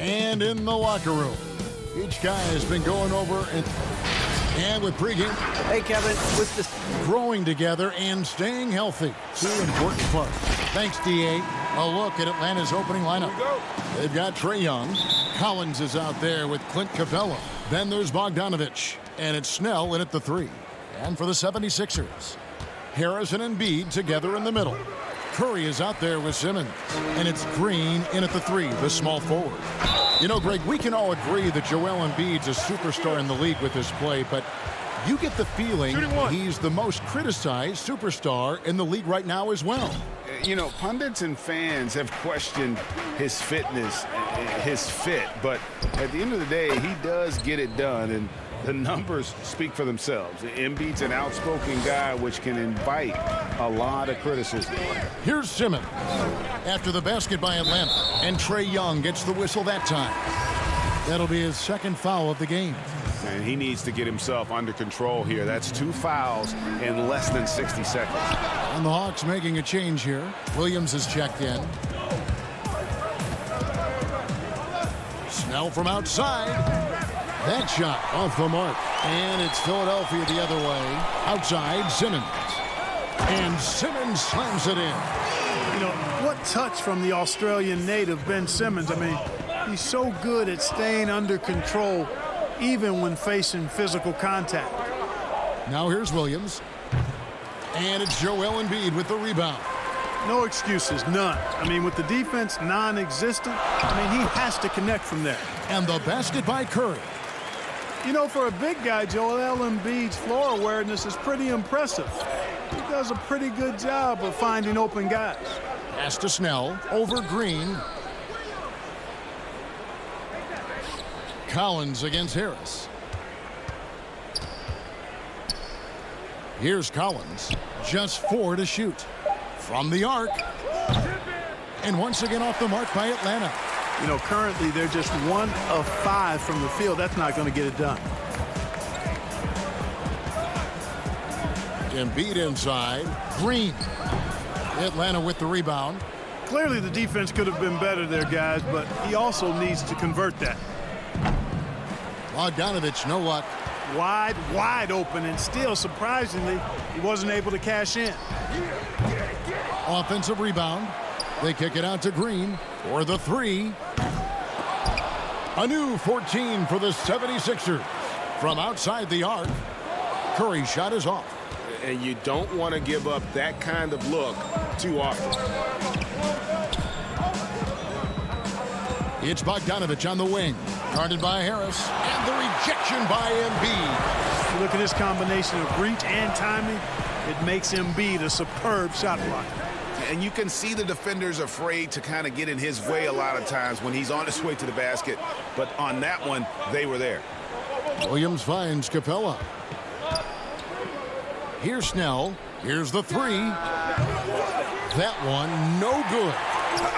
And in the locker room, each guy has been going over and with pregame. Hey, Kevin, with this Growing together and staying healthy. Two important parts. Thanks, D.A. A look at Atlanta's opening lineup. They've got Trae Young. Collins is out there with Clint Capella. Then there's Bogdanovich. And it's Snell in at the 3. And for the 76ers, Harris and Embiid together in the middle. Curry is out there with Simmons. And it's Green in at the 3, the small forward. You know, Greg, we can all agree that Joel Embiid's a superstar in the league with his play, but you get the feeling he's the most criticized superstar in the league right now as well. You know, pundits and fans have questioned his fitness, his fit, but at the end of the day, he does get it done, and the numbers speak for themselves. Embiid's an outspoken guy, which can invite a lot of criticism. Here's Simmons after the basket by Atlanta, and Trae Young gets the whistle that time. That'll be his second foul of the game. And he needs to get himself under control here. That's 2 fouls in less than 60 seconds. And the Hawks making a change here. Williams is checked in. Snell from outside. That shot off the mark. And it's Philadelphia the other way. Outside, Simmons. And Simmons slams it in. You know, what touch from the Australian native, Ben Simmons. I mean, he's so good at staying under control even when facing physical contact. Now here's Williams. And it's Joel Embiid with the rebound. No excuses, none. I mean, with the defense non-existent, I mean, he has to connect from there. And the basket by Curry. You know, for a big guy, Joel Embiid's floor awareness is pretty impressive. He does a pretty good job of finding open guys. Pass to Snell over Green. Collins against Harris. Here's Collins. Just 4 to shoot. From the arc. And once again off the mark by Atlanta. You know, currently they're just 1 of 5 from the field. That's not going to get it done. Embiid inside. Green. Atlanta with the rebound. Clearly the defense could have been better there, guys, but he also needs to convert that. Bogdanovich, no luck. Wide open, and still, surprisingly, he wasn't able to cash in. Offensive rebound. They kick it out to Green for the 3. A new 14 for the 76ers. From outside the arc, Curry's shot is off. And you don't want to give up that kind of look too often. It's Bogdanovich on the wing. Guarded by Harris. And the rejection by Embiid. Look at this combination of reach and timing. It makes Embiid a superb shot blocker. And you can see the defenders afraid to kind of get in his way a lot of times when he's on his way to the basket. But on that one, they were there. Williams finds Capella. Here's Snell. Here's the 3. That one, no good.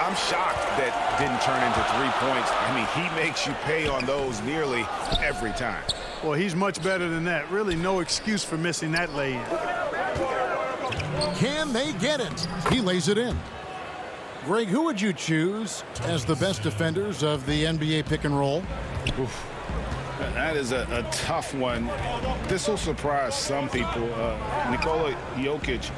I'm shocked that didn't turn into 3 points. I mean, he makes you pay on those nearly every time. Well, he's much better than that. Really no excuse for missing that lay-in. Can they get it? He lays it in. Greg, who would you choose as the best defenders of the NBA pick and roll? Oof. That is a tough one. This will surprise some people. Nikola Jokic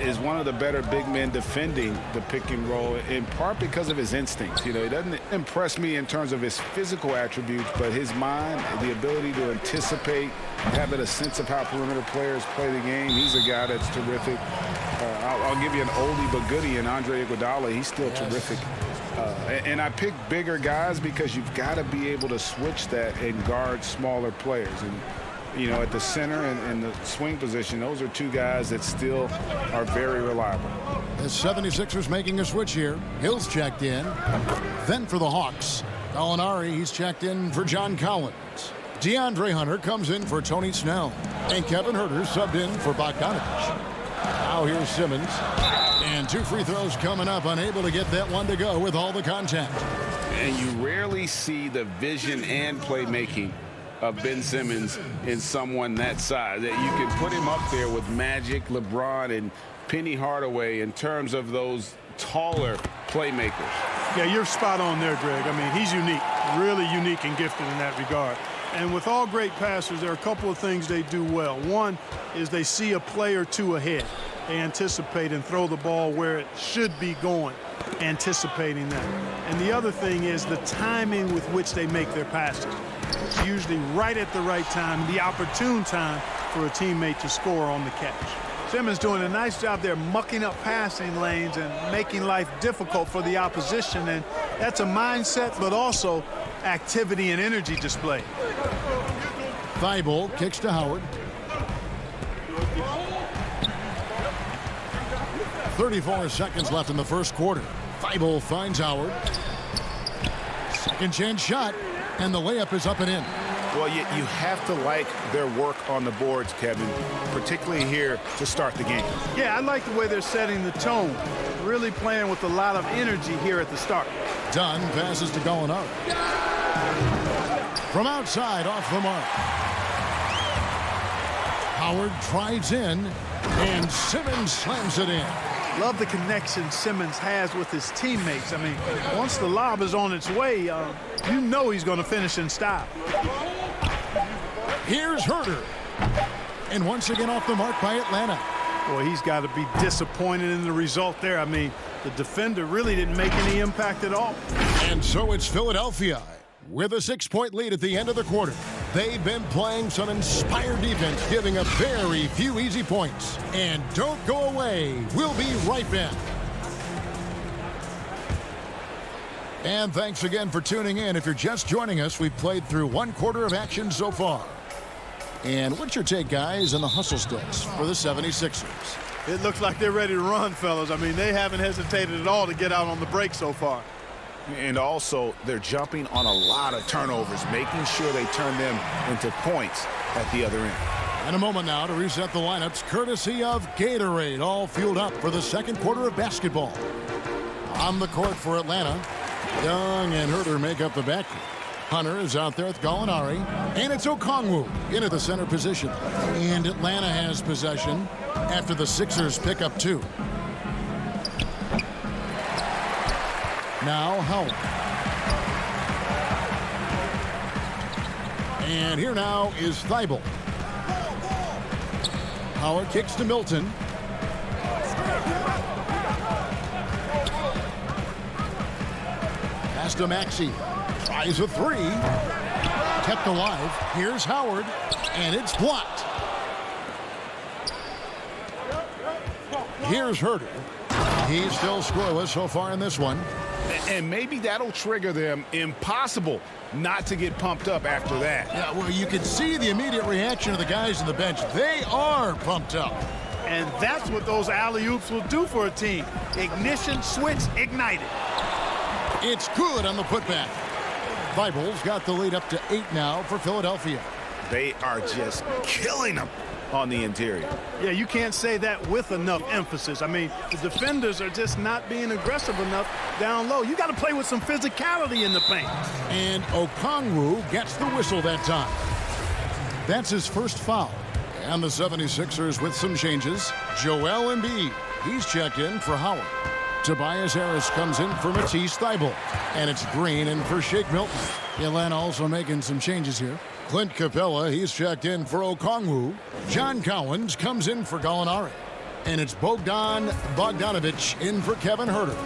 is one of the better big men defending the pick and roll, in part because of his instincts. You know, he doesn't impress me in terms of his physical attributes, but his mind, the ability to anticipate, having a sense of how perimeter players play the game. He's a guy that's terrific. I'll give you an oldie but goodie in Andre Iguodala. He's still terrific. And I pick bigger guys because you've got to be able to switch that and guard smaller players. And, you know, at the center and the swing position, those are 2 guys that still are very reliable. The 76ers making a switch here. Hill's checked in. Then for the Hawks, Gallinari, he's checked in for John Collins. DeAndre Hunter comes in for Tony Snell. And Kevin Huerter subbed in for Bogdanovich. Now here's Simmons. And 2 free throws coming up, unable to get that one to go with all the contact. And you rarely see the vision and playmaking of Ben Simmons in someone that size. That you can put him up there with Magic, LeBron, and Penny Hardaway in terms of those taller playmakers. Yeah, you're spot on there, Greg. I mean, he's unique, really unique and gifted in that regard. And with all great passers, there are a couple of things they do well. One is they see a play or two ahead. They anticipate and throw the ball where it should be going, anticipating that. And the other thing is the timing with which they make their passes. It's usually right at the right time, the opportune time for a teammate to score on the catch. Simmons doing a nice job there mucking up passing lanes and making life difficult for the opposition. And that's a mindset, but also activity and energy display. Thibault kicks to Howard. 34 seconds left in the first quarter. Thibault finds Howard. Second chance shot, and the layup is up and in. Well, you have to like their work on the boards, Kevin, particularly here to start the game. Yeah, I like the way they're setting the tone. Really playing with a lot of energy here at the start. Dunn passes to Gallinari. From outside, off the mark. Howard drives in, and Simmons slams it in. Love the connection Simmons has with his teammates. I mean, once the lob is on its way, you know he's going to finish in style. Here's Herter. And once again off the mark by Atlanta. Boy, he's got to be disappointed in the result there. I mean, the defender really didn't make any impact at all. And so it's Philadelphia with a 6-point lead at the end of the quarter. They've been playing some inspired defense, giving up very few easy points. And don't go away. We'll be right back. And thanks again for tuning in. If you're just joining us, we've played through one quarter of action so far. And what's your take, guys, on the hustle sticks for the 76ers? It looks like they're ready to run, fellas. I mean, they haven't hesitated at all to get out on the break so far. And also, they're jumping on a lot of turnovers, making sure they turn them into points at the other end. And a moment now to reset the lineups, courtesy of Gatorade, all fueled up for the second quarter of basketball. On the court for Atlanta, Young and Herter make up the backcourt. Hunter is out there with Gallinari, and it's Okongwu in at the center position. And Atlanta has possession after the Sixers pick up 2. Now Howard. And here now is Thibault. Howard kicks to Milton. Pass to Maxey. Tries a 3. Kept alive. Here's Howard. And it's blocked. Here's Herter. He's still scoreless so far in this one. And maybe that'll trigger them. Impossible not to get pumped up after that. Yeah, well, you can see the immediate reaction of the guys on the bench. They are pumped up. And that's what those alley-oops will do for a team. Ignition, switch, ignited. It's good on the putback. Thibault's got the lead up to 8 now for Philadelphia. They are just killing them on the interior. Yeah, you can't say that with enough emphasis. I mean, the defenders are just not being aggressive enough down low. You got to play with some physicality in the paint. And Okongwu gets the whistle that time. That's his first foul. And the 76ers with some changes. Joel Embiid, he's checked in for Howard. Tobias Harris comes in for Matisse Thybulle. And it's Green in for Shake Milton. Atlanta also making some changes here. Clint Capella, he's checked in for Okongwu. John Collins comes in for Gallinari. And it's Bogdan Bogdanovic in for Kevin Herter.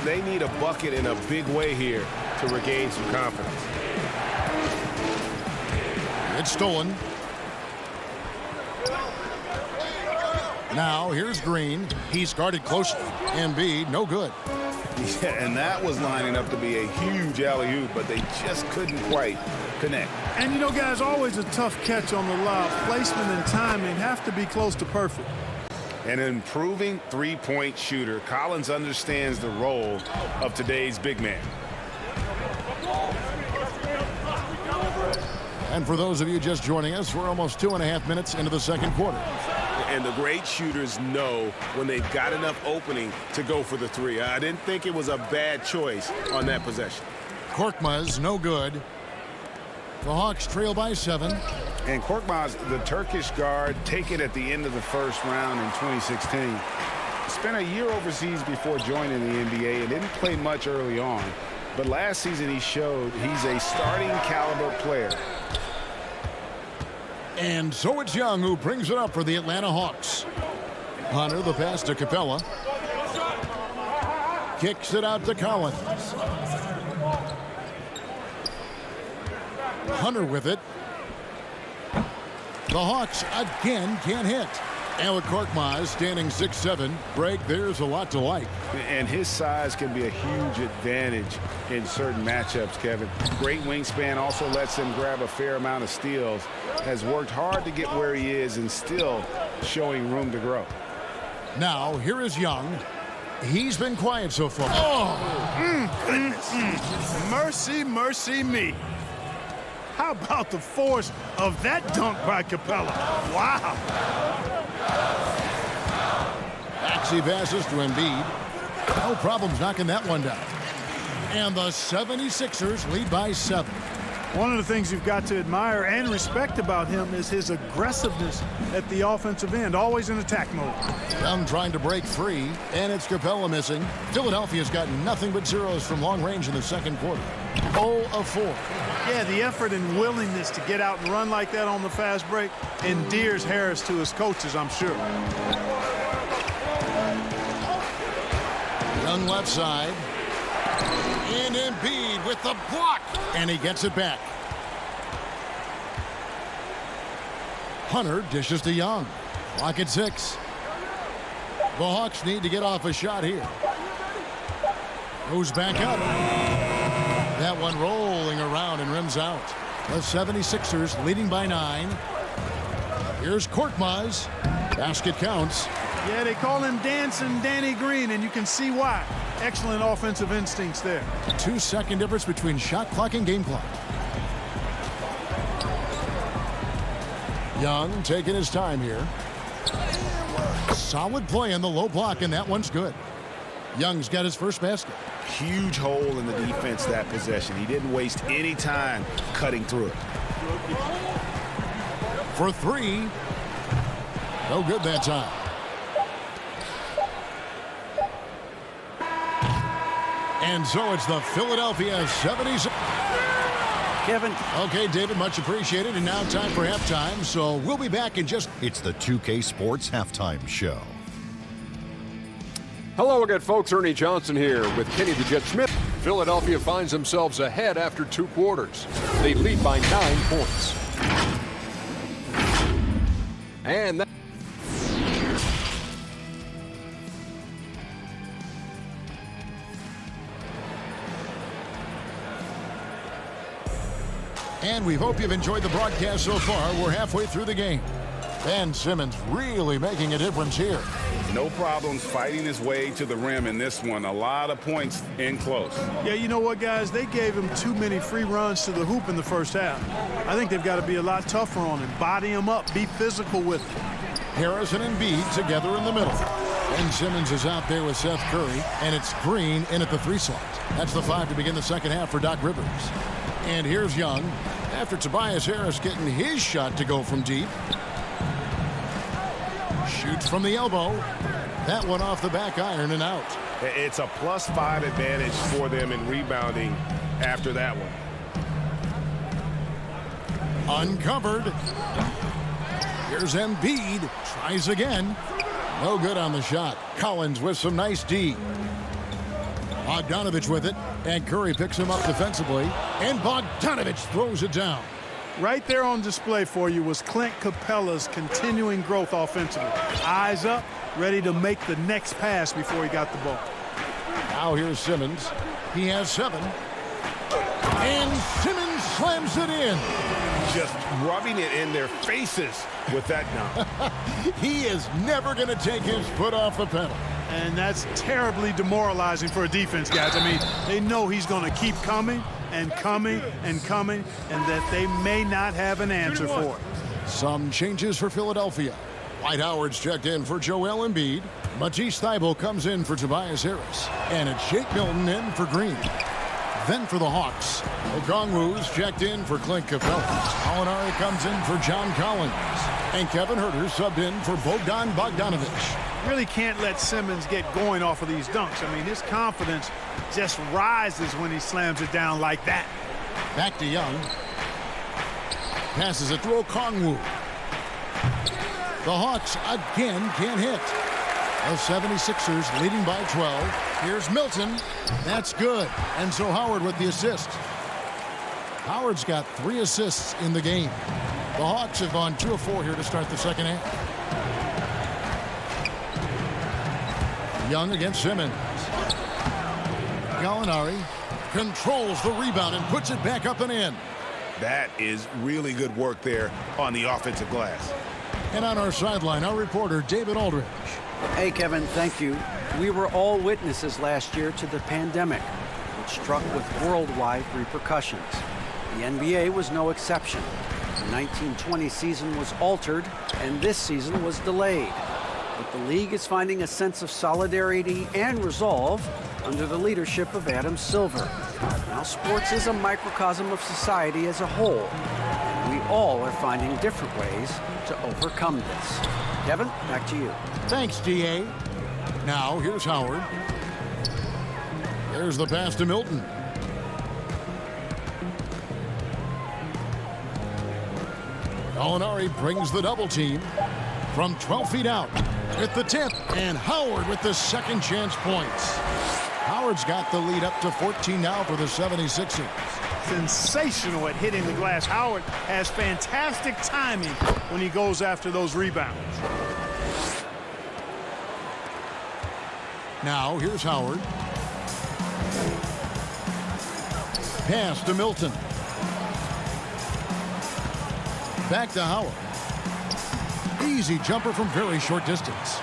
They need a bucket in a big way here to regain some confidence. It's stolen. Now here's Green. He's guarded closely. Embiid, no good. Yeah, and that was lining up to be a huge alley-oop, but they just couldn't quite connect. And you know, guys, always a tough catch on the lob. Placement and timing have to be close to perfect. An improving three-point shooter, Collins understands the role of today's big man. And for those of you just joining us, we're almost 2.5 minutes into the second quarter. And the great shooters know when they've got enough opening to go for the 3. I didn't think it was a bad choice on that possession. Korkmaz, no good. The Hawks trail by 7. And Korkmaz, the Turkish guard, take it at the end of the first round in 2016. Spent a year overseas before joining the NBA and didn't play much early on. But last season he showed he's a starting caliber player. And so it's Young who brings it up for the Atlanta Hawks. Hunter, the pass to Capella. Kicks it out to Collins. Hunter with it. The Hawks again can't hit. Alec Korkmaz standing 6'7". Greg, there's a lot to like. And his size can be a huge advantage in certain matchups, Kevin. Great wingspan, also lets him grab a fair amount of steals. Has worked hard to get where he is and still showing room to grow. Now, here is Young. He's been quiet so far. Mercy, mercy me. How about the force of that dunk by Capella? Wow. Maxey passes to Embiid. No problems knocking that one down. And the 76ers lead by 7. One of the things you've got to admire and respect about him is his aggressiveness at the offensive end, always in attack mode. Young trying to break free, and it's Capella missing. Philadelphia's got nothing but zeros from long range in the second quarter. 0 of 4. Yeah, the effort and willingness to get out and run like that on the fast break endears Harris to his coaches, I'm sure. Young left side. And Embiid with the block. And he gets it back. Hunter dishes to Young. Clock at 6. The Hawks need to get off a shot here. Goes back up. That one rolling around and rims out. The 76ers leading by 9. Here's Korkmaz. Basket counts. Yeah, they call him Dancing Danny Green, and you can see why. Excellent offensive instincts there. 2-second difference between shot clock and game clock. Young taking his time here. Solid play in the low block, and that one's good. Young's got his first basket. Huge hole in the defense that possession. He didn't waste any time cutting through it. For 3. No good that time. And so it's the Philadelphia 76ers. Kevin. Okay, David, much appreciated. And now time for halftime. So we'll be back in just... It's the 2K Sports Halftime Show. Hello again, folks. Ernie Johnson here with Kenny the Jet Smith. Philadelphia finds themselves ahead after 2 quarters. They lead by 9 points. And that... And we hope you've enjoyed the broadcast so far. We're halfway through the game. Ben Simmons really making a difference here. No problems fighting his way to the rim in this one. A lot of points in close. Yeah, you know what, guys? They gave him too many free runs to the hoop in the first half. I think they've got to be a lot tougher on him. Body him up. Be physical with him. Harris and Embiid together in the middle. Ben Simmons is out there with Seth Curry, and it's Green in at the 3 slot. That's the 5 to begin the second half for Doc Rivers. And here's Young after Tobias Harris getting his shot to go from deep. Shoots from the elbow. That one off the back iron and out. It's a +5 advantage for them in rebounding after that one. Uncovered. Here's Embiid. Tries again. No good on the shot. Collins with some nice D. Bogdanovich with it. And Curry picks him up defensively. And Bogdanovich throws it down. Right there on display for you was Clint Capella's continuing growth offensively. Eyes up, ready to make the next pass before he got the ball. Now here's Simmons. He has 7. And Simmons slams it in. Just rubbing it in their faces with that dunk. He is never going to take his foot off the pedal. And that's terribly demoralizing for a defense, guys. I mean, they know he's going to keep coming and coming and coming, and that they may not have an answer for it. Some changes for Philadelphia. Dwight Howard's checked in for Joel Embiid. Matisse Thybulle comes in for Tobias Harris. And it's Shake Milton in for Green. Then for the Hawks, Okongwu's checked in for Clint Capella. Molinari comes in for John Collins. And Kevin Huerter subbed in for Bogdan Bogdanovic. Really can't let Simmons get going off of these dunks. I mean, his confidence just rises when he slams it down like that. Back to Young. Passes it to Okongwu. The Hawks again can't hit. The 76ers leading by 12. Here's Milton. That's good. And so Howard with the assist. Howard's got 3 assists in the game. The Hawks have gone 2 of 4 here to start the second half. Young against Simmons. Gallinari controls the rebound and puts it back up and in. That is really good work there on the offensive glass. And on our sideline, our reporter, David Aldridge. Hey, Kevin, thank you. We were all witnesses last year to the pandemic, which struck with worldwide repercussions. The NBA was no exception. The 1920 season was altered, and this season was delayed. But the league is finding a sense of solidarity and resolve under the leadership of Adam Silver. Now, sports is a microcosm of society as a whole, and we all are finding different ways to overcome this. Kevin, back to you. Thanks, D.A. Now, here's Howard. There's the pass to Milton. Gallinari brings the double team from 12 feet out at the tip, and Howard with the second chance points. Howard's got the lead up to 14 now for the 76ers. Sensational at hitting the glass. Howard has fantastic timing when he goes after those rebounds. Now, here's Howard. Pass to Milton. Back to Howard. Easy jumper from very short distance.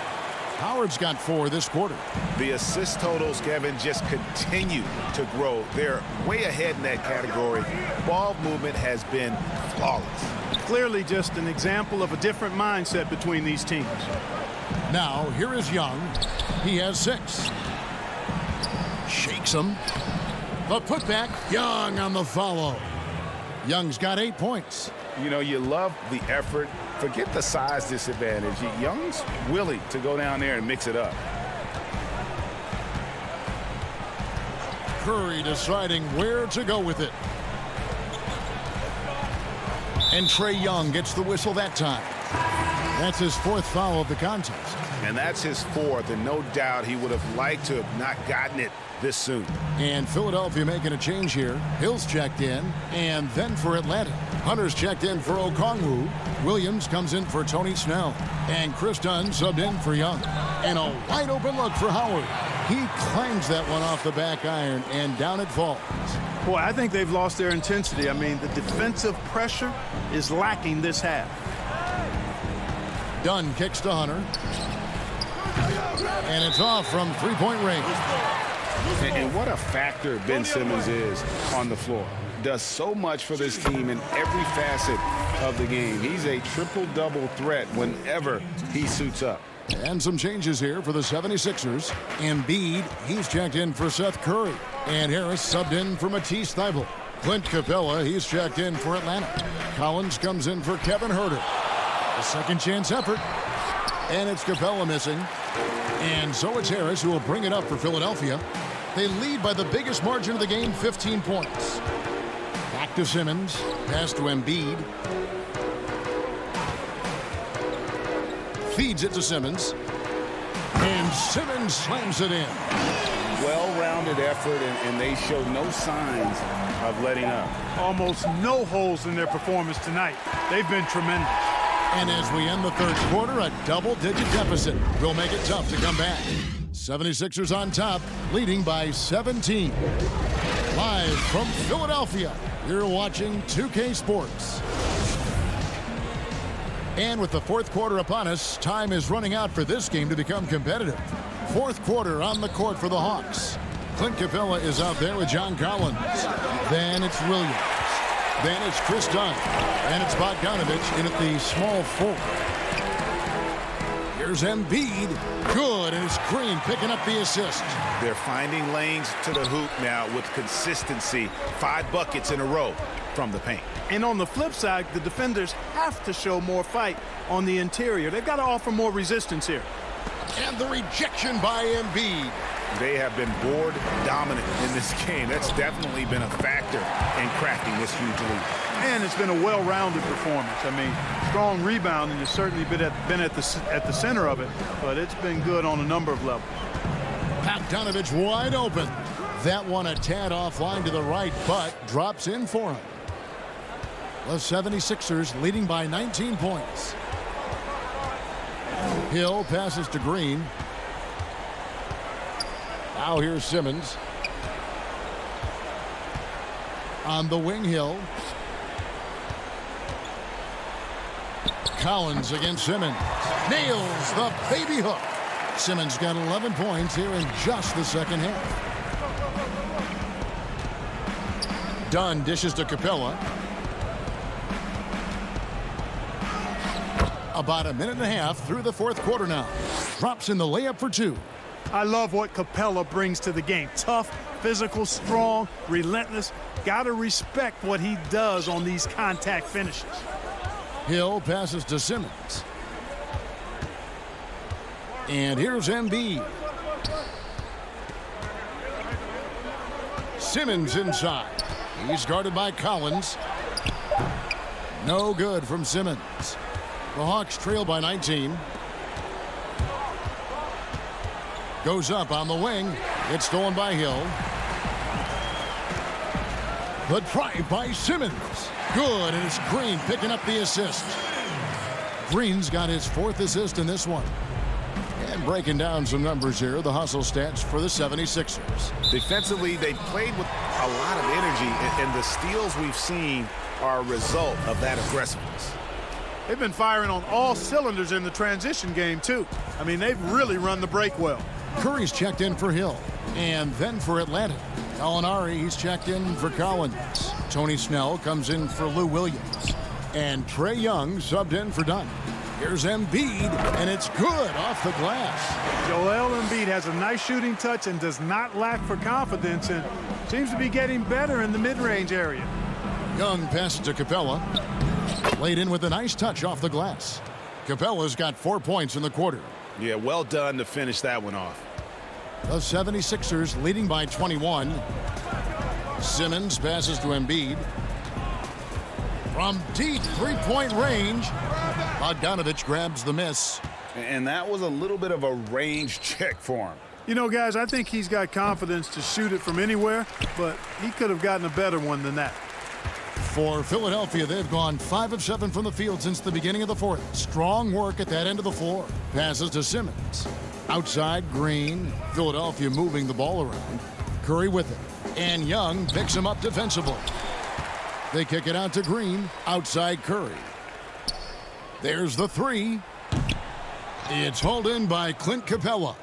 Howard's got 4 this quarter. The assist totals, Kevin, just continue to grow. They're way ahead in that category. Ball movement has been flawless. Clearly just an example of a different mindset between these teams. Now, here is Young. He has 6. Shakes him. The putback. Young on the follow. Young's got 8 points. You know, you love the effort. Forget the size disadvantage. Young's willing to go down there and mix it up. Curry deciding where to go with it. And Trae Young gets the whistle that time. That's his 4th foul of the contest. And that's his 4th, and no doubt he would have liked to have not gotten it this soon. And Philadelphia making a change here. Hill's checked in, and then for Atlanta, Hunter's checked in for Okongwu. Williams comes in for Tony Snell. And Chris Dunn subbed in for Young. And a wide open look for Howard. He clangs that one off the back iron, and down it falls. Boy, I think they've lost their intensity. I mean, the defensive pressure is lacking this half. Dunn kicks to Hunter. And it's off from three-point range. And what a factor Ben Simmons is on the floor. Does so much for this team in every facet of the game. He's a triple-double threat whenever he suits up. And some changes here for the 76ers. Embiid, he's checked in for Seth Curry. And Harris subbed in for Matisse Thybulle. Clint Capella, he's checked in for Atlanta. Collins comes in for Kevin Huerter. A second chance effort. And it's Capella missing. And so it's Harris who will bring it up for Philadelphia. They lead by the biggest margin of the game, 15 points. Back to Simmons. Pass to Embiid. Feeds it to Simmons. And Simmons slams it in. Well-rounded effort, and they show no signs of letting up. Almost no holes in their performance tonight. They've been tremendous. And as we end the third quarter, a double-digit deficit will make it tough to come back. 76ers on top, leading by 17. Live from Philadelphia, you're watching 2K Sports. And with the fourth quarter upon us, time is running out for this game to become competitive. Fourth quarter on the court for the Hawks. Clint Capella is out there with John Collins. Then it's Williams. Then it's Chris Dunn. And it's Bogdanovic in at the small 4. Here's Embiid. Good, and it's Green picking up the assist. They're finding lanes to the hoop now with consistency. 5 buckets in a row from the paint. And on the flip side, the defenders have to show more fight on the interior. They've got to offer more resistance here. And the rejection by Embiid. They have been board dominant in this game. That's definitely been a factor in crafting this huge lead. And it's been a well-rounded performance. I mean, strong rebounding has certainly been at the center of it, but it's been good on a number of levels. Bogdanovich wide open. That one a tad offline to the right, but drops in for him. The 76ers leading by 19 points. Hill passes to Green. Now here's Simmons. On the wing, Hill. Collins against Simmons. Nails the baby hook. Simmons got 11 points here in just the second half. Dunn dishes to Capella. About a minute and a half through the fourth quarter now. Drops in the layup for 2. I love what Capella brings to the game. Tough, physical, strong, relentless. Got to respect what he does on these contact finishes. Hill passes to Simmons. And here's Embiid. Simmons inside. He's guarded by Collins. No good from Simmons. The Hawks trail by 19. Goes up on the wing. It's stolen by Hill. The drive by Simmons. Good, and it's Green picking up the assist. Green's got his 4th assist in this one. And breaking down some numbers here, the hustle stats for the 76ers. Defensively, they played with a lot of energy, and the steals we've seen are a result of that aggressiveness. They've been firing on all cylinders in the transition game, too. I mean, they've really run the break well. Curry's checked in for Hill. And then for Atlanta, Gallinari, he's checked in for Collins. Tony Snell comes in for Lou Williams. And Trae Young subbed in for Dunn. Here's Embiid, and it's good off the glass. Joel Embiid has a nice shooting touch and does not lack for confidence, and seems to be getting better in the mid-range area. Young passes to Capella. Laid in with a nice touch off the glass. Capella's got 4 points in the quarter. Yeah, well done to finish that one off. The 76ers leading by 21. Simmons passes to Embiid. From deep three-point range, Bogdanovich grabs the miss. And that was a little bit of a range check for him. You know, guys, I think he's got confidence to shoot it from anywhere, but he could have gotten a better one than that. For Philadelphia, they've gone 5 of 7 from the field since the beginning of the fourth. Strong work at that end of the floor. Passes to Simmons. Outside, Green. Philadelphia moving the ball around. Curry with it. And Young picks him up defensively. They kick it out to Green. Outside, Curry. There's the 3. It's hauled in by Clint Capella.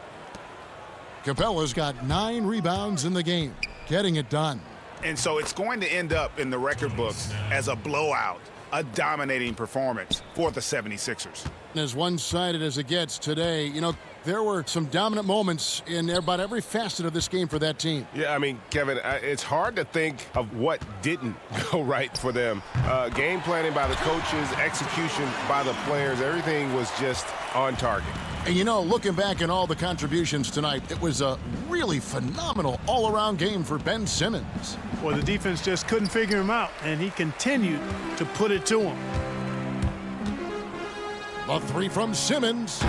Capella's got 9 rebounds in the game. Getting it done. And so it's going to end up in the record books as a blowout, a dominating performance for the 76ers. As one-sided as it gets today, you know, there were some dominant moments in about every facet of this game for that team. Yeah, I mean, Kevin, it's hard to think of what didn't go right for them. Game planning by the coaches, execution by the players, everything was just on target. And, you know, looking back at all the contributions tonight, it was a really phenomenal all-around game for Ben Simmons. Well, the defense just couldn't figure him out, and he continued to put it to him. The 3 from Simmons.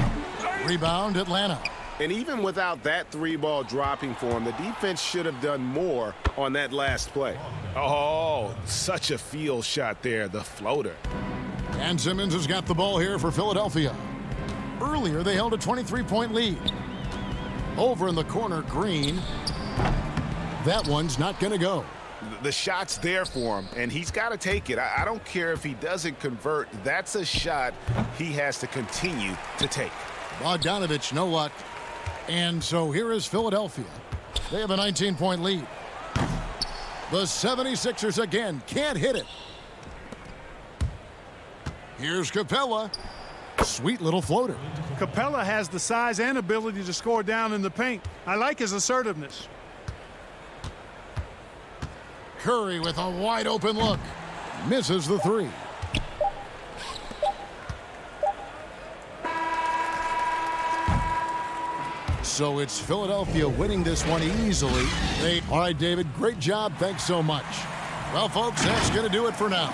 Rebound, Atlanta. And even without that 3-ball dropping for him, the defense should have done more on that last play. Oh, such a field shot there, the floater. And Simmons has got the ball here for Philadelphia. Earlier, they held a 23-point lead. Over in the corner, Green. That one's not going to go. The shot's there for him, and he's got to take it. I don't care if he doesn't convert. That's a shot he has to continue to take. Bogdanovich, no luck. And so here is Philadelphia. They have a 19-point lead. The 76ers again can't hit it. Here's Capella. Sweet little floater. Capella has the size and ability to score down in the paint. I like his assertiveness. Curry with a wide open look. Misses the three. So it's Philadelphia winning this one easily. All right, David, great job. Thanks so much. Well, folks, that's going to do it for now.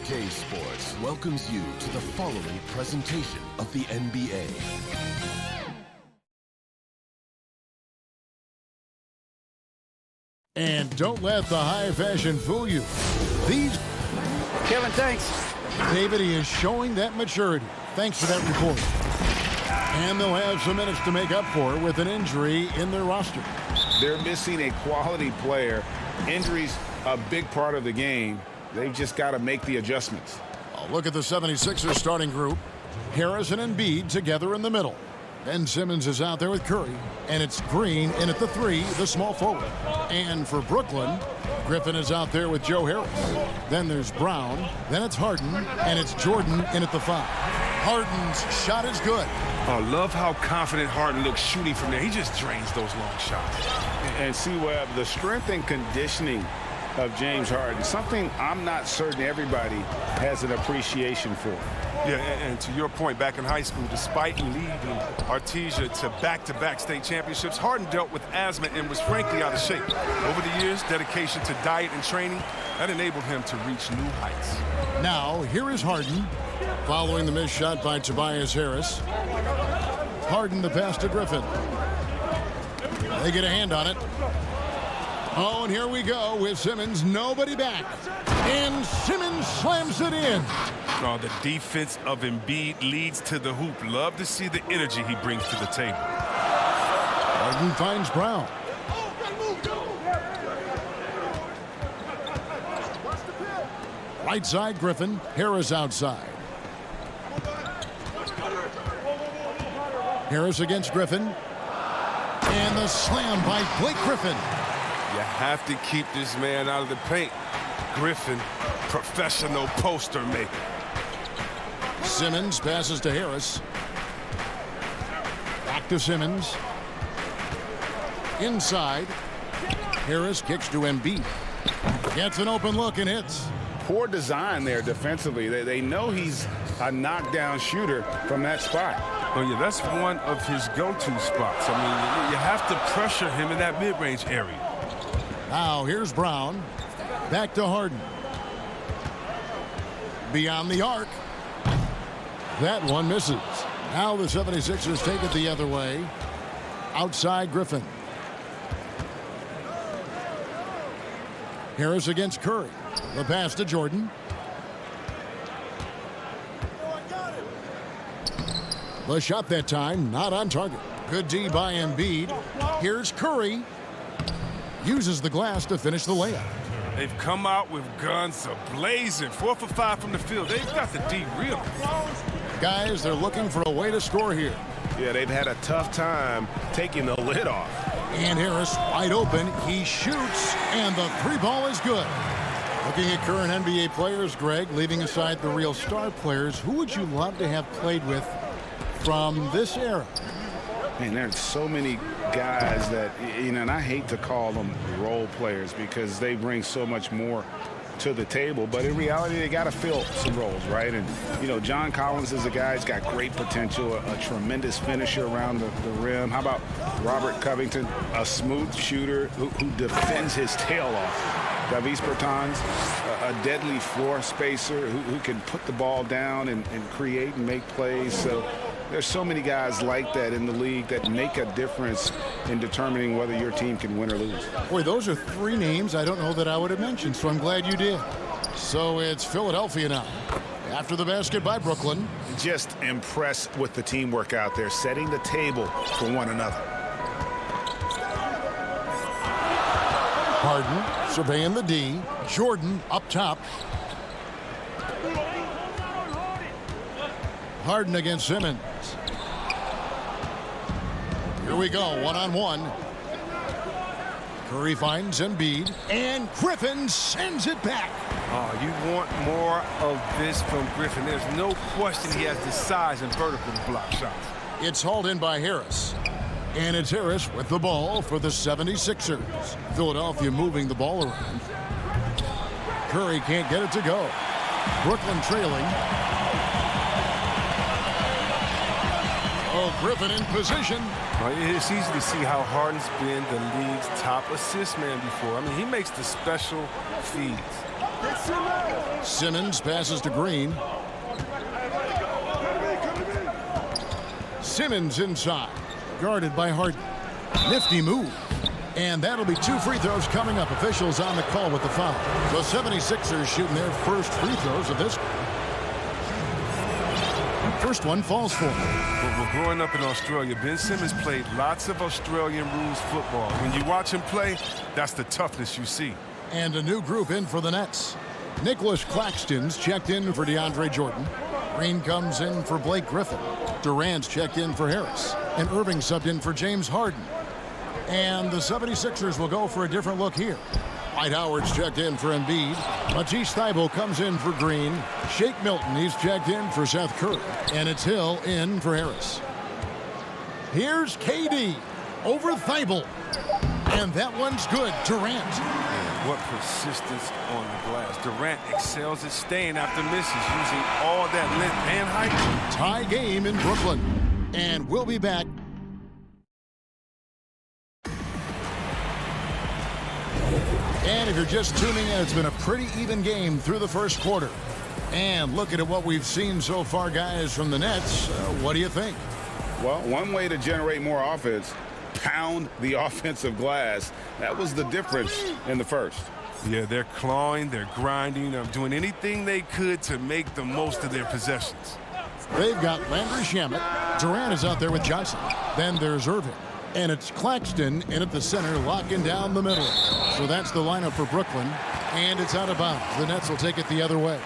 2K Sports welcomes you to the following presentation of the NBA. And don't let the high fashion fool you. These... Kevin, thanks. David, he is showing that maturity. Thanks for that report. And they'll have some minutes to make up for with an injury in their roster. They're missing a quality player. Injuries a big part of the game. They've just got to make the adjustments. Look at the 76ers starting group. Harris and Embiid together in the middle. Ben Simmons is out there with Curry. And it's Green in at the 3, the small forward. And for Brooklyn, Griffin is out there with Joe Harris. Then there's Brown. Then it's Harden. And it's Jordan in at the 5. Harden's shot is good. I love how confident Harden looks shooting from there. He just drains those long shots. And see, Webb, the strength and conditioning of James Harden, something I'm not certain everybody has an appreciation for. Yeah, and to your point, back in high school, despite leading Artesia to back-to-back state championships, Harden dealt with asthma and was frankly out of shape. Over the years, dedication to diet and training, that enabled him to reach new heights. Now, here is Harden, following the missed shot by Tobias Harris. Harden the pass to Griffin. They get a hand on it. Oh, and here we go with Simmons. Nobody back. And Simmons slams it in. Oh, the defense of Embiid leads to the hoop. Love to see the energy he brings to the table. Harden finds Brown. Right side, Griffin. Harris outside. Harris against Griffin. And the slam by Blake Griffin. You have to keep this man out of the paint. Griffin, professional poster maker. Simmons passes to Harris. Back to Simmons. Inside. Harris kicks to Embiid. Gets an open look and hits. Poor design there defensively. They know he's a knockdown shooter from that spot. Oh, yeah, that's one of his go-to spots. I mean, you have to pressure him in that mid-range area. Now, here's Brown. Back to Harden. Beyond the arc. That one misses. Now the 76ers take it the other way. Outside Griffin. Harris against Curry. The pass to Jordan. The shot that time, not on target. Good D by Embiid. Here's Curry. Uses the glass to finish the layup. They've come out with guns a-blazing. 4 for 5 from the field. They've got the D real. Guys, they're looking for a way to score here. Yeah, they've had a tough time taking the lid off. And Harris wide open. He shoots, and the 3 ball is good. Looking at current NBA players, Greg, leaving aside the real star players, who would you love to have played with from this era? Man, there's so many guys that, you know, and I hate to call them role players because they bring so much more to the table, but in reality, they got to fill some roles, right? And, you know, John Collins is a guy who's got great potential, a tremendous finisher around the rim. How about Robert Covington, a smooth shooter who defends his tail off? Davis Bertans, a deadly floor spacer who can put the ball down and create and make plays. So there's so many guys like that in the league that make a difference in determining whether your team can win or lose. Boy, those are 3 names I don't know that I would have mentioned, so I'm glad you did. So it's Philadelphia now. After the basket by Brooklyn. Just impressed with the teamwork out there, setting the table for one another. Harden surveying the D. Jordan up top. Harden against Simmons. Here we go, one-on-one. Curry finds Embiid, and Griffin sends it back. Oh, you want more of this from Griffin. There's no question he has the size and vertical to block shots. It's hauled in by Harris. And it's Harris with the ball for the 76ers. Philadelphia moving the ball around. Curry can't get it to go. Brooklyn trailing. Oh, Griffin in position. It's easy to see how Harden's been the league's top assist man before. I mean, he makes the special feeds. Simmons passes to Green. Simmons inside, guarded by Harden. Nifty move. And that'll be 2 free throws coming up. Officials on the call with the foul. The 76ers shooting their first free throws of this. First one falls for him. Well, growing up in Australia, Ben Simmons played lots of Australian rules football. When you watch him play, that's the toughness you see. And a new group in for the Nets. Nicholas Claxton's checked in for DeAndre Jordan. Green comes in for Blake Griffin. Durant's checked in for Harris. And Irving subbed in for James Harden. And the 76ers will go for a different look here. Dwight Howard's checked in for Embiid. Matisse Thybulle comes in for Green. Shake Milton, he's checked in for Seth Curry. And it's Hill in for Harris. Here's KD over Thybulle. And that one's good. Durant. What persistence on the glass. Durant excels at staying after misses, using all that length and height. Tie game in Brooklyn. And we'll be back. And if you're just tuning in, it's been a pretty even game through the first quarter. And looking at what we've seen so far, guys, from the Nets, what do you think? Well, one way to generate more offense, pound the offensive glass. That was the difference in the first. Yeah, they're clawing, they're grinding, doing anything they could to make the most of their possessions. They've got Landry Shamet. Durant is out there with Johnson. Then there's Irving. And it's Claxton in at the center, locking down the middle. So that's the lineup for Brooklyn. And it's out of bounds. The Nets will take it the other way.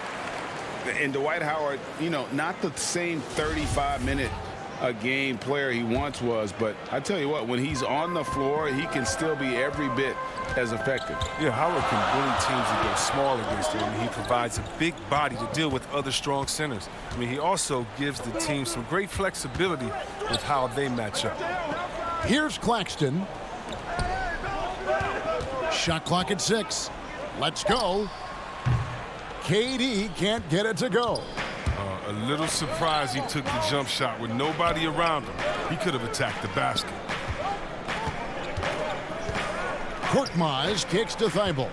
And Dwight Howard, you know, not the same 35-minute-a-game player he once was. But I tell you what, when he's on the floor, he can still be every bit as effective. Yeah, Howard can bully teams that go small against him. He provides a big body to deal with other strong centers. I mean, he also gives the team some great flexibility with how they match up. Here's Claxton. Shot clock at 6. Let's go. KD can't get it to go. A little surprised he took the jump shot with nobody around him. He could have attacked the basket. Korkmaz kicks to Thybulle.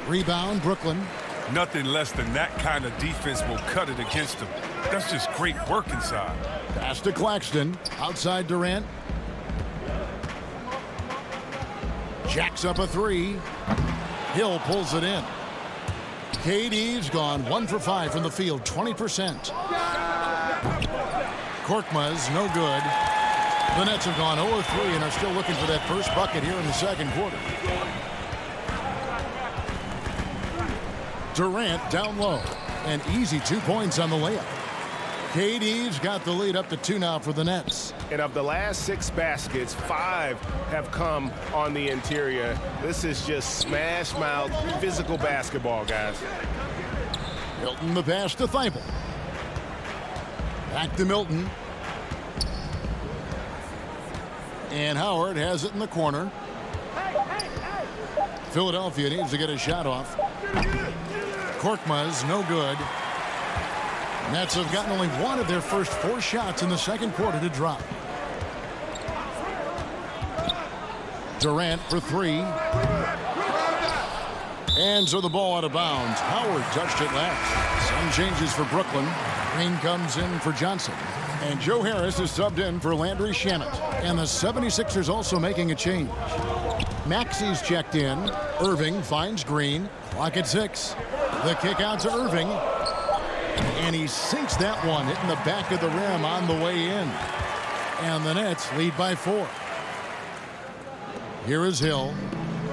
Rebound, Brooklyn. Nothing less than that kind of defense will cut it against him. That's just great work inside. Pass to Claxton. Outside Durant. Jacks up a 3. Hill pulls it in. KD's gone 1 for 5 from the field, 20%. Korkmaz, no good. The Nets have gone 0 of 3 and are still looking for that first bucket here in the second quarter. Durant down low. An easy 2 points on the layup. KD's got the lead up to 2 now for the Nets. And of the last 6 baskets, 5 have come on the interior. This is just smash mouth physical basketball, guys. Milton the pass to Thybulle. Back to Milton. And Howard has it in the corner. Philadelphia needs to get a shot off. Korkmaz, no good. Nets have gotten only 1 of their first 4 shots in the second quarter to drop. Durant for 3. And so the ball out of bounds. Howard touched it last. Some changes for Brooklyn. Green comes in for Johnson. And Joe Harris is subbed in for Landry Shamet. And the 76ers also making a change. Maxi's checked in. Irving finds Green. Clock at 6. The kick out to Irving. And he sinks that one, hitting the back of the rim on the way in. And the Nets lead by 4. Here is Hill.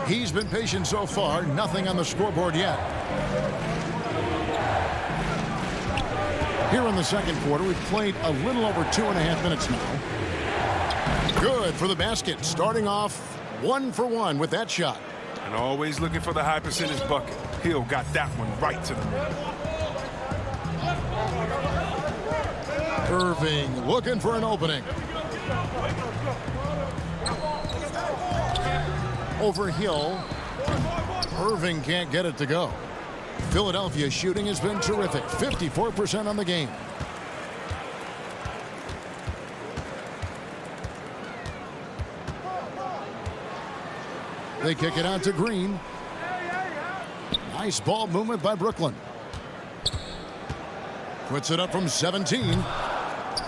He's been patient so far. Nothing on the scoreboard yet. Here in the second quarter, we've played a little over 2.5 minutes now. Good for the basket. Starting off 1 for 1 with that shot. And always looking for the high percentage bucket. Hill got that one right to the rim. Irving looking for an opening. Over Hill. Irving can't get it to go. Philadelphia's shooting has been terrific. 54% on the game. They kick it out to Green. Nice ball movement by Brooklyn. Puts it up from 17.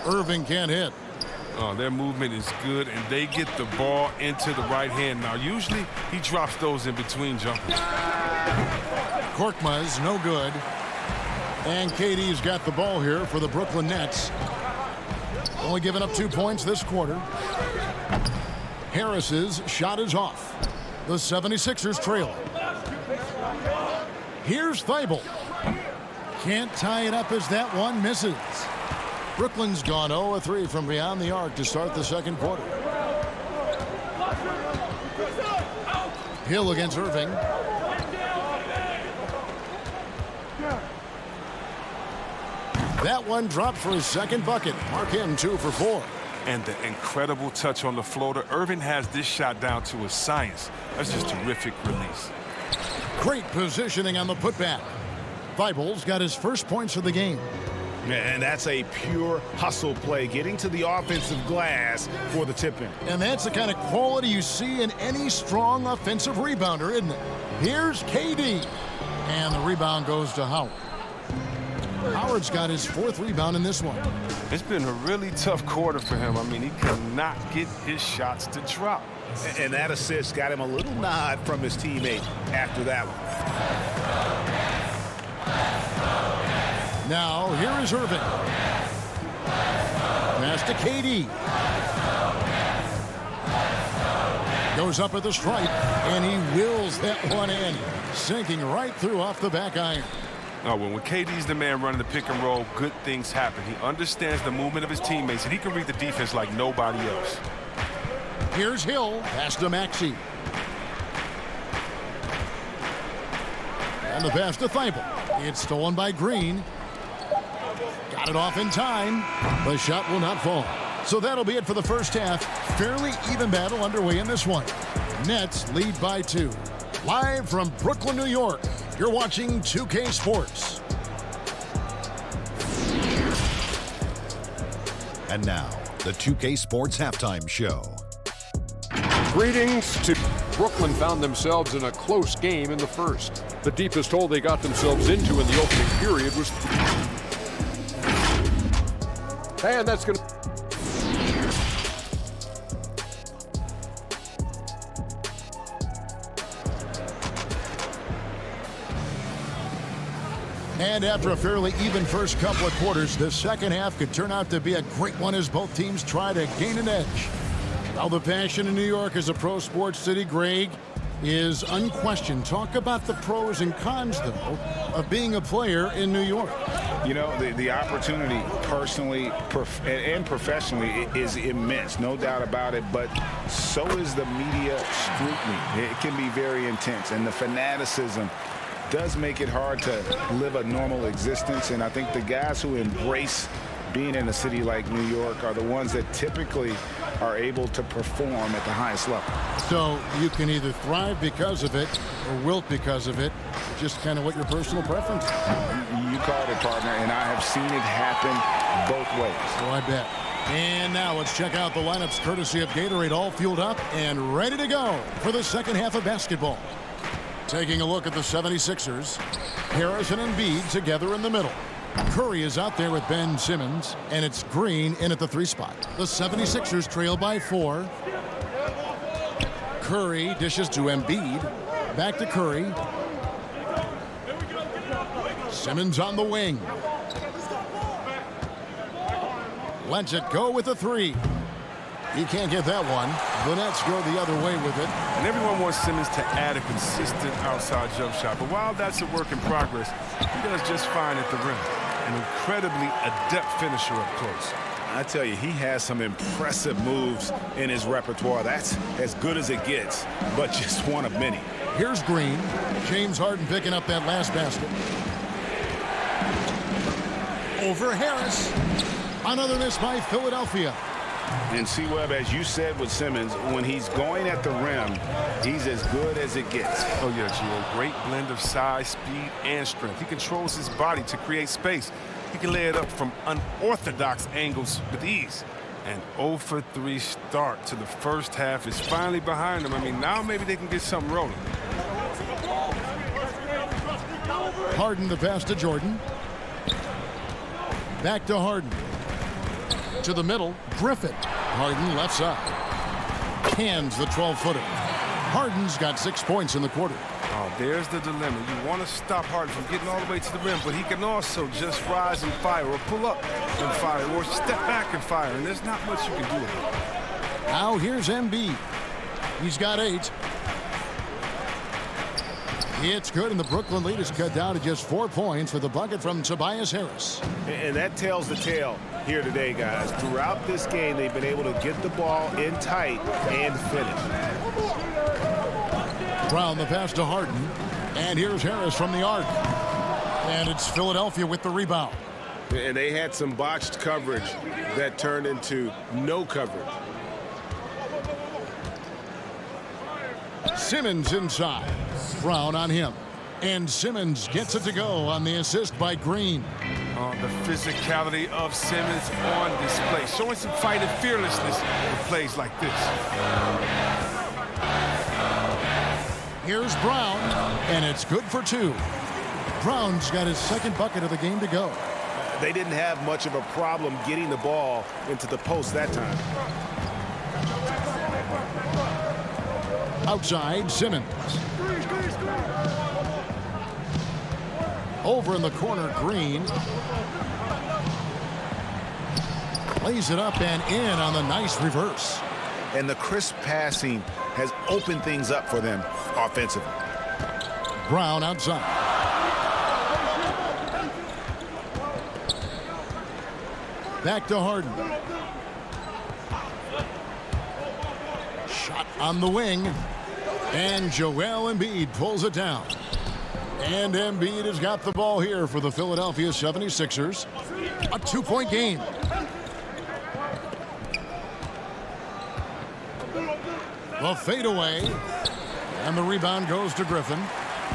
Irving can't hit. Oh, their movement is good, and they get the ball into the right hand. Now, usually he drops those in between jumpers. Korkmaz, no good. And KD's got the ball here for the Brooklyn Nets. Only giving up 2 points this quarter. Harris's shot is off. The 76ers trail. Here's Thibault. Can't tie it up as that one misses. Brooklyn's gone 0-3 from beyond the arc to start the second quarter. Hill against Irving. That one dropped for his second bucket. Mark him 2 for 4. And the incredible touch on the floater. Irving has this shot down to a science. That's just terrific release. Great positioning on the putback. Thibault's got his first points of the game. And that's a pure hustle play, getting to the offensive glass for the tip-in. And that's the kind of quality you see in any strong offensive rebounder, isn't it? Here's KD. And the rebound goes to Howard. Howard's got his 4th rebound in this one. It's been a really tough quarter for him. I mean, he cannot get his shots to drop. And that assist got him a little nod from his teammate after that one. Now, here is Irving. Pass to KD. Goes up at the stripe, and he wills that one in, sinking right through off the back iron. Oh, well, when KD's the man running the pick and roll, good things happen. He understands the movement of his teammates, and he can read the defense like nobody else. Here's Hill. Pass to Maxey. And the pass to Thibault. It's stolen by Green. Got it off in time. The shot will not fall. So that'll be it for the first half. Fairly even battle underway in this one. Nets lead by 2. Live from Brooklyn, New York, you're watching 2K Sports. And now, the 2K Sports Halftime Show. Greetings to Brooklyn. Found themselves in a close game in the first. The deepest hole they got themselves into in the opening period was... And that's going to... And after a fairly even first couple of quarters, the second half could turn out to be a great one as both teams try to gain an edge. Now the passion in New York as a pro sports city, Greg, is unquestioned. Talk about the pros and cons, though, of being a player in New York. You know, the opportunity personally and professionally is immense, no doubt about it, but so is the media scrutiny. It can be very intense, and the fanaticism does make it hard to live a normal existence, and I think the guys who embrace being in a city like New York are the ones that typically are able to perform at the highest level. So you can either thrive because of it or wilt because of it, just kind of what your personal preference is. You called it, partner, and I have seen it happen both ways. Oh, I bet. And now let's check out the lineups courtesy of Gatorade, all fueled up and ready to go for the second half of basketball. Taking a look at the 76ers, Harrison and Embiid together in the middle. Curry is out there with Ben Simmons, and it's Green in at the 3 spot. The 76ers trail by 4. Curry dishes to Embiid. Back to Curry. Simmons on the wing. Lets it go with the 3. He can't get that one. The Nets go the other way with it. And everyone wants Simmons to add a consistent outside jump shot. But while that's a work in progress, he does just fine at the rim. An incredibly adept finisher up close. I tell you, he has some impressive moves in his repertoire. That's as good as it gets, but just one of many. Here's Green. James Harden picking up that last basket. Over Harris. Another miss by Philadelphia. And C-Webb, as you said with Simmons, when he's going at the rim, he's as good as it gets. Oh, yeah, Gio. Great blend of size, speed, and strength. He controls his body to create space. He can lay it up from unorthodox angles with ease. An 0 for 3 start to the first half is finally behind them. I mean, now maybe they can get something rolling. Harden the pass to Jordan. Back to Harden. To the middle, Griffin. Harden left side. Hands the 12-footer. Harden's got 6 points in the quarter. Oh, there's the dilemma. You want to stop Harden from getting all the way to the rim, but he can also just rise and fire, or pull up and fire, or step back and fire, and there's not much you can do with it. Now here's Embiid. He's got 8. It's good, and the Brooklyn lead is cut down to just 4 points with a bucket from Tobias Harris. And that tells the tale here today, guys. Throughout this game, they've been able to get the ball in tight and finish. Brown the pass to Harden. And here's Harris from the arc. And it's Philadelphia with the rebound. And they had some botched coverage that turned into no coverage. Simmons inside. Brown on him. And Simmons gets it to go on the assist by Green. The physicality of Simmons on display, showing some fight and fearlessness in plays like this. Here's Brown, and it's good for 2. Brown's got his second bucket of the game to go. They didn't have much of a problem getting the ball into the post that time. Outside, Simmons. Over in the corner, Green. Lays it up and in on the nice reverse. And the crisp passing has opened things up for them offensively. Brown outside. Back to Harden. Shot on the wing. And Joel Embiid pulls it down. And Embiid has got the ball here for the Philadelphia 76ers. A 2-point game. The fadeaway. And the rebound goes to Griffin.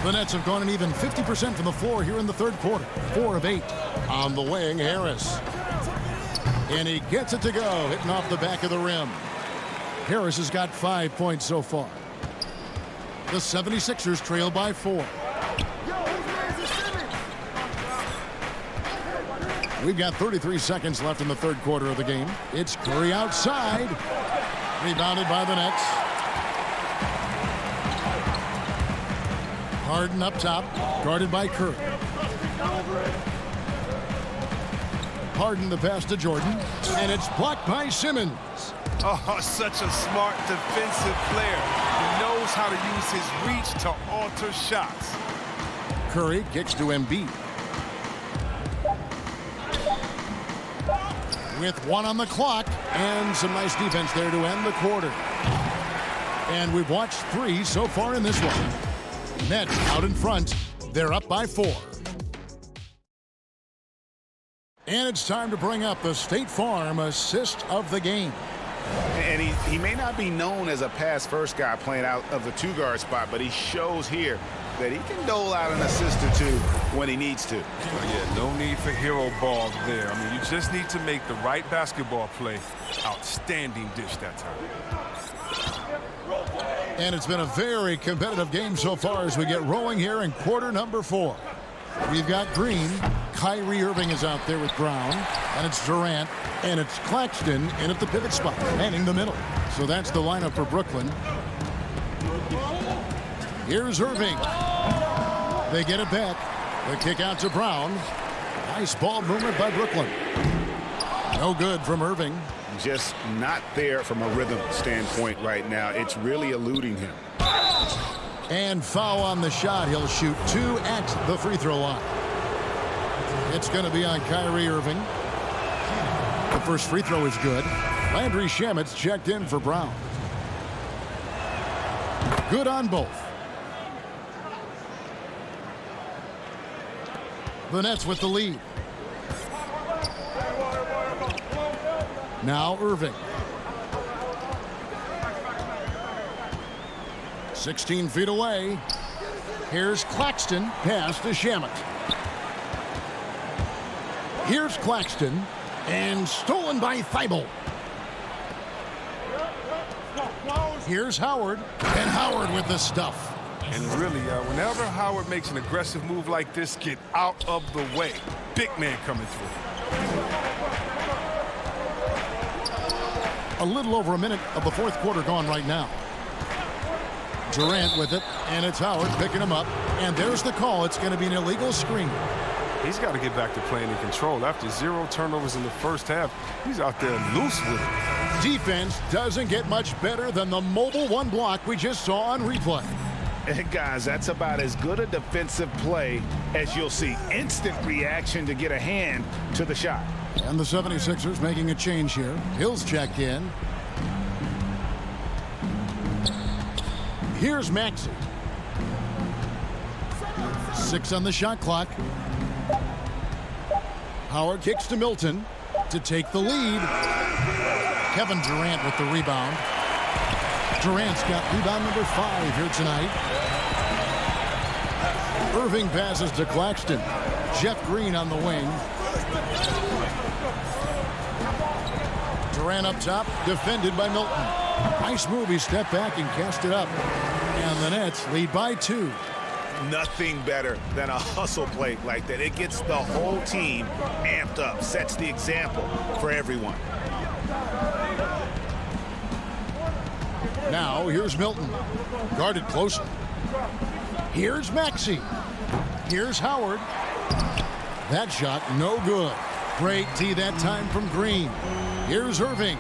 The Nets have gone an even 50% from the floor here in the third quarter. 4 of 8. On the wing, Harris. And he gets it to go, hitting off the back of the rim. Harris has got 5 points so far. The 76ers trail by 4. We've got 33 seconds left in the third quarter of the game. It's Curry outside. Rebounded by the Nets. Harden up top, guarded by Curry. Harden the pass to Jordan, and it's blocked by Simmons. Oh, such a smart defensive player. He knows how to use his reach to alter shots. Curry kicks to Embiid. With 1 on the clock, and some nice defense there to end the quarter. And we've watched 3 so far in this one. Nets out in front. They're up by 4. And it's time to bring up the State Farm assist of the game. And he may not be known as a pass-first guy playing out of the 2-guard spot, but he shows here that he can dole out an assist or 2 when he needs to. Yeah, no need for hero ball there. I mean, you just need to make the right basketball play. Outstanding dish that time. And it's been a very competitive game so far as we get rolling here in quarter number 4. We've got Green. Kyrie Irving is out there with Brown. And it's Durant. And it's Claxton in at the pivot spot, manning the middle. So that's the lineup for Brooklyn. Here's Irving. They get it back. The kick out to Brown. Nice ball movement by Brooklyn. No good from Irving. Just not there from a rhythm standpoint right now. It's really eluding him. And foul on the shot. He'll shoot 2 at the free throw line. It's going to be on Kyrie Irving. The first free throw is good. Landry Shamet's checked in for Brown. Good on both. The Nets with the lead. Now Irving. 16 feet away. Here's Claxton. Pass to Shamet. Here's Claxton. And stolen by Thibault. Here's Howard, and Howard with the stuff. And really, whenever Howard makes an aggressive move like this, get out of the way. Big man coming through. A little over a minute of the fourth quarter gone right now. Durant with it, and it's Howard picking him up. And there's the call. It's going to be an illegal screen. He's got to get back to playing in control. After 0 turnovers in the first half, he's out there loose with it. Defense doesn't get much better than the mobile one block we just saw on replay. And guys, that's about as good a defensive play as you'll see. Instant reaction to get a hand to the shot. And the 76ers making a change here. Hill's checked in. Here's Maxey. 6 on the shot clock. Howard kicks to Milton to take the lead. Kevin Durant with the rebound. Durant's got rebound number 5 here tonight. Irving passes to Claxton. Jeff Green on the wing. Durant up top, defended by Milton. Nice move. He stepped back and cast it up. And the Nets lead by 2. Nothing better than a hustle play like that. It gets the whole team amped up, sets the example for everyone. Now here's Milton, guarded closely. Here's Maxey. Here's Howard. That shot no good. Great D that time from Green. Here's Irving.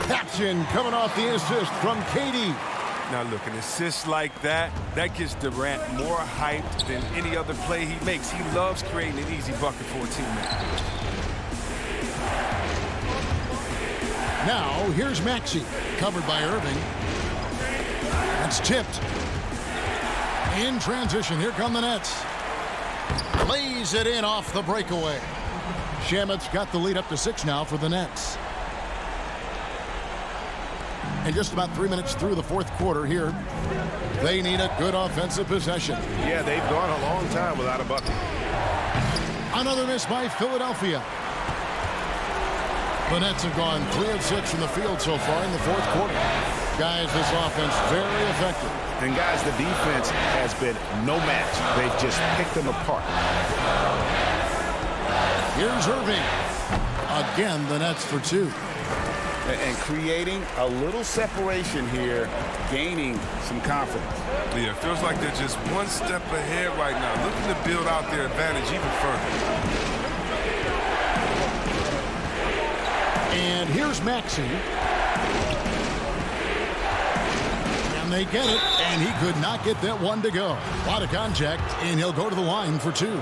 Action coming off the assist from KD. Now look, an assist like that gets Durant more hyped than any other play he makes. He loves creating an easy bucket for a teammate. Now here's Maxey, covered by Irving. That's tipped. In transition, here come the Nets. Lays it in off the breakaway. Shamit's got the lead up to 6 now for the Nets. And just about 3 minutes through the fourth quarter here. They need a good offensive possession. Yeah, they've gone a long time without a bucket. Another miss by Philadelphia. The Nets have gone 3 of 6 from the field so far in the fourth quarter. Guys, this offense very effective. And guys, the defense has been no match. They've just picked them apart. Here's Irving. Again, the Nets for 2. And creating a little separation here, gaining some confidence. Yeah, it feels like they're just one step ahead right now, looking to build out their advantage even further. And here's Maxey. And they get it, and he could not get that one to go. A lot of contact, and he'll go to the line for 2.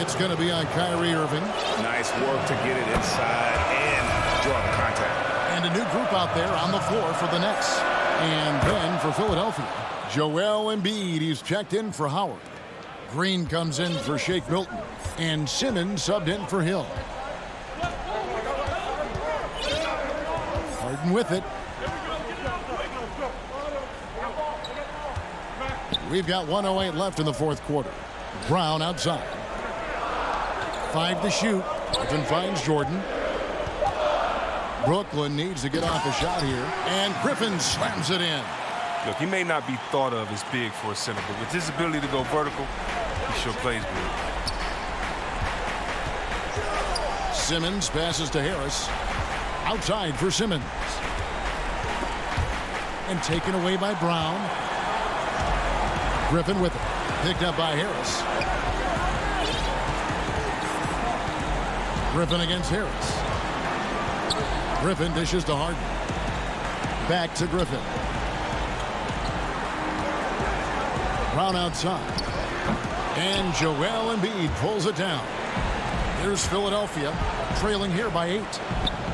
It's going to be on Kyrie Irving. Nice work to get it inside and draw the contact. And a new group out there on the floor for the Nets. And then for Philadelphia, Joel Embiid. He's checked in for Howard. Green comes in for Shake Milton. And Simmons subbed in for Hill. Harden with it. We've got 1:08 left in the fourth quarter. Brown outside. 5 to shoot. Griffin finds Jordan. Brooklyn needs to get off a shot here. And Griffin slams it in. Look, he may not be thought of as big for a center, but with his ability to go vertical, he sure plays good. Simmons passes to Harris. Outside for Simmons. And taken away by Brown. Griffin with it. Picked up by Harris. Griffin against Harris. Griffin dishes to Harden. Back to Griffin. Brown outside. And Joel Embiid pulls it down. Here's Philadelphia, trailing here by 8.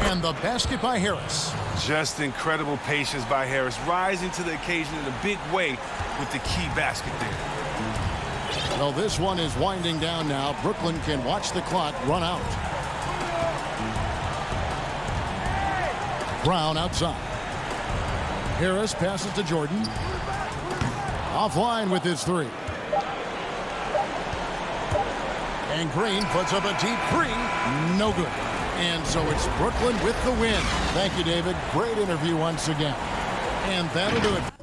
And the basket by Harris. Just incredible patience by Harris, rising to the occasion in a big way with the key basket there. Well, this one is winding down now. Brooklyn can watch the clock run out. Brown outside. Harris passes to Jordan. Offline with his 3. And Green puts up a deep 3. No good. And so it's Brooklyn with the win. Thank you, David. Great interview once again. And that'll do it.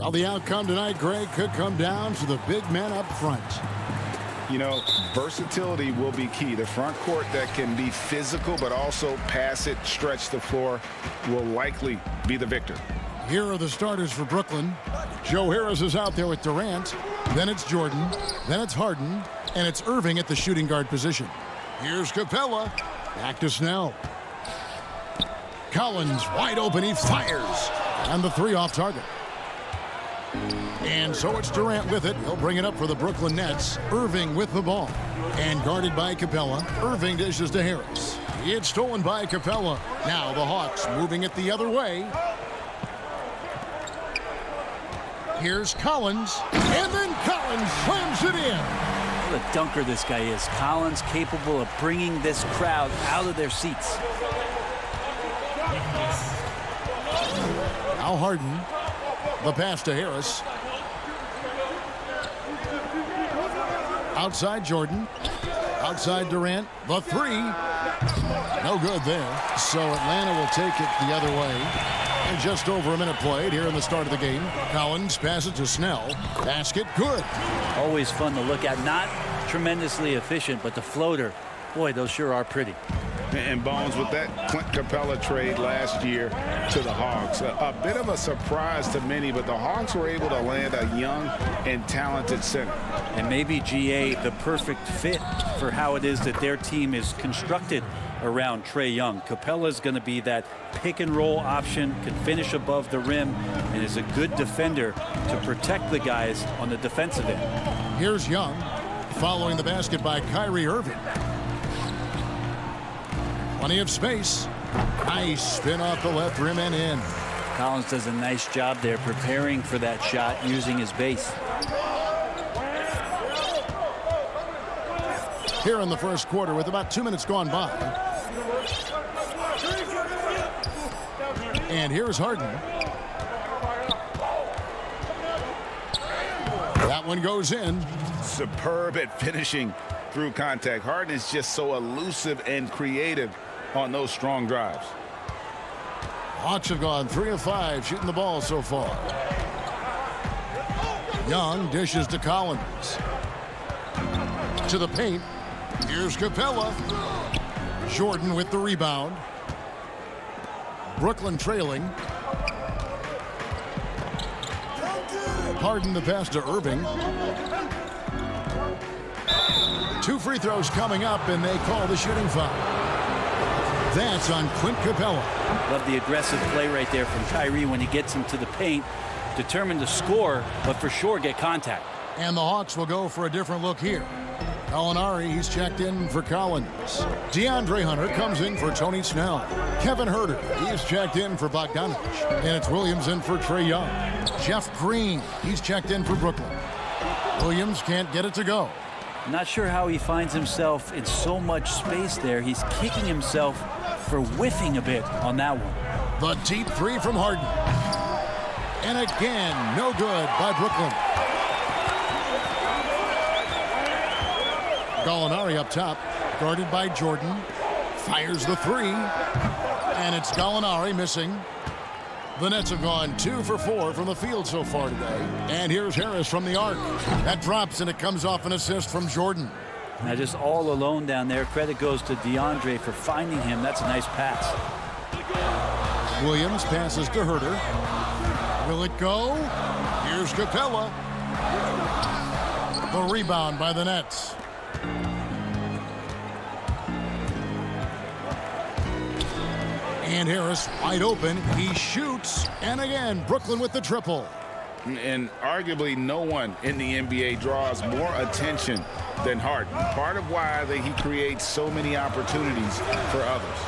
Well, the outcome tonight, Greg, could come down to the big men up front. You know, versatility will be key. The front court that can be physical but also pass it, stretch the floor, will likely be the victor. Here are the starters for Brooklyn. Joe Harris is out there with Durant. Then it's Jordan. Then it's Harden. And it's Irving at the shooting guard position. Here's Capella. Back to Snell. Collins wide open. He fires. And the three off target. And so it's Durant with it. He'll bring it up for the Brooklyn Nets. Irving with the ball. And guarded by Capella. Irving dishes to Harris. It's stolen by Capella. Now the Hawks moving it the other way. Here's Collins. And then Collins slams it in. What a dunker this guy is. Collins capable of bringing this crowd out of their seats. Now Harden. The pass to Harris. Outside Jordan. Outside Durant. The three. No good there. So Atlanta will take it the other way. And just over a minute played here in the start of the game. Collins passes to Snell. Basket good. Always fun to look at. Not tremendously efficient, but the floater, boy, those sure are pretty. And Bones, with that Clint Capella trade last year to the Hawks, a bit of a surprise to many, but the Hawks were able to land a young and talented center. And maybe GA the perfect fit for how it is that their team is constructed around Trae Young. Capella's going to be that pick and roll option, can finish above the rim, and is a good defender to protect the guys on the defensive end. Here's Young following the basket by Kyrie Irving. Plenty of space. Nice spin off the left rim and in. Collins does a nice job there preparing for that shot using his base. Here in the first quarter with about 2 minutes gone by. And here's Harden. That one goes in. Superb at finishing through contact. Harden is just so elusive and creative on those strong drives. Hawks have gone 3 of 5 shooting the ball so far. Young dishes to Collins. To the paint. Here's Capella. Jordan with the rebound. Brooklyn trailing. Harden the pass to Irving. 2 free throws coming up, and they call the shooting foul. That's on Clint Capella. Love the aggressive play right there from Kyrie when he gets into the paint. Determined to score, but for sure get contact. And the Hawks will go for a different look here. Gallinari, he's checked in for Collins. DeAndre Hunter comes in for Tony Snell. Kevin Huerter, he's checked in for Bogdanovich. And it's Williams in for Trae Young. Jeff Green, he's checked in for Brooklyn. Williams can't get it to go. Not sure how he finds himself in so much space there. He's kicking himself for whiffing a bit on that one. The deep three from Harden. And again, no good by Brooklyn. Gallinari up top, guarded by Jordan. Fires the three. And it's Gallinari missing. The Nets have gone 2 for 4 from the field so far today. And here's Harris from the arc. That drops, and it comes off an assist from Jordan. Now just all alone down there. Credit goes to DeAndre for finding him. That's a nice pass. Williams passes to Huerter. Will it go? Here's Capella. The rebound by the Nets. And Harris wide open. He shoots. And again, Brooklyn with the triple. And arguably no one in the NBA draws more attention than Harden. Part of why he creates so many opportunities for others.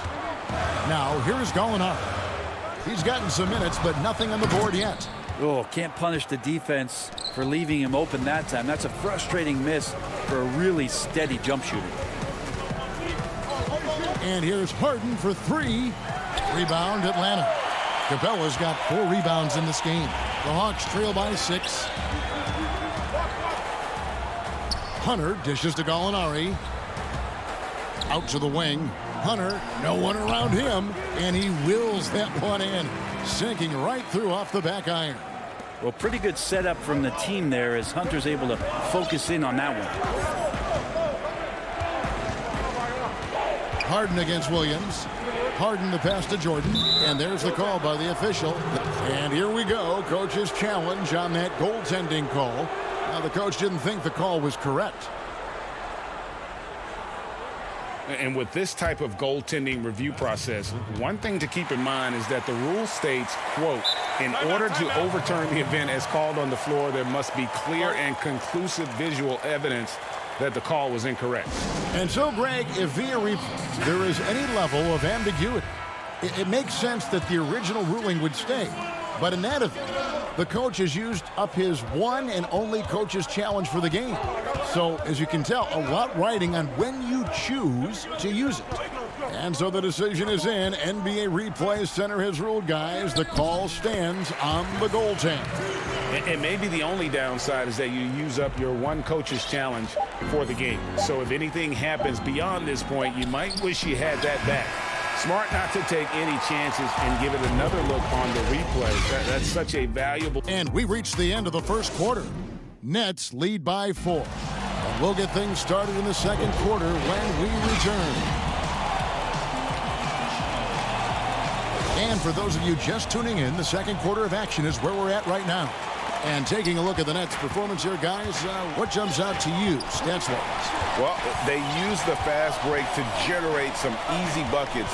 Now, here's Gallinari. He's gotten some minutes, but nothing on the board yet. Oh, can't punish the defense for leaving him open that time. That's a frustrating miss for a really steady jump shooter. And here's Harden for 3. Rebound, Atlanta. Capella's got 4 rebounds in this game. The Hawks trail by 6. Hunter dishes to Gallinari. Out to the wing. Hunter, no one around him, and he wills that one in, sinking right through off the back iron. Well, pretty good setup from the team there as Hunter's able to focus in on that one. Harden against Williams. Harden the pass to Jordan, and there's the call by the official. And here we go, coach's challenge on that goaltending call. Now, the coach didn't think the call was correct. And with this type of goaltending review process, one thing to keep in mind is that the rule states, quote, in order to overturn the event as called on the floor, there must be clear and conclusive visual evidence that the call was incorrect. And so, Greg, if via replay there is any level of ambiguity, it makes sense that the original ruling would stay. But in that event, The coach has used up his one and only coach's challenge for the game. So, as you can tell, a lot riding on when you choose to use it. And so the decision is in. NBA Replay Center has ruled, guys. The call stands on the goaltend. And maybe the only downside is that you use up your one coach's challenge for the game. So if anything happens beyond this point, you might wish you had that back. Smart not to take any chances and give it another look on the replay. That's such a valuable... And we reached the end of the first quarter. Nets lead by 4. And we'll get things started in the second quarter when we return. And for those of you just tuning in, the second quarter of action is where we're at right now. And taking a look at the Nets' performance here, guys, what jumps out to you, stats-wise? Well, they used the fast break to generate some easy buckets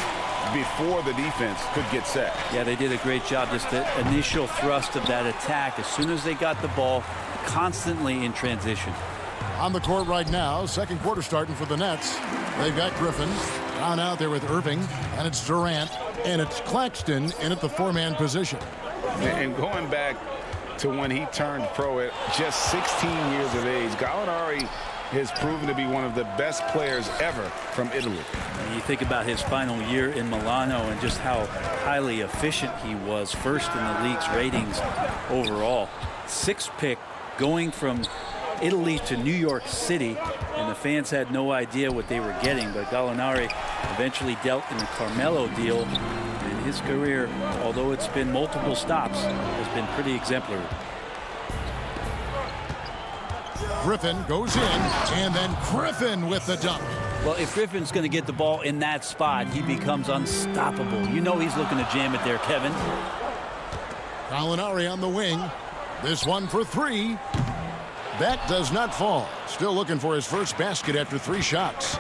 before the defense could get set. Yeah, they did a great job. Just the initial thrust of that attack, as soon as they got the ball, constantly in transition. On the court right now, second quarter starting for the Nets. They've got Griffin down out there with Irving, and it's Durant, and it's Claxton in at the 4-man position. And going back to when he turned pro at just 16 years of age, Gallinari has proven to be one of the best players ever from Italy. And you think about his final year in Milano and just how highly efficient he was, first in the league's ratings overall. 6th pick going from Italy to New York City, and the fans had no idea what they were getting, but Gallinari eventually dealt in the Carmelo deal. His career, although it's been multiple stops, has been pretty exemplary. Griffin goes in, and then Griffin with the dunk. Well, if Griffin's going to get the ball in that spot, he becomes unstoppable. You know he's looking to jam it there, Kevin. Gallinari on the wing. This one for 3. That does not fall. Still looking for his first basket after 3 shots.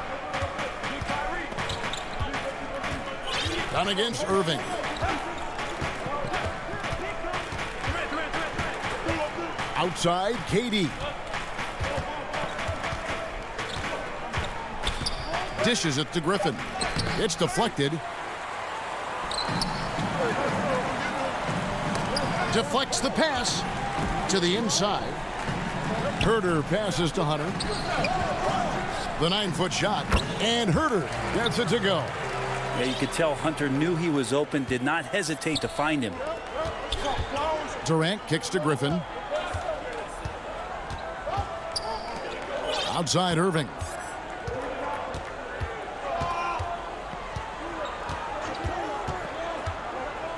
Down against Irving. Outside, KD. Dishes it to Griffin. It's deflected. Deflects the pass to the inside. Herter passes to Hunter. The 9-foot shot. And Herter gets it to go. Yeah, you could tell Hunter knew he was open, did not hesitate to find him. Durant kicks to Griffin. Outside Irving.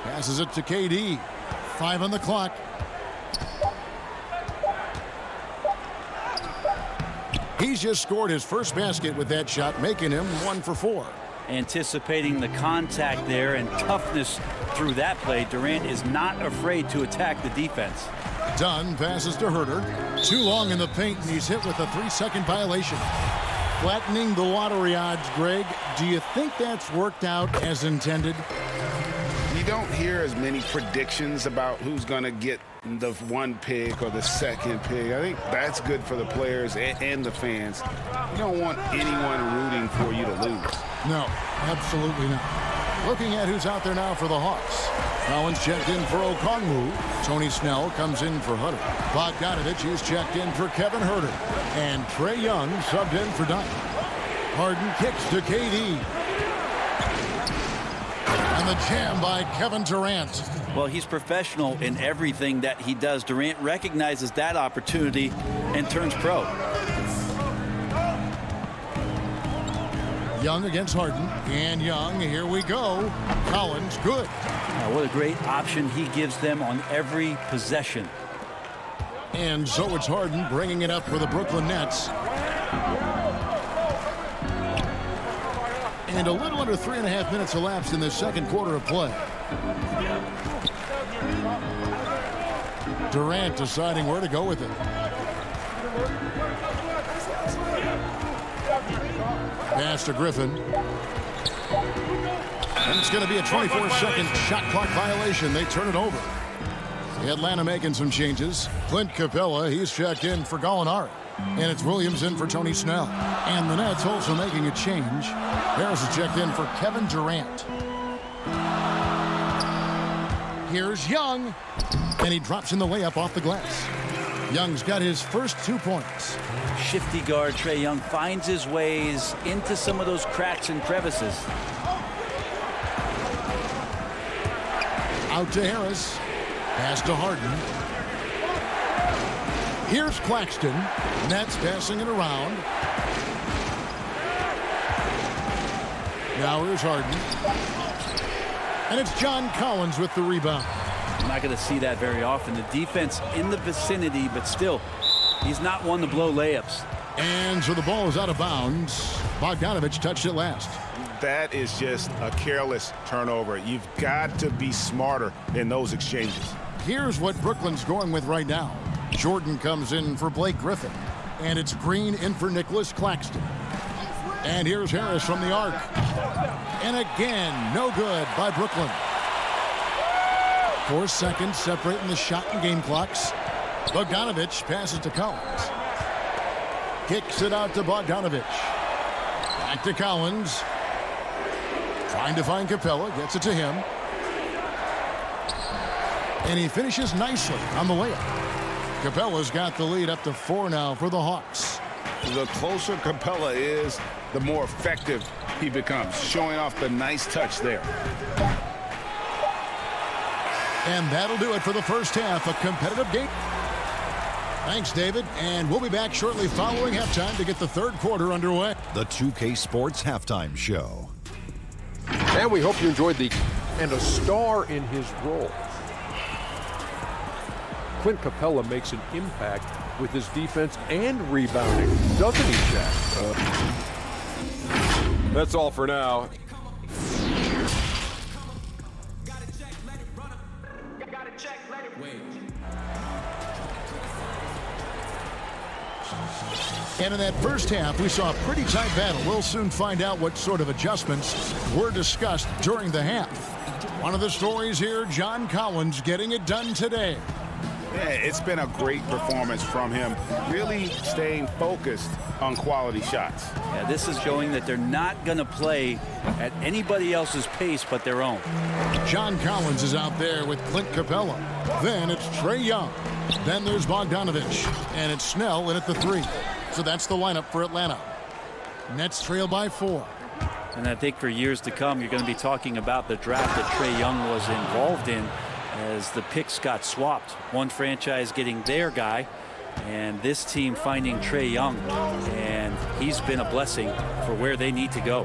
Passes it to KD. 5 on the clock. He's just scored his first basket with that shot, making him 1 for 4. Anticipating the contact there and toughness through that play, Durant is not afraid to attack the defense. Dunn passes to Herter. Too long in the paint, and he's hit with a 3-second violation. Flattening the lottery odds, Greg. Do you think that's worked out as intended? You don't hear as many predictions about who's going to get the 1 pick or the 2nd pick. I think that's good for the players and the fans. You don't want anyone rooting for you to lose. No, absolutely not. Looking at who's out there now for the Hawks. Collins checked in for Okongwu. Tony Snell comes in for Hunter. Bogdanovich is checked in for Kevin Herter. And Trae Young subbed in for Dunn. Harden kicks to KD. And the jam by Kevin Durant. Well, he's professional in everything that he does. Durant recognizes that opportunity and turns pro. Young against Harden. And Young, here we go. Collins, good. What a great option he gives them on every possession. And so it's Harden bringing it up for the Brooklyn Nets. And a little under 3.5 minutes elapsed in the second quarter of play. Durant deciding where to go with it. Pass to Griffin. And it's going to be a 24-second shot clock violation. They turn it over. Atlanta making some changes. Clint Capella, he's checked in for Gallinari. And it's Williams in for Tony Snell. And the Nets also making a change. Harris is checked in for Kevin Durant. Here's Young. And he drops in the layup off the glass. Young's got his first 2 points. Shifty guard Trae Young finds his ways into some of those cracks and crevices. Out to Harris. Pass to Harden. Here's Claxton. Nets passing it around. Now here's Harden. And it's John Collins with the rebound. I'm not going to see that very often. The defense in the vicinity, but still, he's not one to blow layups. And so the ball is out of bounds. Bogdanovich touched it last. That is just a careless turnover. You've got to be smarter in those exchanges. Here's what Brooklyn's going with right now. Jordan comes in for Blake Griffin. And it's Green in for Nicholas Claxton. And here's Harris from the arc. And again, no good by Brooklyn. 4 seconds separating the shot and game clocks. Bogdanovich passes to Collins. Kicks it out to Bogdanovich. Back to Collins. Trying to find Capella. Gets it to him. And he finishes nicely on the layup. Capella's got the lead up to 4 now for the Hawks. The closer Capella is, the more effective he becomes, showing off the nice touch there. And that'll do it for the first half, a competitive game. Thanks, David. And we'll be back shortly following halftime to get the third quarter underway. The 2K Sports Halftime Show. And we hope you enjoyed the and a star in his role. Clint Capella makes an impact with his defense and rebounding, doesn't he, Shaq? That's all for now. And in that first half, we saw a pretty tight battle. We'll soon find out what sort of adjustments were discussed during the half. One of the stories here, John Collins getting it done today. Yeah, it's been a great performance from him, really staying focused on quality shots. Yeah, this is showing that they're not going to play at anybody else's pace but their own. John Collins is out there with Clint Capella. Then it's Trae Young. Then there's Bogdanovich. And it's Snell in at the 3. So that's the lineup for Atlanta. Nets trail by 4. And I think for years to come, you're going to be talking about the draft that Trae Young was involved in as the picks got swapped. One franchise getting their guy, and this team finding Trae Young. And he's been a blessing for where they need to go.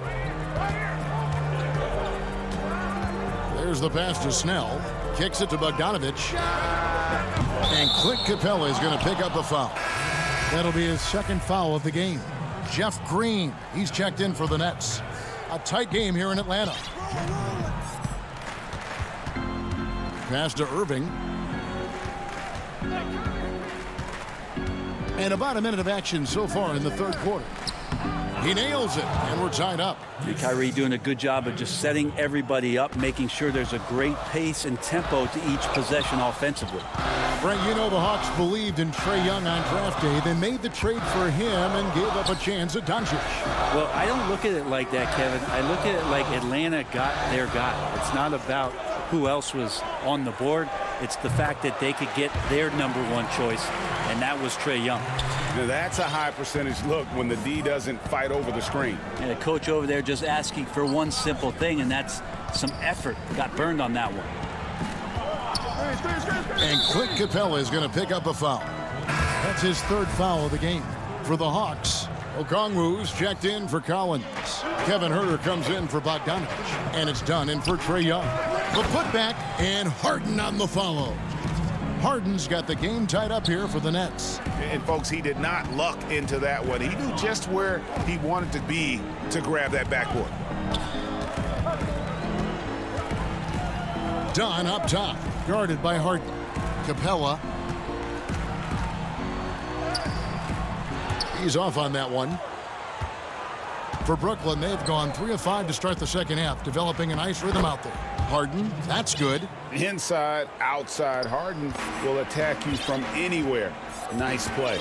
There's the pass to Snell. Kicks it to Bogdanovich. And Clint Capella is going to pick up a foul. That'll be his second foul of the game. Jeff Green, he's checked in for the Nets. A tight game here in Atlanta. Pass to Irving. And about a minute of action so far in the third quarter. He nails it, and we're tied up. Kyrie doing a good job of just setting everybody up, making sure there's a great pace and tempo to each possession offensively. Frank, you know the Hawks believed in Trae Young on draft day. They made the trade for him and gave up a chance at Doncic. Well, I don't look at it like that, Kevin. I look at it like Atlanta got their guy. It's not about who else was on the board. It's the fact that they could get their number one choice, and that was Trae Young. Now, that's a high percentage look when the D doesn't fight over the screen. And a coach over there just asking for one simple thing, and that's some effort. Got burned on that one. And Clint Capella is going to pick up a foul. That's his third foul of the game. For the Hawks, Okongwu's checked in for Collins. Kevin Huerter comes in for Bogdanovich. And it's done in for Trae Young. The putback, and Harden on the follow. Harden's got the game tied up here for the Nets. And, folks, he did not luck into that one. He knew just where he wanted to be to grab that backboard. Dunn up top, guarded by Harden. Capella. He's off on that one. For Brooklyn, they've gone 3 of 5 to start the second half, developing a nice rhythm out there. Harden, that's good. Inside, outside, Harden will attack you from anywhere. Nice play.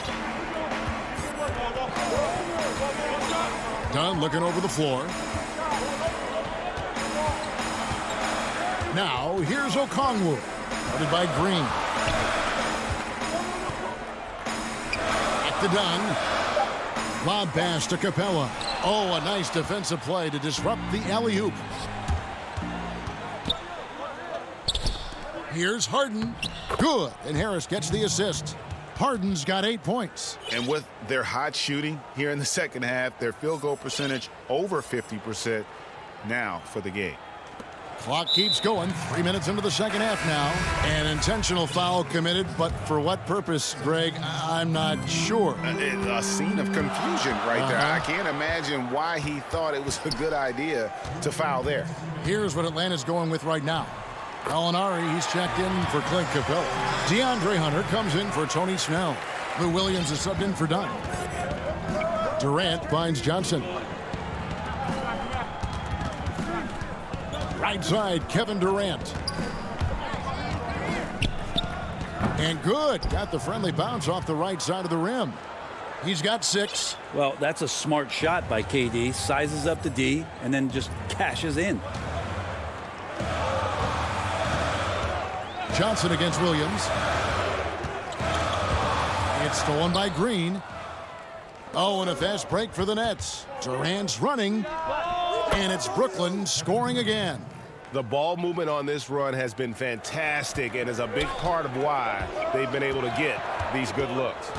Dunn looking over the floor. Now, here's Okongwu. Guarded by Green. Back to Dunn. Lob pass to Capella. Oh, a nice defensive play to disrupt the alley-oop. Here's Harden. Good. And Harris gets the assist. Harden's got 8 points. And with their hot shooting here in the second half, their field goal percentage over 50% now for the game. Clock keeps going. 3 minutes into the second half now. An intentional foul committed, but for what purpose, Greg? I'm not sure. A scene of confusion right there. I can't imagine why he thought it was a good idea to foul there. Here's what Atlanta's going with right now. Gallinari, he's checked in for Clint Capella. DeAndre Hunter comes in for Tony Snell. Lou Williams is subbed in for Dunn. Durant finds Johnson. Right side, Kevin Durant. And good. Got the friendly bounce off the right side of the rim. He's got 6. Well, that's a smart shot by KD. Sizes up the D and then just cashes in. Johnson against Williams. It's stolen by Green. Oh, and a fast break for the Nets. Durant's running. And it's Brooklyn scoring again. The ball movement on this run has been fantastic and is a big part of why they've been able to get these good looks.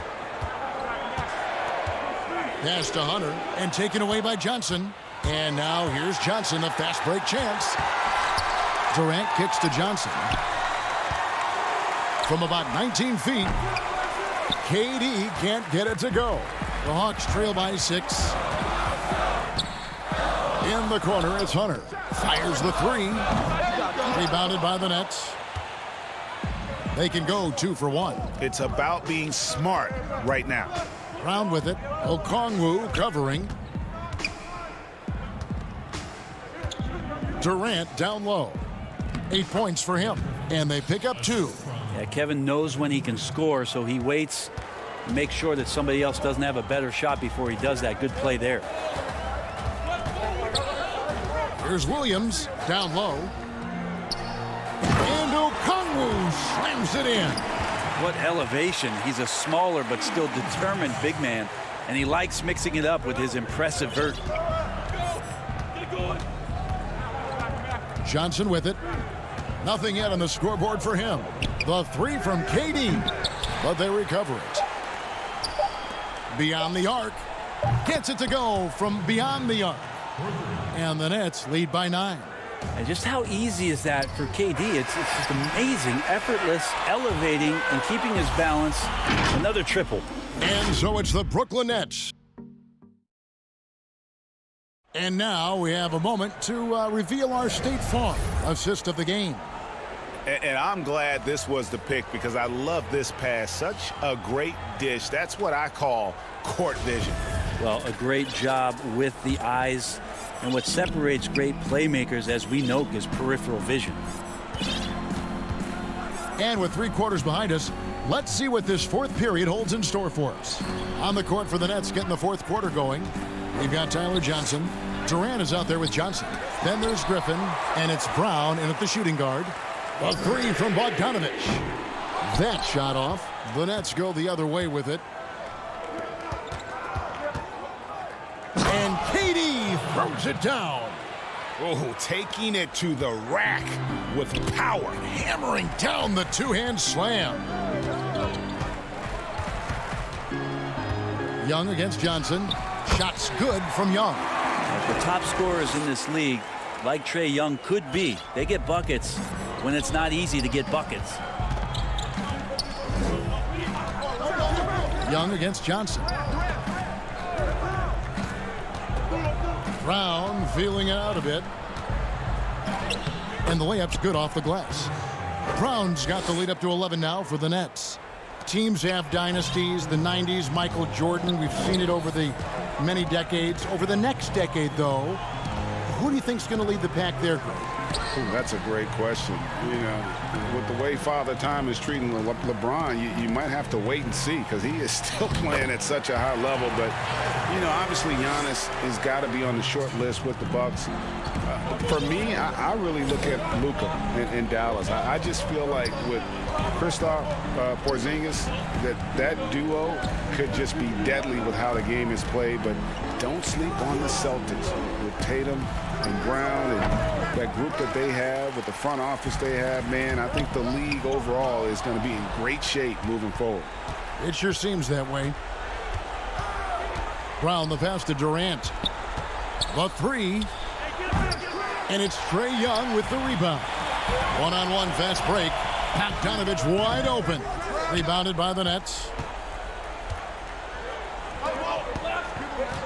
Pass to Hunter and taken away by Johnson. And now here's Johnson, a fast break chance. Durant kicks to Johnson. From about 19 feet, KD can't get it to go. The Hawks trail by 6. In the corner, it's Hunter. Fires the 3. Rebounded by the Nets. They can go 2 for 1. It's about being smart right now. Brown with it. Okongwu covering. Durant down low. 8 points for him. And they pick up 2. Yeah, Kevin knows when he can score, so he waits to make sure that somebody else doesn't have a better shot before he does that. Good play there. Here's Williams down low. And Okongwu slams it in. What elevation. He's a smaller but still determined big man, and he likes mixing it up with his impressive vert. Johnson with it. Nothing yet on the scoreboard for him. The 3 from KD, but they recover it. Beyond the arc. Gets it to go from beyond the arc. And the Nets lead by 9. And just how easy is that for KD? It's just amazing, effortless, elevating, and keeping his balance. Another triple. And so it's the Brooklyn Nets. And now we have a moment to reveal our State Farm assist of the game. And I'm glad this was the pick because I love this pass. Such a great dish. That's what I call court vision. Well, a great job with the eyes. And what separates great playmakers, as we know, is peripheral vision. And with 3 quarters behind us, let's see what this 4th period holds in store for us. On the court for the Nets, getting the 4th quarter going. We've got Tyler Johnson. Durant is out there with Johnson. Then there's Griffin, and it's Brown in at the shooting guard. A 3 from Bogdanovich. That shot off. The Nets go the other way with it. And KD throws it down. Oh, taking it to the rack with power. Hammering down the 2-hand slam. Young against Johnson. Shots good from Young. The top scorers in this league, like Trae Young could be, they get buckets when it's not easy to get buckets. Young against Johnson. Brown feeling it out a bit. And the layup's good off the glass. Brown's got the lead up to 11 now for the Nets. Teams have dynasties. The 90s, Michael Jordan. We've seen it over the many decades. Over the next decade, though, who do you think's going to lead the pack there, Greg? Ooh, that's a great question. You know, with the way Father Time is treating LeBron, you might have to wait and see because he is still playing at such a high level. But, you know, obviously Giannis has got to be on the short list with the Bucks. For me, I really look at Luka in Dallas. I just feel like with Kristaps Porzingis, that duo could just be deadly with how the game is played. But don't sleep on the Celtics with Tatum and Brown and that group that they have with the front office they have. Man, I think the league overall is going to be in great shape moving forward. It sure seems that way. Brown, the pass to Durant. The three. And it's Trae Young with the rebound. One-on-one fast break. Bogdanovich wide open. Rebounded by the Nets.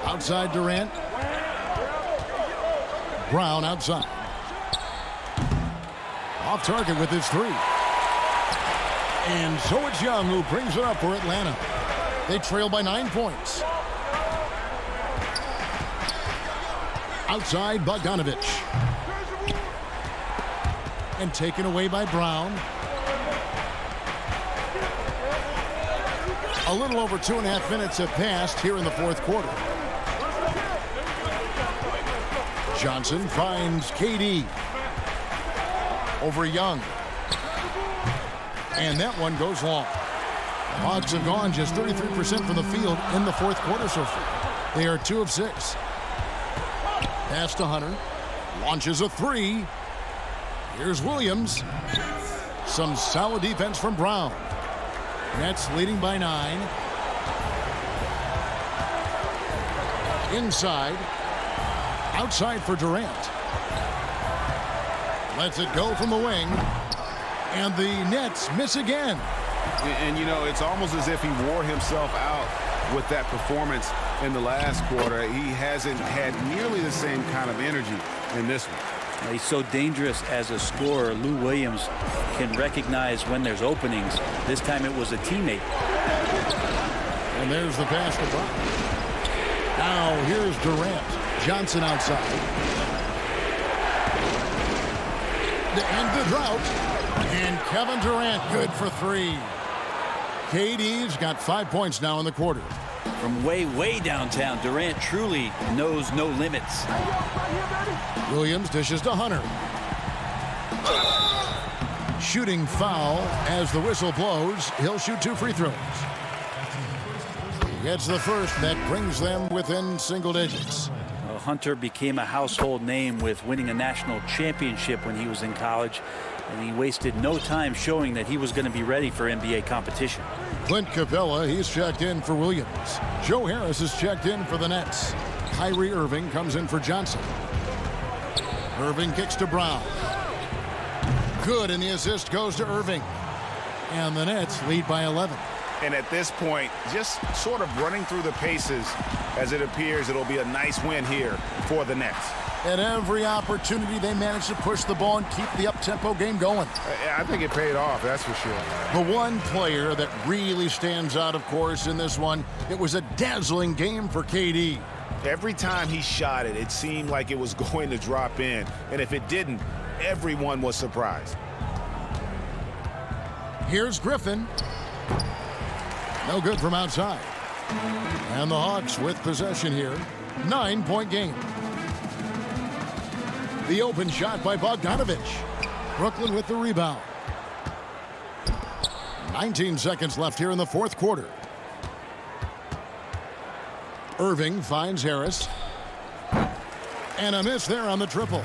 Outside Durant. Brown outside. Off target with his three. And so it's Young who brings it up for Atlanta. They trail by 9 points. Outside Bogdanovich. And taken away by Brown. A little over 2.5 minutes have passed here in the fourth quarter. Johnson finds KD over Young. And that one goes long. Hawks have gone just 33% from the field in the fourth quarter so far. They are 2 of 6. Pass to Hunter. Launches a three. Here's Williams. Some solid defense from Brown. Nets leading by 9. Inside. Outside for Durant. Lets it go from the wing. And the Nets miss again. And you know, it's almost as if he wore himself out with that performance in the last quarter. He hasn't had nearly the same kind of energy in this one. He's so dangerous as a scorer. Lou Williams can recognize when there's openings. This time it was a teammate. And there's the pass to Brown. Now here's Durant. Johnson outside. To end the drought. And Kevin Durant good for 3. KD's got 5 points now in the quarter. From way downtown, Durant truly knows no limits. Williams dishes to Hunter. Shooting foul as the whistle blows. He'll shoot 2 free throws. Gets the first. That brings them within single digits. Hunter became a household name with winning a national championship when he was in college, and he wasted no time showing that he was going to be ready for NBA competition. Clint Capella, he's checked in for Williams. Joe Harris is checked in for the Nets. Kyrie Irving comes in for Johnson. Irving kicks to Brown. Good, and the assist goes to Irving. And the Nets lead by 11. And at this point, just sort of running through the paces as it appears it'll be a nice win here for the Nets. At every opportunity, they managed to push the ball and keep the up-tempo game going. I think it paid off, that's for sure. The one player that really stands out, of course, in this one, it was a dazzling game for KD. Every time he shot it, it seemed like it was going to drop in. And if it didn't, everyone was surprised. Here's Griffin. No good from outside. And the Hawks with possession here. 9-point game. The open shot by Bogdanovich. Brooklyn with the rebound. 19 seconds left here in the fourth quarter. Irving finds Harris. And a miss there on the triple.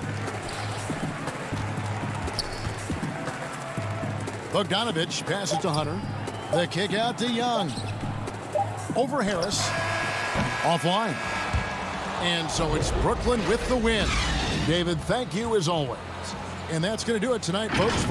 Bogdanovich passes to Hunter. The kick out to Young. Over Harris. Offline. And so it's Brooklyn with the win. David, thank you as always. And that's going to do it tonight, folks.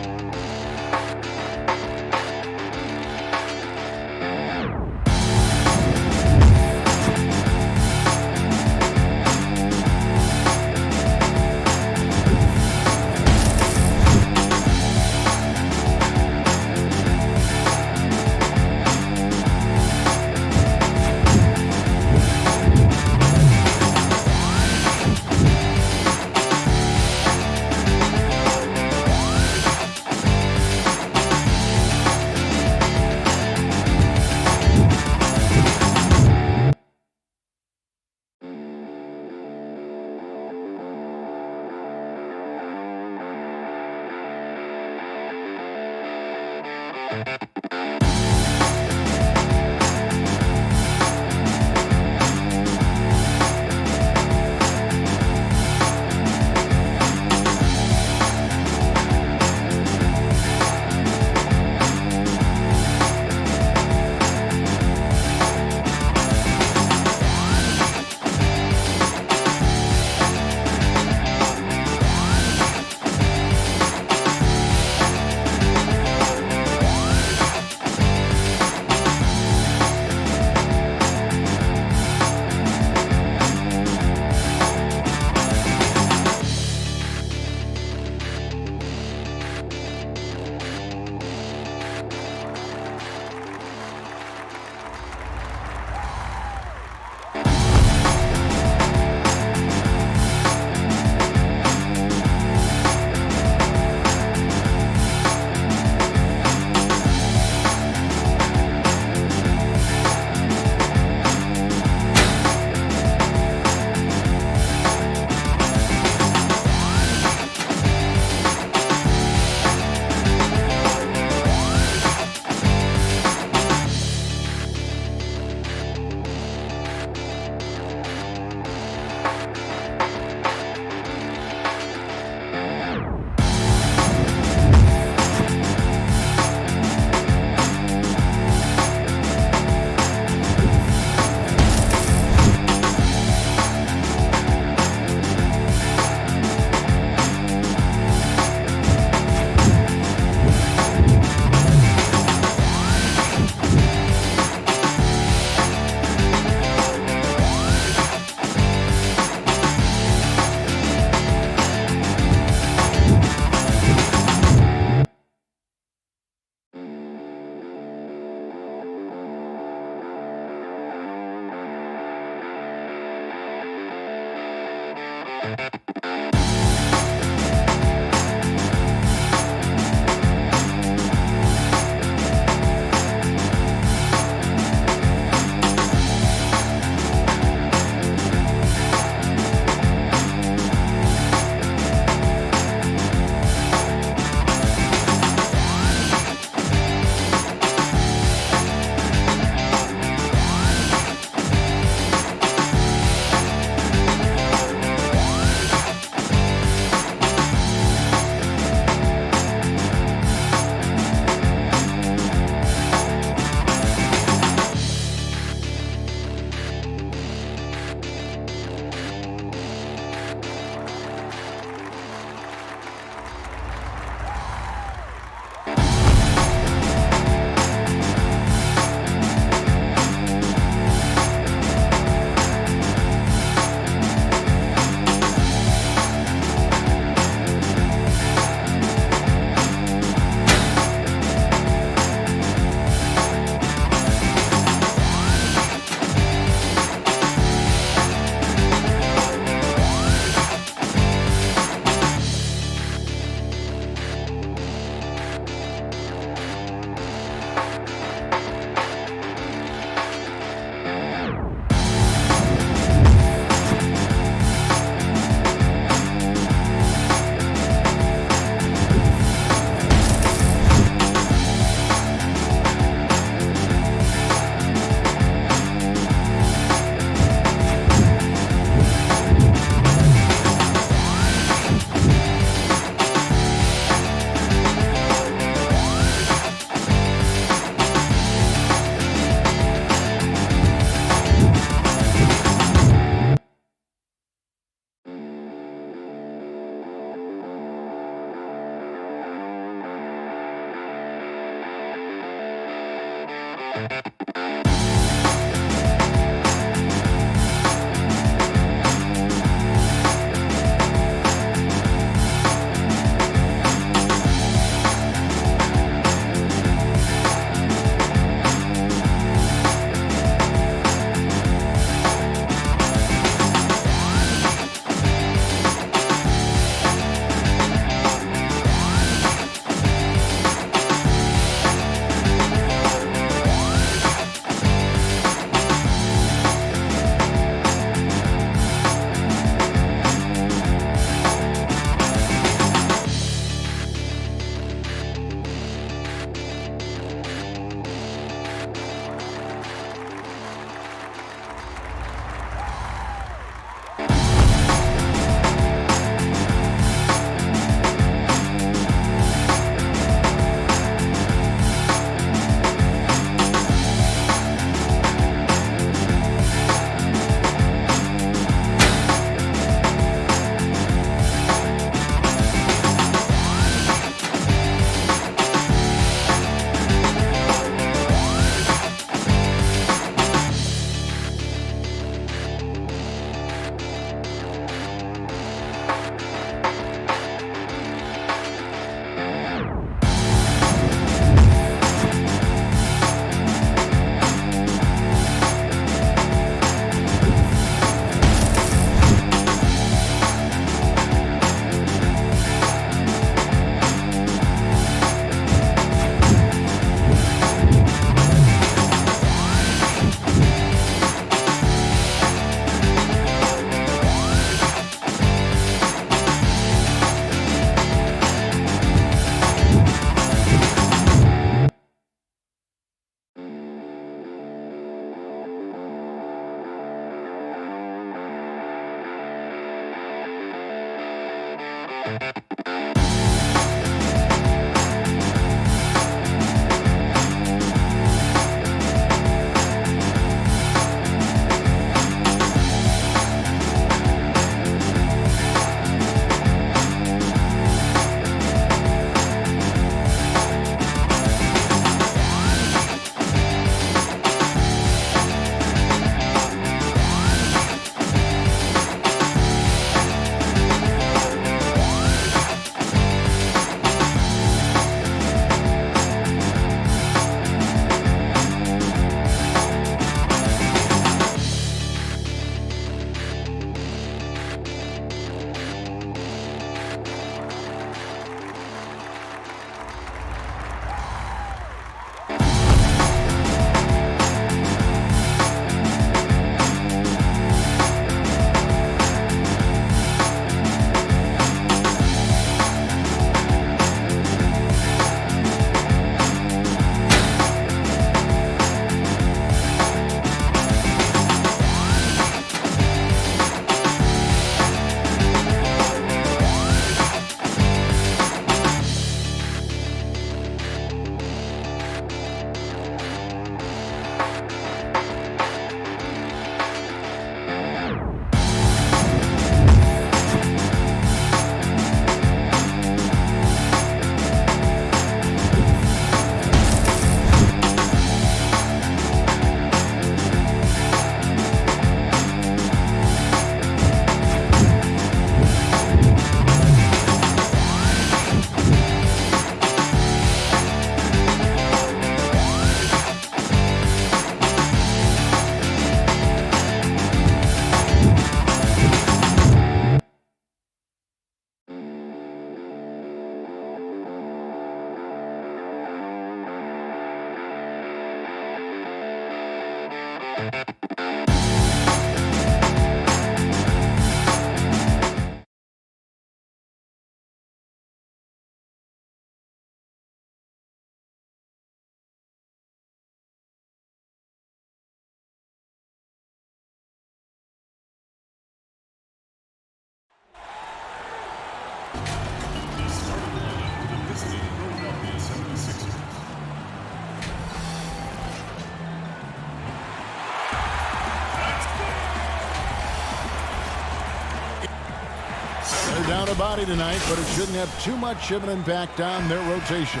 They're down a body tonight, but it shouldn't have too much of an impact on their rotation.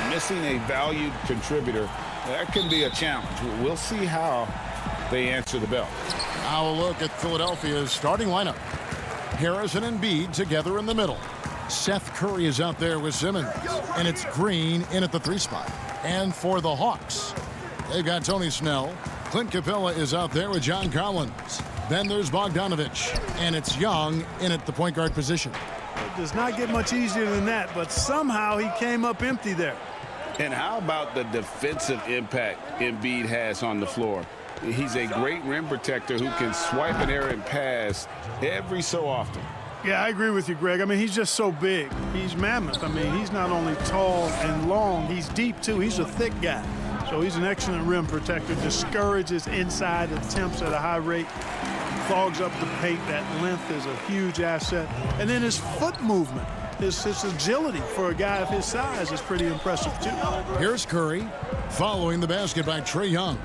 Missing a valued contributor, that can be a challenge. We'll see how they answer the bell. Now a look at Philadelphia's starting lineup. Harrison and Embiid together in the middle. Seth Curry is out there with Simmons, and it's Green in at the 3 spot. And for the Hawks, they've got Tony Snell. Clint Capella is out there with John Collins. Then there's Bogdanovich, and it's Young in at the point guard position. It does not get much easier than that, but somehow he came up empty there. And how about the defensive impact Embiid has on the floor? He's a great rim protector who can swipe an errant pass every so often. Yeah, I agree with you, Greg. I mean, he's just so big. He's mammoth. I mean, he's not only tall and long, he's deep, too. He's a thick guy. So he's an excellent rim protector, discourages inside attempts at a high rate, clogs up the paint. That length is a huge asset. And then his foot movement, his agility for a guy of his size is pretty impressive, too. Here's Curry, following the basket by Trae Young.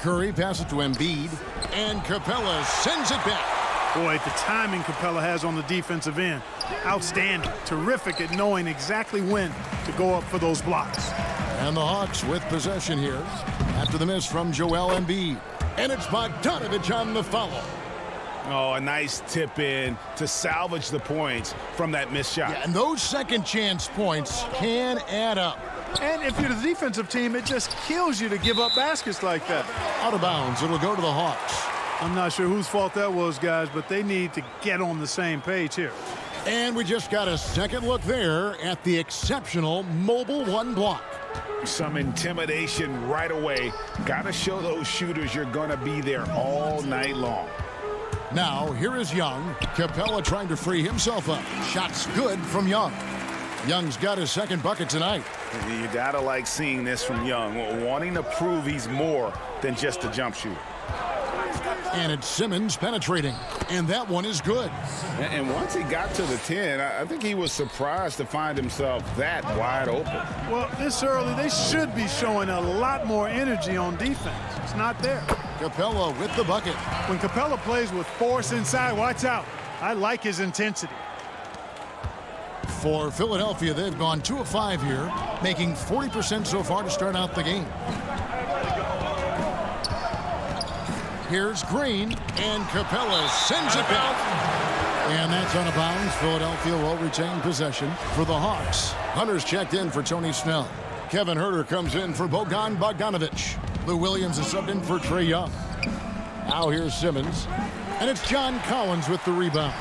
Curry passes to Embiid, and Capella sends it back. Boy, the timing Capella has on the defensive end, outstanding. Terrific at knowing exactly when to go up for those blocks. And the Hawks with possession here after the miss from Joel Embiid. And it's Bogdanovich on the follow. Oh, a nice tip in to salvage the points from that missed shot. Yeah, and those second chance points can add up. And if you're the defensive team, it just kills you to give up baskets like that. Out of bounds, it'll go to the Hawks. I'm not sure whose fault that was, guys, but they need to get on the same page here. And we just got a second look there at the exceptional mobile 1 block. Some intimidation right away. Got to show those shooters you're going to be there all night long. Now, here is Young. Capella trying to free himself up. Shots good from Young. Young's got his second bucket tonight. You got to like seeing this from Young, wanting to prove he's more than just a jump shooter. And it's Simmons penetrating. And that one is good. And once he got to the 10, I think he was surprised to find himself that wide open. Well, this early, they should be showing a lot more energy on defense. It's not there. Capella with the bucket. When Capella plays with force inside, watch out. I like his intensity. For Philadelphia, they've gone 2 of 5 here, making 40% so far to start out the game. Here's Green, and Capella sends it back. And that's out of bounds. Philadelphia will retain possession for the Hawks. Hunter's checked in for Tony Snell. Kevin Huerter comes in for Bogan Bogdanovic. Lou Williams is subbed in for Trae Young. Now here's Simmons. And it's John Collins with the rebound.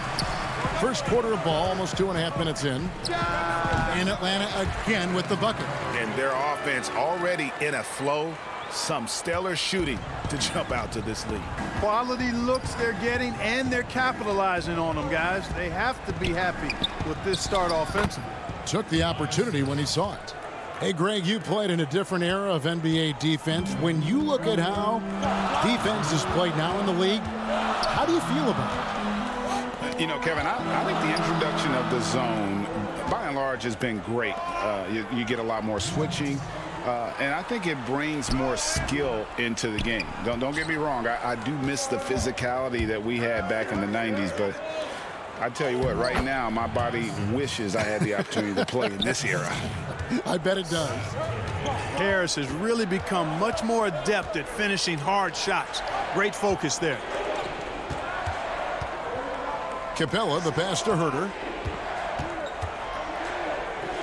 First quarter of ball, almost 2.5 minutes in. And Atlanta again with the bucket. And their offense already in a flow. Some stellar shooting to jump out to this lead. Quality looks they're getting, and they're capitalizing on them, guys. They have to be happy with this start offensively. Took the opportunity when he saw it. Hey, Greg, you played in a different era of NBA defense. When you look at how defense is played now in the league, how do you feel about it? You know, Kevin, I think the introduction of the zone, by and large, has been great. You get a lot more switching. And I think it brings more skill into the game. Don't get me wrong. I do miss the physicality that we had back in the 90s. But I tell you what, right now, my body wishes I had the opportunity to play in this era. I bet it does. Harris has really become much more adept at finishing hard shots. Great focus there. Capella, the pass to Huerter.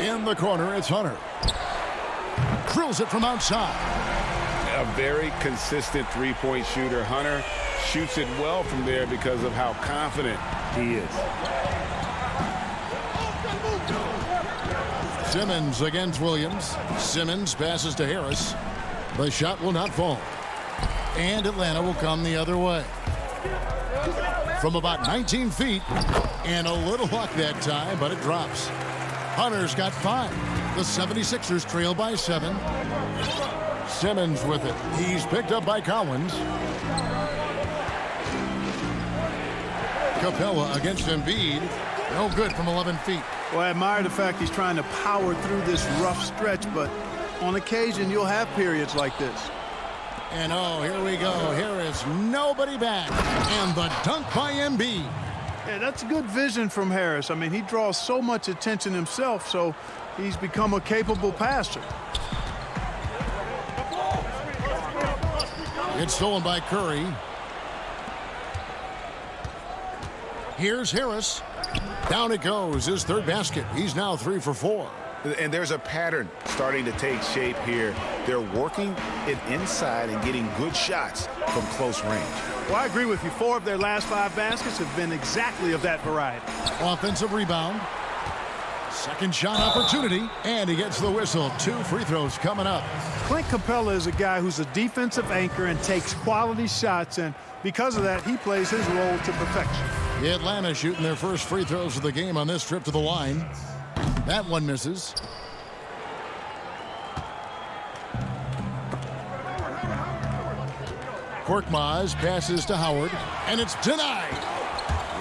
In the corner, it's Hunter. Drills it from outside. A very consistent three-point shooter. Hunter shoots it well from there because of how confident he is. Simmons against Williams. Simmons passes to Harris. The shot will not fall. And Atlanta will come the other way. From about 19 feet. And a little luck that time, but it drops. Hunter's got 5. The 76ers trail by 7. Simmons with it. He's picked up by Collins. Capella against Embiid. No good from 11 feet. Well, I admire the fact he's trying to power through this rough stretch, but on occasion you'll have periods like this. And oh, here we go. Here is nobody back. And the dunk by Embiid. Yeah, that's good vision from Harris. I mean, he draws so much attention himself, so he's become a capable passer. It's stolen by Curry. Here's Harris. Down it goes, his third basket. He's now 3 for 4. And there's a pattern starting to take shape here. They're working it inside and getting good shots from close range. Well, I agree with you. 4 of their last 5 baskets have been exactly of that variety. Offensive rebound. Second shot opportunity, and he gets the whistle. 2 free throws coming up. Clint Capella is a guy who's a defensive anchor and takes quality shots, and because of that, he plays his role to perfection. Atlanta shooting their first free throws of the game on this trip to the line. That one misses. Korkmaz passes to Howard, and it's denied.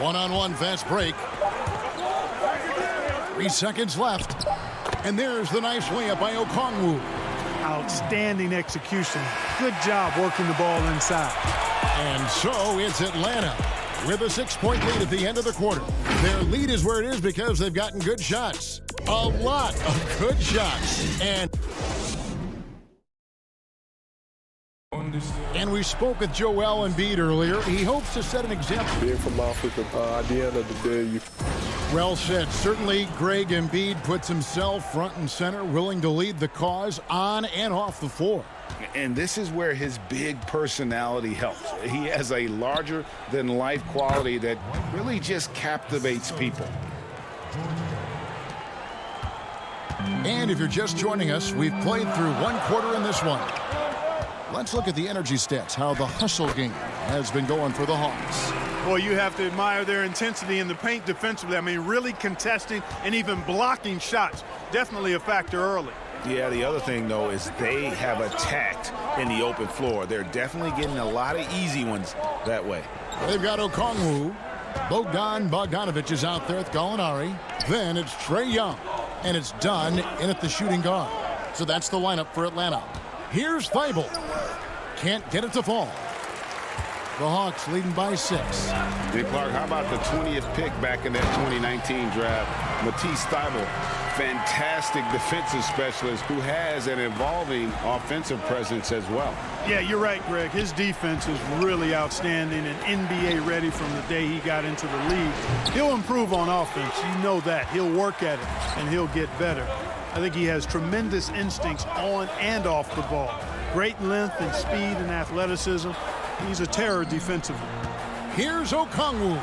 One-on-one fast break. 3 seconds left. And there's the nice layup by Okongwu. Outstanding execution. Good job working the ball inside. And so it's Atlanta with a 6-point lead at the end of the quarter. Their lead is where it is because they've gotten good shots. A lot of good shots. And we spoke with Joel Embiid earlier. He hopes to set an example. Being from Africa, at the end of the day, Well said. Certainly, Greg Embiid puts himself front and center, willing to lead the cause on and off the floor. And this is where his big personality helps. He has a larger-than-life quality that really just captivates people. And if you're just joining us, we've played through 1 quarter in this one. Let's look at the energy stats, how the hustle game has been going for the Hawks. Boy, you have to admire their intensity in the paint defensively. I mean, really contesting and even blocking shots. Definitely a factor early. Yeah, the other thing, though, is they have attacked in the open floor. They're definitely getting a lot of easy ones that way. They've got Okongwu. Bogdanovich is out there with Gallinari. Then it's Trae Young. And it's done in at the shooting guard. So that's the lineup for Atlanta. Here's Thibault. Can't get it to fall. The Hawks leading by 6. Hey, Clark, how about the 20th pick back in that 2019 draft? Matisse Thibault, fantastic defensive specialist who has an evolving offensive presence as well. Yeah, you're right, Greg. His defense is really outstanding and NBA ready from the day he got into the league. He'll improve on offense. You know that. He'll work at it, and he'll get better. I think he has tremendous instincts on and off the ball. Great length and speed and athleticism. He's a terror defensively. Here's Okongwu.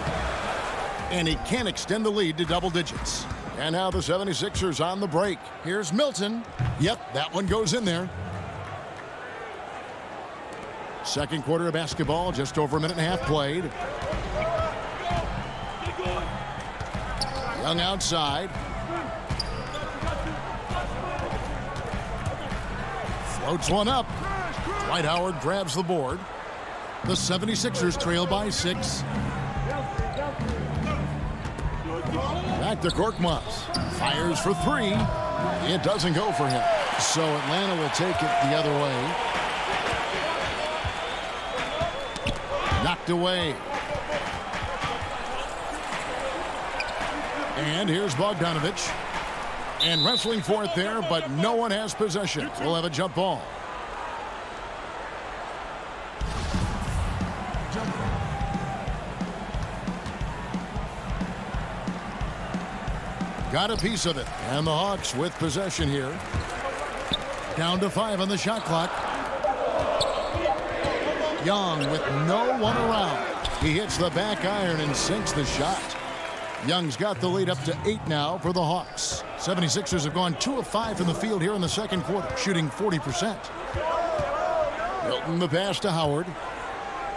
And he can't extend the lead to double digits. And now the 76ers on the break. Here's Milton. Yep, that one goes in there. Second quarter of basketball, just over a minute and a half played. Young outside. Floats one up. Dwight Howard grabs the board. The 76ers trail by 6. Back to Korkmaz. Fires for 3. It doesn't go for him. So Atlanta will take it the other way. Knocked away. And here's Bogdanovich. And wrestling for it there, but no one has possession. We'll have a jump ball. Got a piece of it. And the Hawks with possession here. Down to 5 on the shot clock. Young with no one around. He hits the back iron and sinks the shot. Young's got the lead up to 8 now for the Hawks. 76ers have gone 2 of 5 from the field here in the second quarter, shooting 40%. Milton the pass to Howard.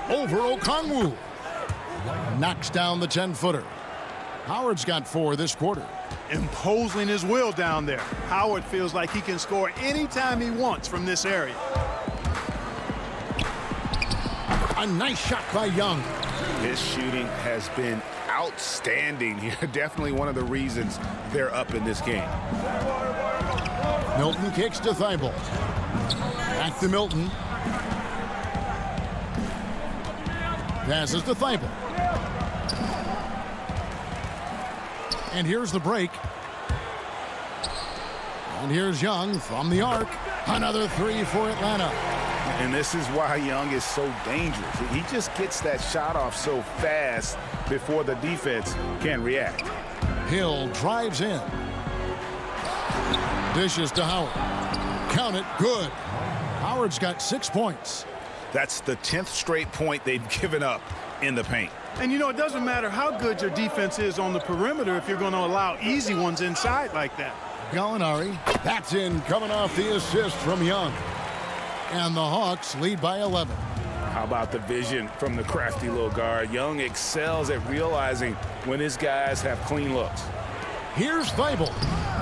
Over Okongwu. Knocks down the 10-footer. Howard's got 4 this quarter. Imposing his will down there. Howard feels like he can score anytime he wants from this area. A nice shot by Young. His shooting has been outstanding here. Definitely one of the reasons they're up in this game. Milton kicks to Thibault. Back to Milton. Passes to Thibault. And here's the break. And here's Young from the arc. Another 3 for Atlanta. And this is why Young is so dangerous. He just gets that shot off so fast before the defense can react. Hill drives in. Dishes to Howard. Count it, good. Howard's got 6 points. That's the 10th straight point they've given up in the paint. And you know, it doesn't matter how good your defense is on the perimeter if you're going to allow easy ones inside like that. Gallinari, that's in, coming off the assist from Young. And the Hawks lead by 11. How about the vision from the crafty little guard? Young excels at realizing when his guys have clean looks. Here's Thibault,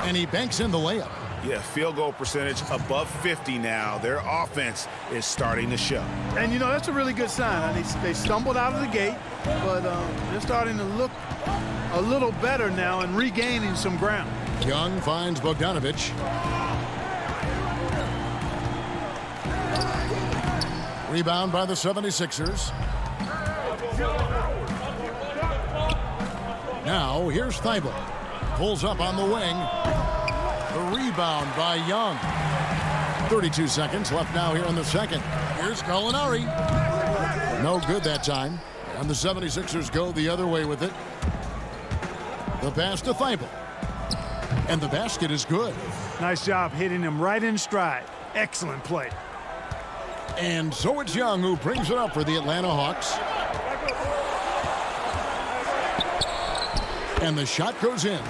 and he banks in the layup. Yeah, field goal percentage above 50 now. Their offense is starting to show. And, you know, that's a really good sign. They stumbled out of the gate, but they're starting to look a little better now and regaining some ground. Young finds Bogdanovich. Rebound by the 76ers. Now, here's Thibault. Pulls up on the wing. The rebound by Young. 32 seconds left now here in the second. Here's Gallinari. No good that time. And the 76ers go the other way with it. The pass to Thibault. And the basket is good. Nice job hitting him right in stride. Excellent play. And so it's Young who brings it up for the Atlanta Hawks. And the shot goes in.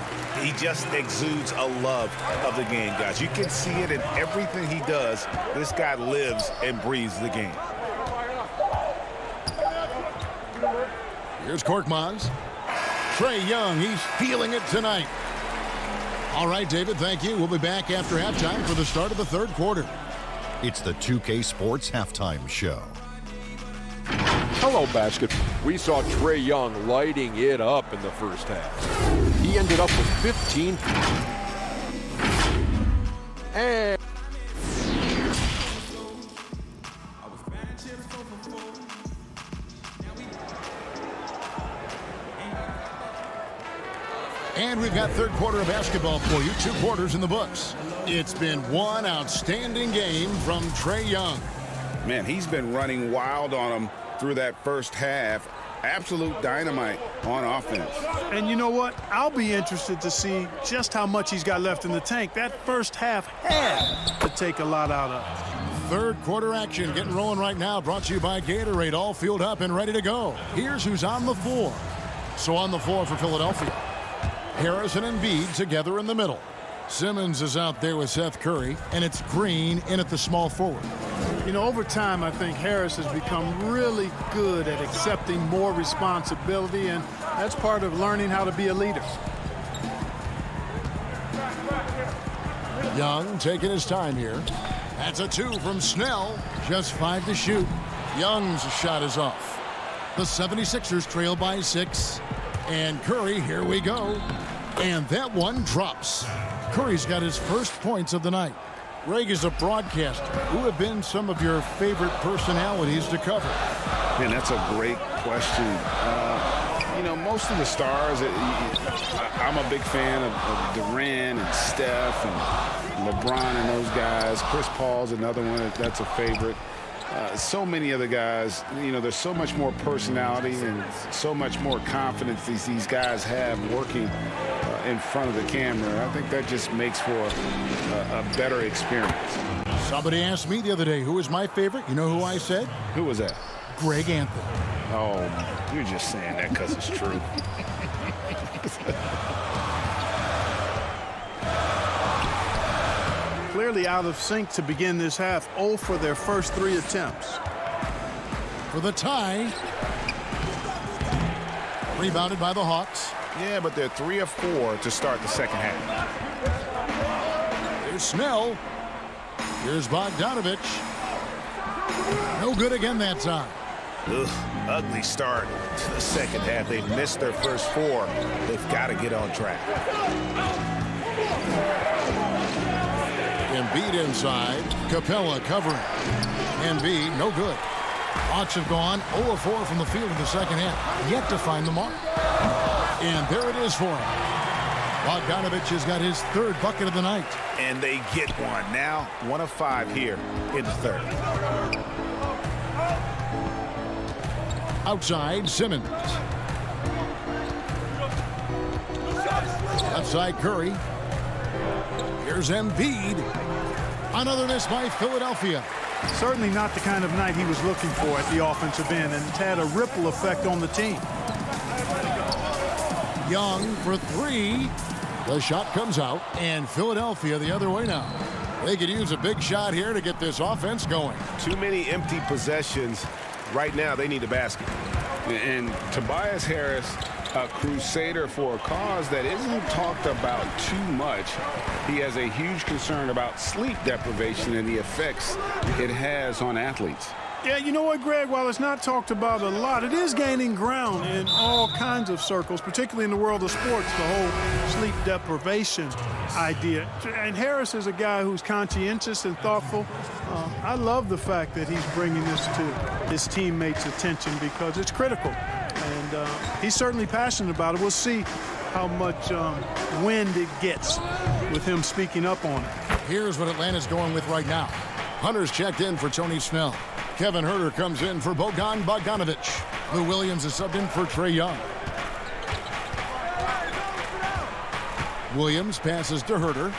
He just exudes a love of the game, guys. You can see it in everything he does. This guy lives and breathes the game. Here's Korkmaz. Trae Young, he's feeling it tonight. All right, David, thank you. We'll be back after halftime for the start of the third quarter. It's the 2K Sports Halftime Show. Hello, basket. We saw Trae Young lighting it up in the first half. He ended up with 15. And we've got third quarter of basketball for you. 2 quarters in the books. It's been one outstanding game from Trae Young. Man, he's been running wild on him through that first half. Absolute dynamite on offense. And you know what? I'll be interested to see just how much he's got left in the tank. That first half had to take a lot out of. Third quarter action getting rolling right now. Brought to you by Gatorade. All fueled up and ready to go. Here's who's on the floor. So on the floor for Philadelphia, Harris and Embiid together in the middle. Simmons is out there with Seth Curry, and it's Green in at the small forward. You know, over time, I think Harris has become really good at accepting more responsibility, and that's part of learning how to be a leader. Young taking his time here. That's a 2 from Snell. Just 5 to shoot. Young's shot is off. The 76ers trail by 6. And Curry, here we go. And that one drops. Curry's got his first points of the night. Greg, is a broadcaster, who have been some of your favorite personalities to cover? Man, that's a great question. You know, most of the stars, I'm a big fan of Durant and Steph and LeBron and those guys. Chris Paul's another one that's a favorite. So many other guys, you know, there's so much more personality and so much more confidence these guys have working in front of the camera. I think that just makes for a better experience. Somebody asked me the other day, who was my favorite? You know who I said? Who was that? Greg Anthony. Oh, you're just saying that because it's true. Clearly out of sync to begin this half. 0 for their first 3 attempts. For the tie. Rebounded by the Hawks. Yeah, but they're 3 of 4 to start the second half. Here's Snell. Here's Bogdanovich. No good again that time. Ugh, ugly start to the second half. They missed their first 4. They've got to get on track. Embiid inside. Capella covering. Embiid, no good. Hawks have gone 0 of 4 from the field in the second half. Yet to find the mark. And there it is for him. Bogdanovich has got his 3rd bucket of the night. And they get one. Now 1 of 5 here in the 3rd. Outside, Simmons. Left side, Curry. Here's Embiid. Another miss by Philadelphia. Certainly not the kind of night he was looking for at the offensive end, and it's had a ripple effect on the team. Young for 3. The shot comes out, and Philadelphia the other way now. They could use a big shot here to get this offense going. Too many empty possessions. Right now, they need a basket. And Tobias Harris, a crusader for a cause that isn't talked about too much. He has a huge concern about sleep deprivation and the effects it has on athletes. Yeah, you know what, Greg? While it's not talked about a lot, it is gaining ground in all kinds of circles, particularly in the world of sports, the whole sleep deprivation idea. And Harris is a guy who's conscientious and thoughtful. I love the fact that he's bringing this to his teammates' attention because it's critical. And he's certainly passionate about it. We'll see how much wind it gets with him speaking up on it. Here's what Atlanta's going with right now. Hunter's checked in for Tony Snell. Kevin Huerter comes in for Bogan Bogdanovich. Lou Williams is subbed in for Trae Young. Williams passes to Huerter.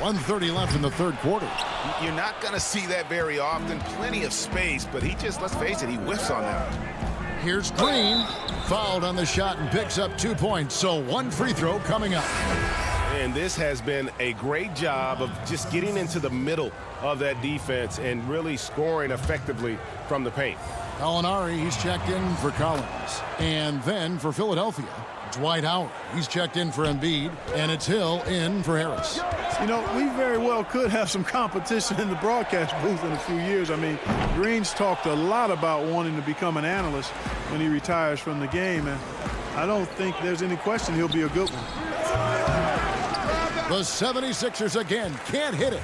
1:30 left in the 3rd quarter. You're not going to see that very often. Plenty of space, but he just, let's face it, he whiffs on that. Here's Green. Fouled on the shot and picks up 2 points. So 1 free throw coming up. And this has been a great job of just getting into the middle of that defense and really scoring effectively from the paint. Gallinari, he's checked in for Collins. And then for Philadelphia, Dwight Howard. He's checked in for Embiid. And it's Hill in for Harris. You know, we very well could have some competition in the broadcast booth in a few years. I mean, Green's talked a lot about wanting to become an analyst when he retires from the game, and I don't think there's any question he'll be a good one. The 76ers again can't hit it.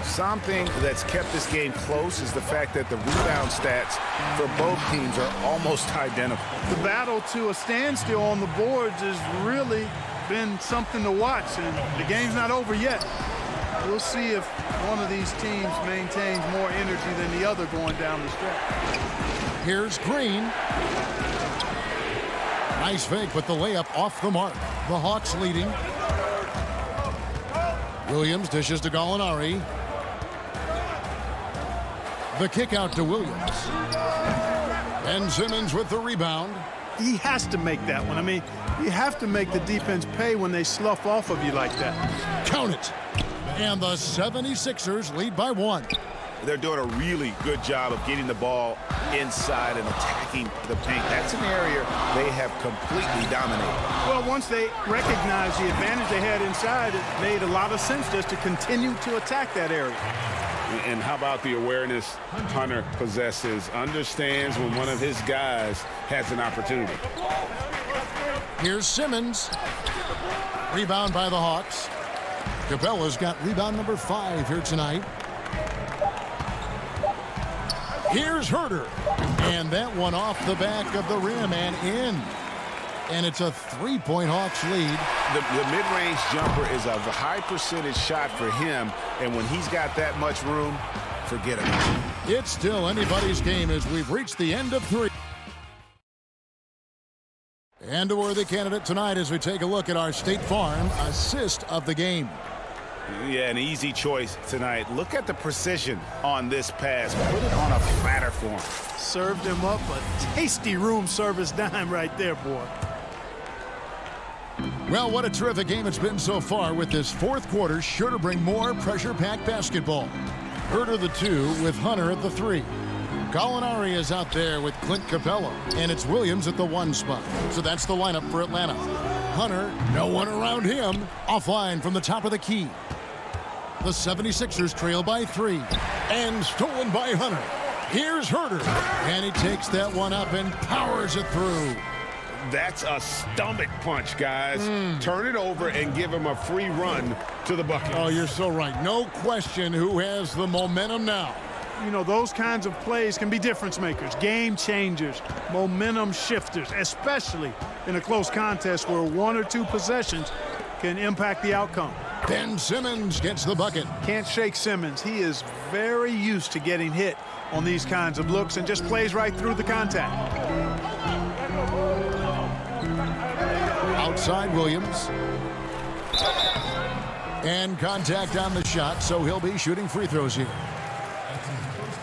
Something that's kept this game close is the fact that the rebound stats for both teams are almost identical. The battle to a standstill on the boards has really been something to watch, and the game's not over yet. We'll see if one of these teams maintains more energy than the other going down the stretch. Here's Green. Nice fake, but the layup off the mark. The Hawks leading. Williams dishes to Gallinari. The kick out to Williams. And Simmons with the rebound. He has to make that one. I mean, you have to make the defense pay when they slough off of you like that. Count it. And the 76ers lead by 1. They're doing a really good job of getting the ball inside and attacking the paint. That's an area they have completely dominated. Well, once they recognized the advantage they had inside, it made a lot of sense just to continue to attack that area. And how about the awareness Hunter possesses, understands when one of his guys has an opportunity. Here's Simmons. Rebound by the Hawks. Capella's got rebound number 5 here tonight. Here's Herter. And that one off the back of the rim and in. And it's a 3-point Hawks lead. The mid-range jumper is a high percentage shot for him, and when he's got that much room, forget it. It's still anybody's game as we've reached the end of 3. And a worthy candidate tonight as we take a look at our State Farm assist of the game. Yeah, an easy choice tonight. Look at the precision on this pass. Put it on a platter for him. Served him up a tasty room service dime right there, boy. Well, what a terrific game it's been so far, with this fourth quarter sure to bring more pressure-packed basketball. Herter the 2 with Hunter at the 3. Gallinari is out there with Clint Capella, and it's Williams at the 1 spot. So that's the lineup for Atlanta. Hunter, no one around him, offline from the top of the key. The 76ers trail by 3, and stolen by Hunter. Here's Herter, and he takes that one up and powers it through. That's a stomach punch, guys. Turn it over and give him a free run to the bucket. Oh, you're so right. No question who has the momentum now. You know, those kinds of plays can be difference makers, game changers, momentum shifters, especially in a close contest where 1 or 2 possessions can impact the outcome. Ben Simmons gets the bucket. Can't shake Simmons. He is very used to getting hit on these kinds of looks and just plays right through the contact. Outside Williams. And contact on the shot, so he'll be shooting free throws here.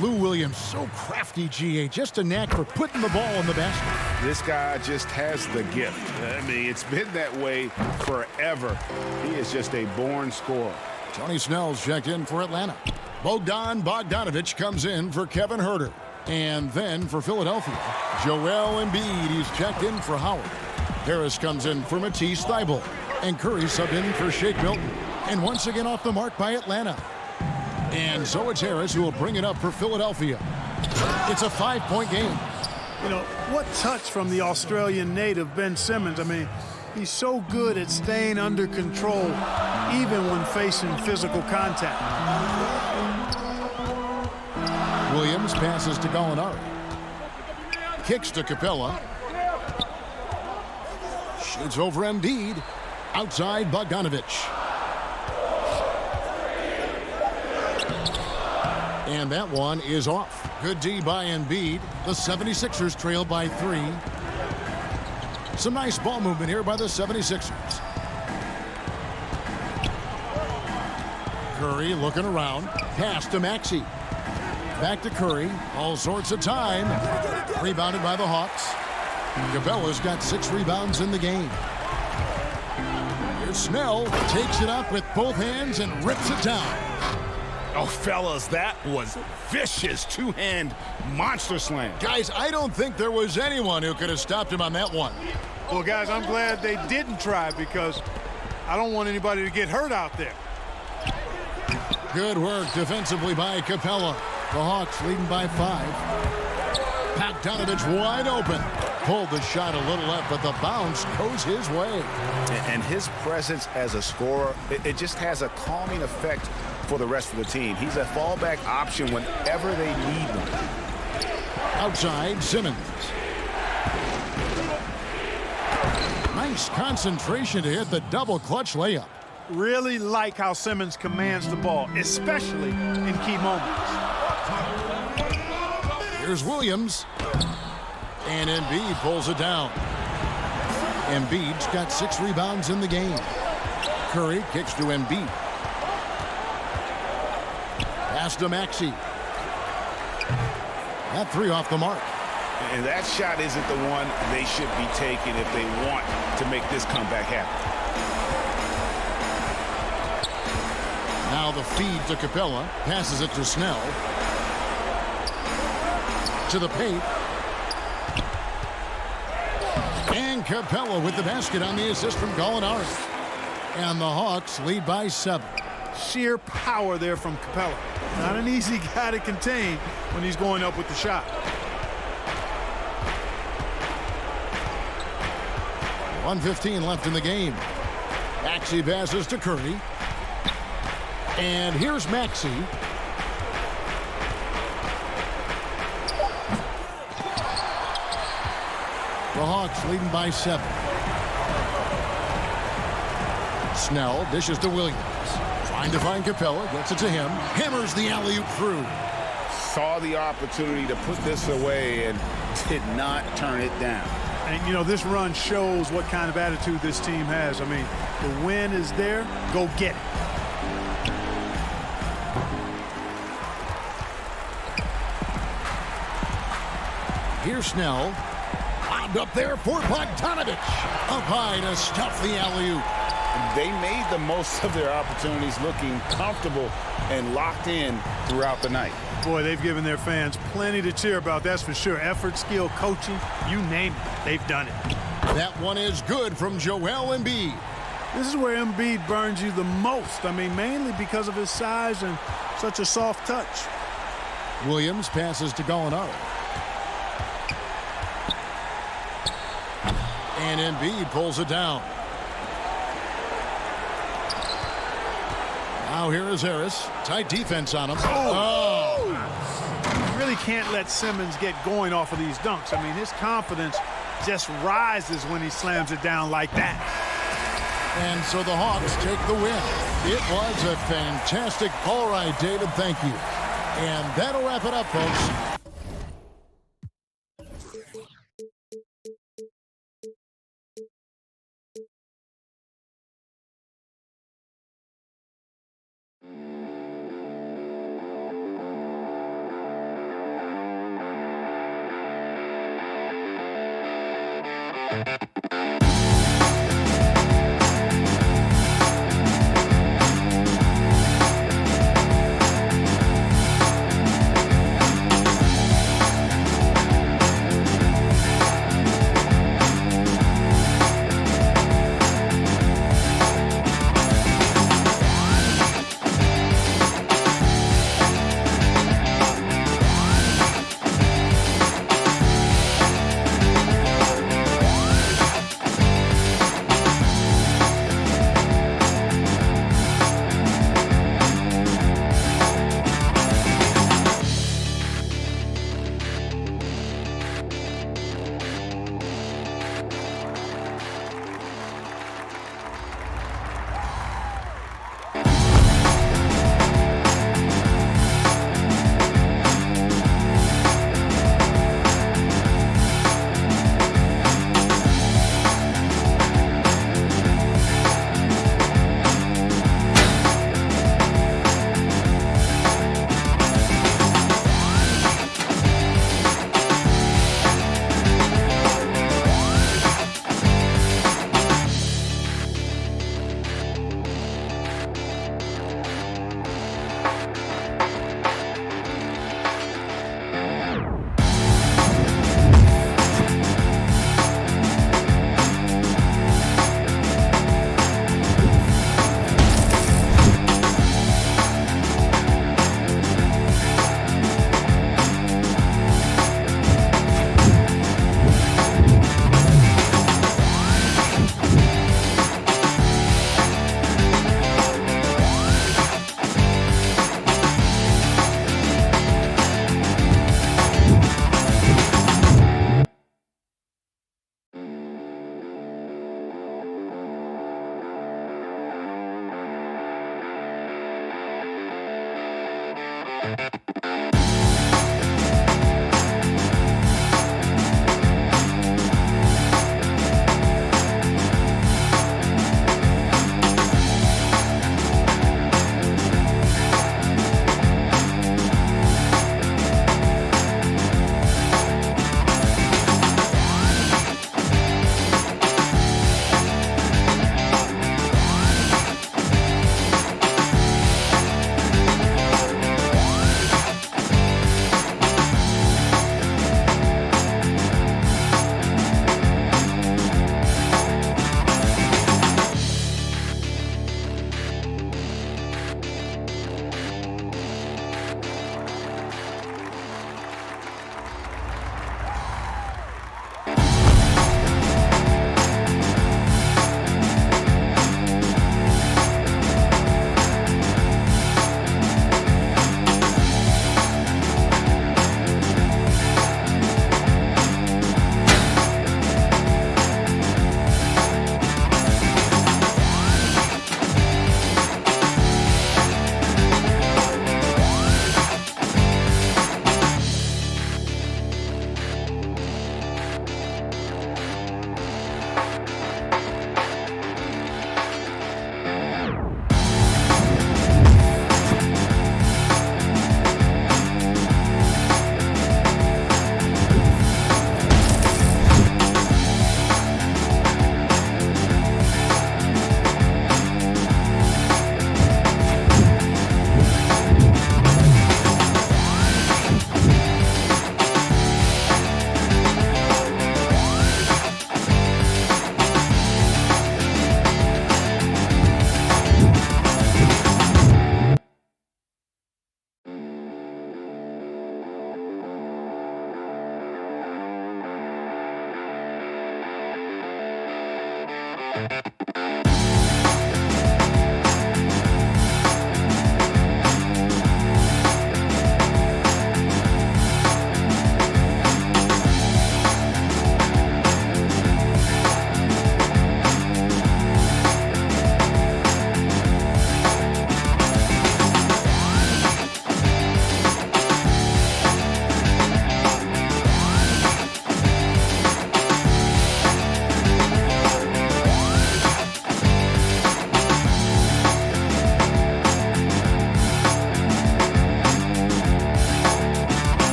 Lou Williams, so crafty, GA, just a knack for putting the ball in the basket. This guy just has the gift. I mean, it's been that way forever. He is just a born scorer. Tony Snell's checked in for Atlanta. Bogdan Bogdanovic comes in for Kevin Herter. And then for Philadelphia, Joel Embiid, he's checked in for Howard. Harris comes in for Matisse Thybulle. And Curry subbed in for Shake Milton. And once again off the mark by Atlanta. And so it's Harris who will bring it up for Philadelphia. It's a 5-point game. You know, what touch from the Australian native, Ben Simmons. I mean, he's so good at staying under control, even when facing physical contact. Williams passes to Gallinari. Kicks to Capella. Shoots over Embiid. Outside Bogdanovic. And that one is off. Good D by Embiid. The 76ers trail by 3. Some nice ball movement here by the 76ers. Curry looking around. Pass to Maxey. Back to Curry. All sorts of time. Rebounded by the Hawks. Capella's got 6 rebounds in the game. Here's Snell. Takes it up with both hands and rips it down. Oh, fellas, that was vicious two-hand monster slam. Guys, I don't think there was anyone who could have stopped him on that one. Well, guys, I'm glad they didn't try because I don't want anybody to get hurt out there. Good work defensively by Capella. The Hawks leading by 5. Bogdanovich wide open. Pulled the shot a little left, but the bounce goes his way. And his presence as a scorer, it just has a calming effect for the rest of the team. He's a fallback option whenever they need one. Outside, Simmons. Nice concentration to hit the double clutch layup. Really like how Simmons commands the ball, especially in key moments. Here's Williams. And Embiid pulls it down. Embiid's got 6 rebounds in the game. Curry kicks to Embiid. Pass to Maxey. That 3 off the mark. And that shot isn't the one they should be taking if they want to make this comeback happen. Now the feed to Capella. Passes it to Snell. To the paint. And Capella with the basket on the assist from Gallinari. And the Hawks lead by 7. Sheer power there from Capella. Not an easy guy to contain when he's going up with the shot. 1:15 left in the game. Maxey passes to Curry. And here's Maxey. The Hawks leading by 7. Snell dishes to Williams. Trying to find Capella. Gets it to him. Hammers the alley-oop through. Saw the opportunity to put this away and did not turn it down. And, you know, this run shows what kind of attitude this team has. I mean, the win is there. Go get it. Here's Snell. Lobbed up there for Bogdanovich. Up high to stuff the alley-oop. They made the most of their opportunities, looking comfortable and locked in throughout the night. Boy, they've given their fans plenty to cheer about, that's for sure. Effort, skill, coaching, you name it, they've done it. That one is good from Joel Embiid. This is where Embiid burns you the most. I mean, mainly because of his size and such a soft touch. Williams passes to Gallinari. And Embiid pulls it down. Now here is Harris. Tight defense on him. Oh! You really can't let Simmons get going off of these dunks. I mean, his confidence just rises when he slams it down like that. And so the Hawks take the win. It was a fantastic. All right, David, thank you. And that'll wrap it up, folks.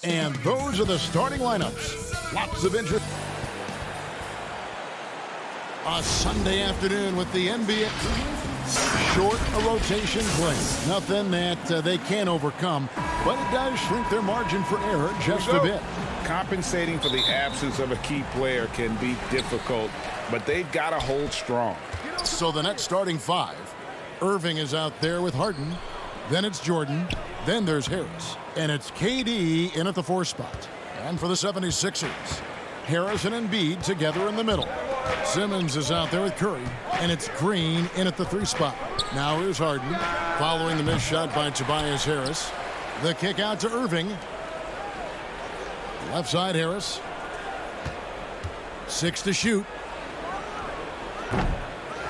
And those are the starting lineups. Lots of interest. A Sunday afternoon with the NBA. Short a rotation play. Nothing that they can't overcome, but it does shrink their margin for error just a bit. Compensating for the absence of a key player can be difficult, but they've got to hold strong. So the next starting five. Irving is out there with Harden. Then it's Jordan. Then there's Harris. And it's KD in at the 4 spot. And for the 76ers, Harris and Embiid together in the middle. Simmons is out there with Curry. And it's Green in at the 3 spot. Now here's Harden. Following the missed shot by Tobias Harris. The kick out to Irving. Left side Harris. 6 to shoot.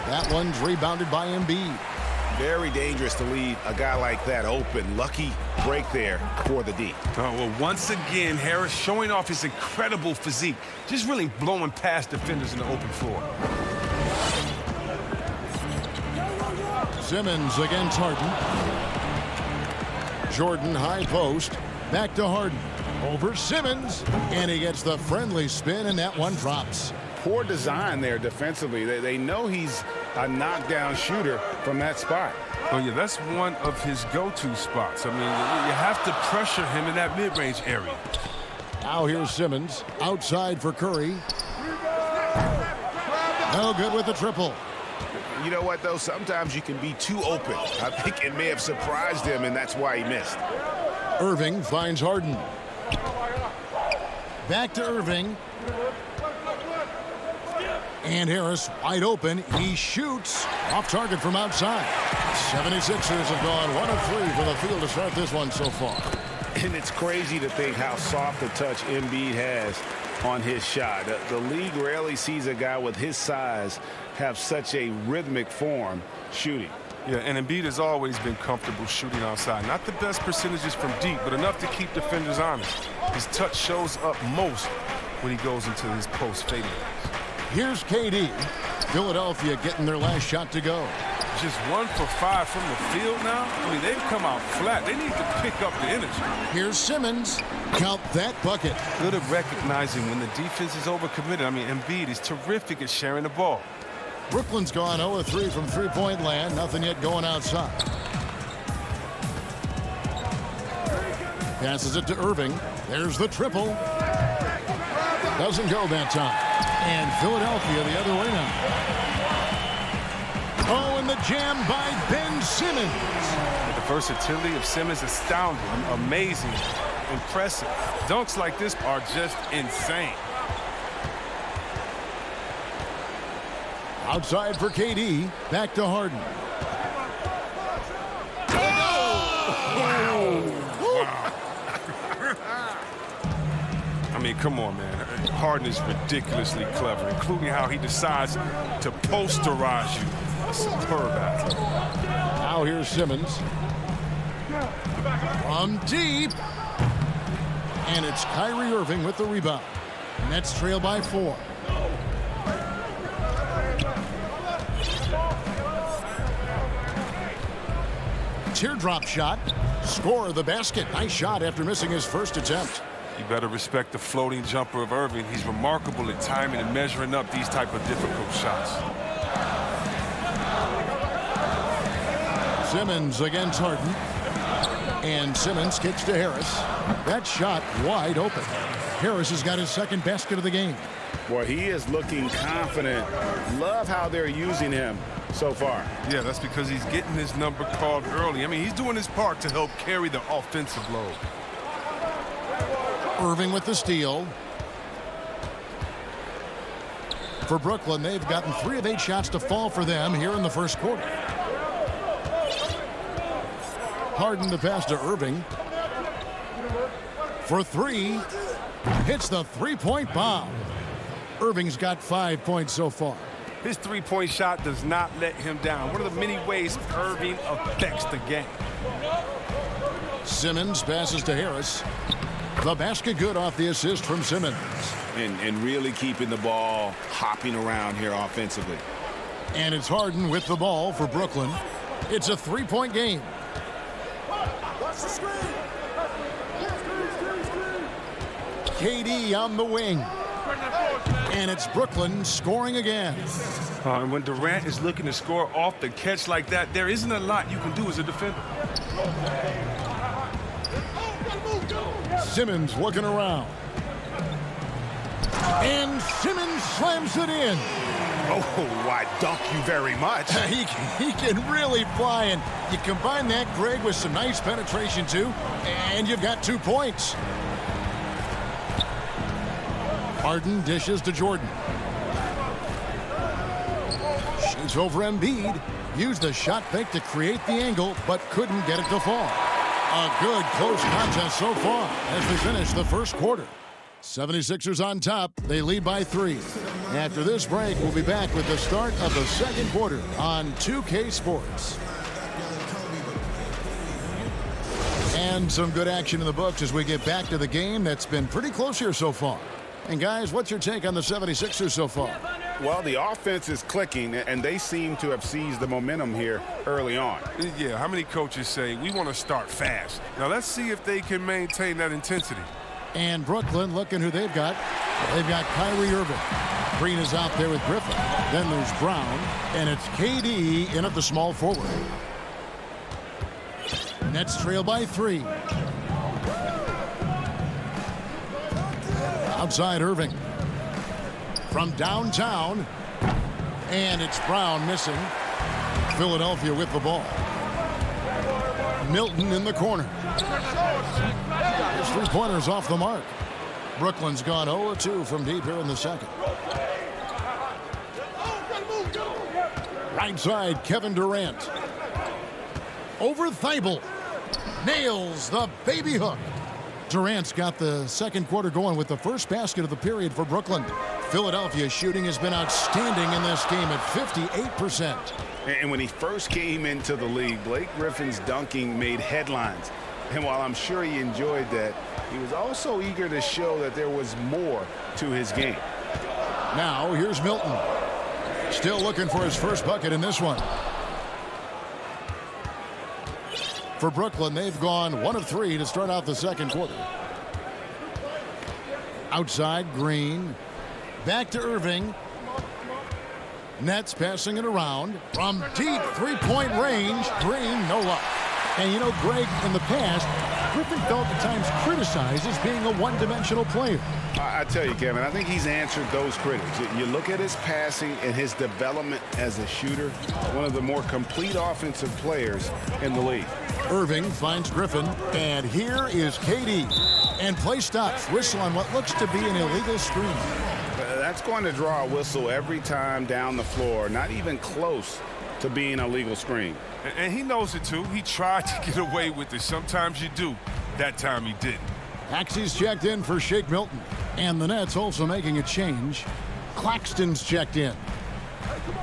That one's rebounded by Embiid. Very dangerous to leave a guy like that open. Lucky break there for the D. Oh, well, once again, Harris showing off his incredible physique. Just really blowing past defenders in the open floor. Simmons against Harden. Jordan high post. Back to Harden. Over Simmons. And he gets the friendly spin, and that one drops. Poor design there defensively. They know he's a knockdown shooter from that spot. Oh, yeah, that's one of his go-to spots. I mean, you have to pressure him in that mid-range area. Now here's Simmons. Outside for Curry. No good with the triple. You know what, though? Sometimes you can be too open. I think it may have surprised him, and that's why he missed. Irving finds Harden. Back to Irving. And Harris wide open. He shoots off target from outside. 76ers have gone 1 of 3 for the field to start this one so far. And it's crazy to think how soft a touch Embiid has on his shot. The league rarely sees a guy with his size have such a rhythmic form shooting. Yeah, and Embiid has always been comfortable shooting outside. Not the best percentages from deep, but enough to keep defenders honest. His touch shows up most when he goes into his post fadeaways. Here's KD. Philadelphia getting their last shot to go. Just 1 for 5 from the field now. I mean, they've come out flat. They need to pick up the energy. Here's Simmons. Count that bucket. Good at recognizing when the defense is overcommitted. I mean, Embiid is terrific at sharing the ball. Brooklyn's gone 0 of 3 from three-point land. Nothing yet going outside. Passes it to Irving. There's the triple. Doesn't go that time. And Philadelphia the other way now. Oh, and the jam by Ben Simmons. The versatility of Simmons is astounding, amazing, impressive. Dunks like this are just insane. Outside for KD. Back to Harden. I mean, come on, man. Harden is ridiculously clever, including how he decides to posterize you. A superb athlete. Now here's Simmons. From deep. And it's Kyrie Irving with the rebound. Nets trail by 4. Teardrop shot. Score the basket. Nice shot after missing his first attempt. You better respect the floating jumper of Irving. He's remarkable at timing and measuring up these type of difficult shots. Simmons against Harden. And Simmons kicks to Harris. That shot wide open. Harris has got his second basket of the game. Boy, he is looking confident. Love how they're using him so far. Yeah, that's because he's getting his number called early. I mean, he's doing his part to help carry the offensive load. Irving with the steal. For Brooklyn, they've gotten 3 of 8 shots to fall for them here in the first quarter. Harden the pass to Irving. For 3. Hits the three-point bomb. Irving's got 5 points so far. His three-point shot does not let him down. One of the many ways Irving affects the game. Simmons passes to Harris. The basket good off the assist from Simmons. And really keeping the ball hopping around here offensively. And it's Harden with the ball for Brooklyn. It's a 3-point game. KD on the wing. And it's Brooklyn scoring again. And when Durant is looking to score off the catch like that, there isn't a lot you can do as a defender. Simmons looking around. And Simmons slams it in. Oh, I dunk you very much. He can really fly, and you combine that, Greg, with some nice penetration, too, and you've got 2 points. Harden dishes to Jordan. Shoots over Embiid. Used the shot fake to create the angle, but couldn't get it to fall. A good close contest so far as we finish the first quarter. 76ers on top. They lead by 3. After this break, we'll be back with the start of the second quarter on 2K Sports. And some good action in the books as we get back to the game that's been pretty close here so far. And guys, what's your take on the 76ers so far? Well, the offense is clicking, and they seem to have seized the momentum here early on. Yeah, how many coaches say, we want to start fast? Now, let's see if they can maintain that intensity. And Brooklyn, looking who they've got. They've got Kyrie Irving. Green is out there with Griffin. Then there's Brown, and it's KD in at the small forward. Nets trail by 3. Outside Irving. From downtown. And it's Brown missing. Philadelphia with the ball. Milton in the corner. His 3-pointers off the mark. Brooklyn's gone 0-2 from deep here in the second. Right side, Kevin Durant. Over Thibault. Nails the baby hook. Durant's got the second quarter going with the first basket of the period for Brooklyn. Philadelphia's shooting has been outstanding in this game at 58%. And when he first came into the league, Blake Griffin's dunking made headlines. And while I'm sure he enjoyed that, he was also eager to show that there was more to his game. Now, here's Milton. Still looking for his first bucket in this one. For Brooklyn, they've gone 1 of 3 to start out the second quarter. Outside, Green. Back to Irving. Nets passing it around. From deep three-point range, Green, no luck. And you know, Greg, in the past, Griffin felt at times criticized as being a one-dimensional player. I tell you, Kevin, I think he's answered those critics. You look at his passing and his development as a shooter, one of the more complete offensive players in the league. Irving finds Griffin, and here is KD. And play stops. Whistle on what looks to be an illegal screen. That's going to draw a whistle every time down the floor, not even close to being a legal screen. And he knows it, too. He tried to get away with it. Sometimes you do. That time he didn't. Axie's checked in for Shake Milton. And the Nets also making a change. Claxton's checked in.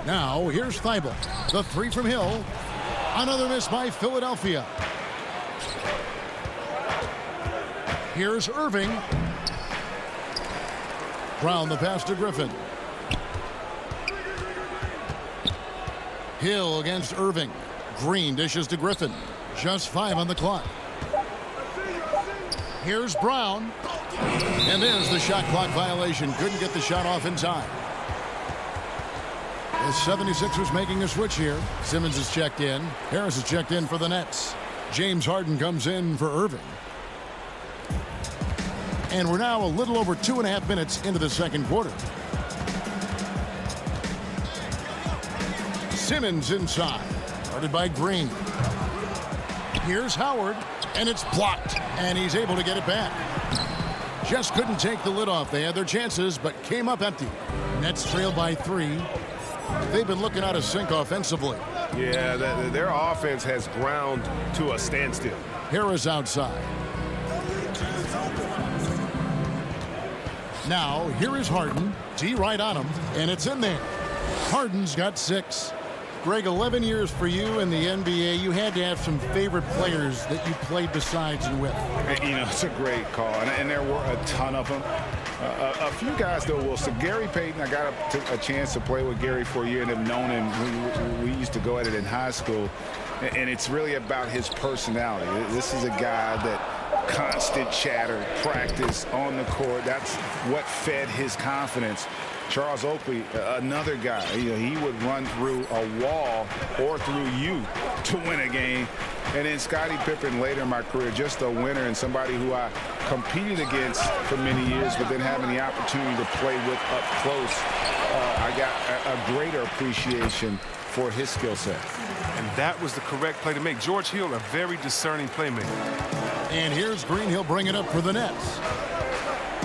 Now, here's Thibault. The 3 from Hill. Another miss by Philadelphia. Here's Irving. Brown the pass to Griffin. Hill against Irving. Green dishes to Griffin. Just 5 on the clock. Here's Brown. And there's the shot clock violation. Couldn't get the shot off in time. The 76ers making a switch here. Simmons is checked in. Harris is checked in for the Nets. James Harden comes in for Irving. And we're now a little over 2.5 minutes into the second quarter. Simmons inside. Guarded by Green. Here's Howard. And it's blocked. And he's able to get it back. Just couldn't take the lid off. They had their chances, but came up empty. Nets trailed by 3. They've been looking out of sync offensively. Yeah, their offense has ground to a standstill. Harris outside. Now, here is Harden. D right on him, and it's in there. Harden's got 6. Greg, 11 years for you in the NBA. You had to have some favorite players that you played besides and with. You know, it's a great call, and there were a ton of them. A few guys, though, will. So Gary Payton, I got a chance to play with Gary for a year and have known him. We used to go at it in high school, and it's really about his personality. This is a guy that constant chatter, practice on the court. That's what fed his confidence. Charles Oakley, another guy, he would run through a wall or through you to win a game. And then Scottie Pippen later in my career, just a winner and somebody who I competed against for many years, but then having the opportunity to play with up close, I got a greater appreciation for his skill set. And that was the correct play to make. George Hill, a very discerning playmaker. And here's Green. He'll bring it up for the Nets.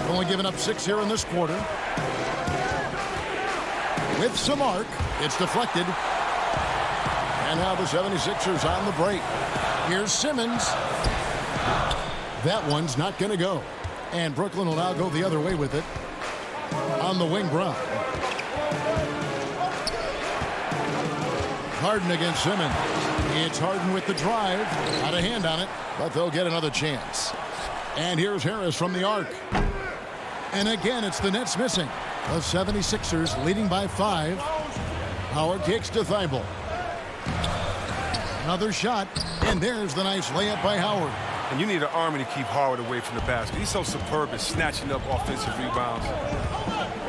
Only giving up 6 here in this quarter. With some arc, it's deflected. And now the 76ers on the break. Here's Simmons. That one's not going to go. And Brooklyn will now go the other way with it. On the wing, Brown. Harden against Simmons. It's Harden with the drive. Got a hand on it, but they'll get another chance. And here's Harris from the arc. And again, it's the Nets missing. The 76ers leading by 5. Howard kicks to Thibault. Another shot, and there's the nice layup by Howard. And you need an army to keep Howard away from the basket. He's so superb at snatching up offensive rebounds.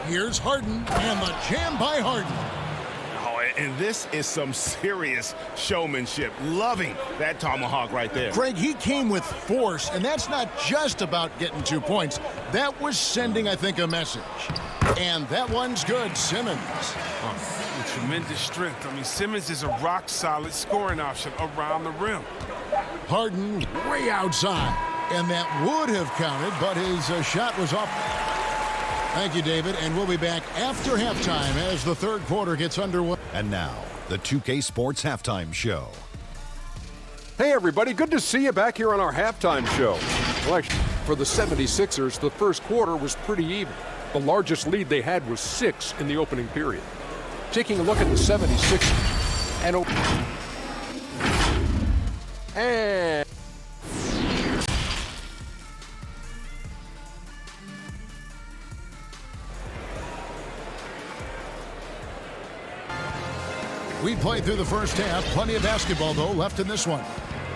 Here's Harden, and the jam by Harden. Oh, and this is some serious showmanship. Loving that tomahawk right there. Greg, he came with force, and that's not just about getting 2 points. That was sending, I think, a message. And that one's good, Simmons. With tremendous strength. I mean, Simmons is a rock-solid scoring option around the rim. Harden way outside, and that would have counted, but his shot was off. Thank you, David, and we'll be back after halftime as the third quarter gets underway. And now, the 2K Sports Halftime Show. Hey, everybody. Good to see you back here on our halftime show. Well, actually, for the 76ers, the first quarter was pretty even. The largest lead they had was 6 in the opening period. Taking a look at the 76ers. And we played through the first half. Plenty of basketball, though, left in this one.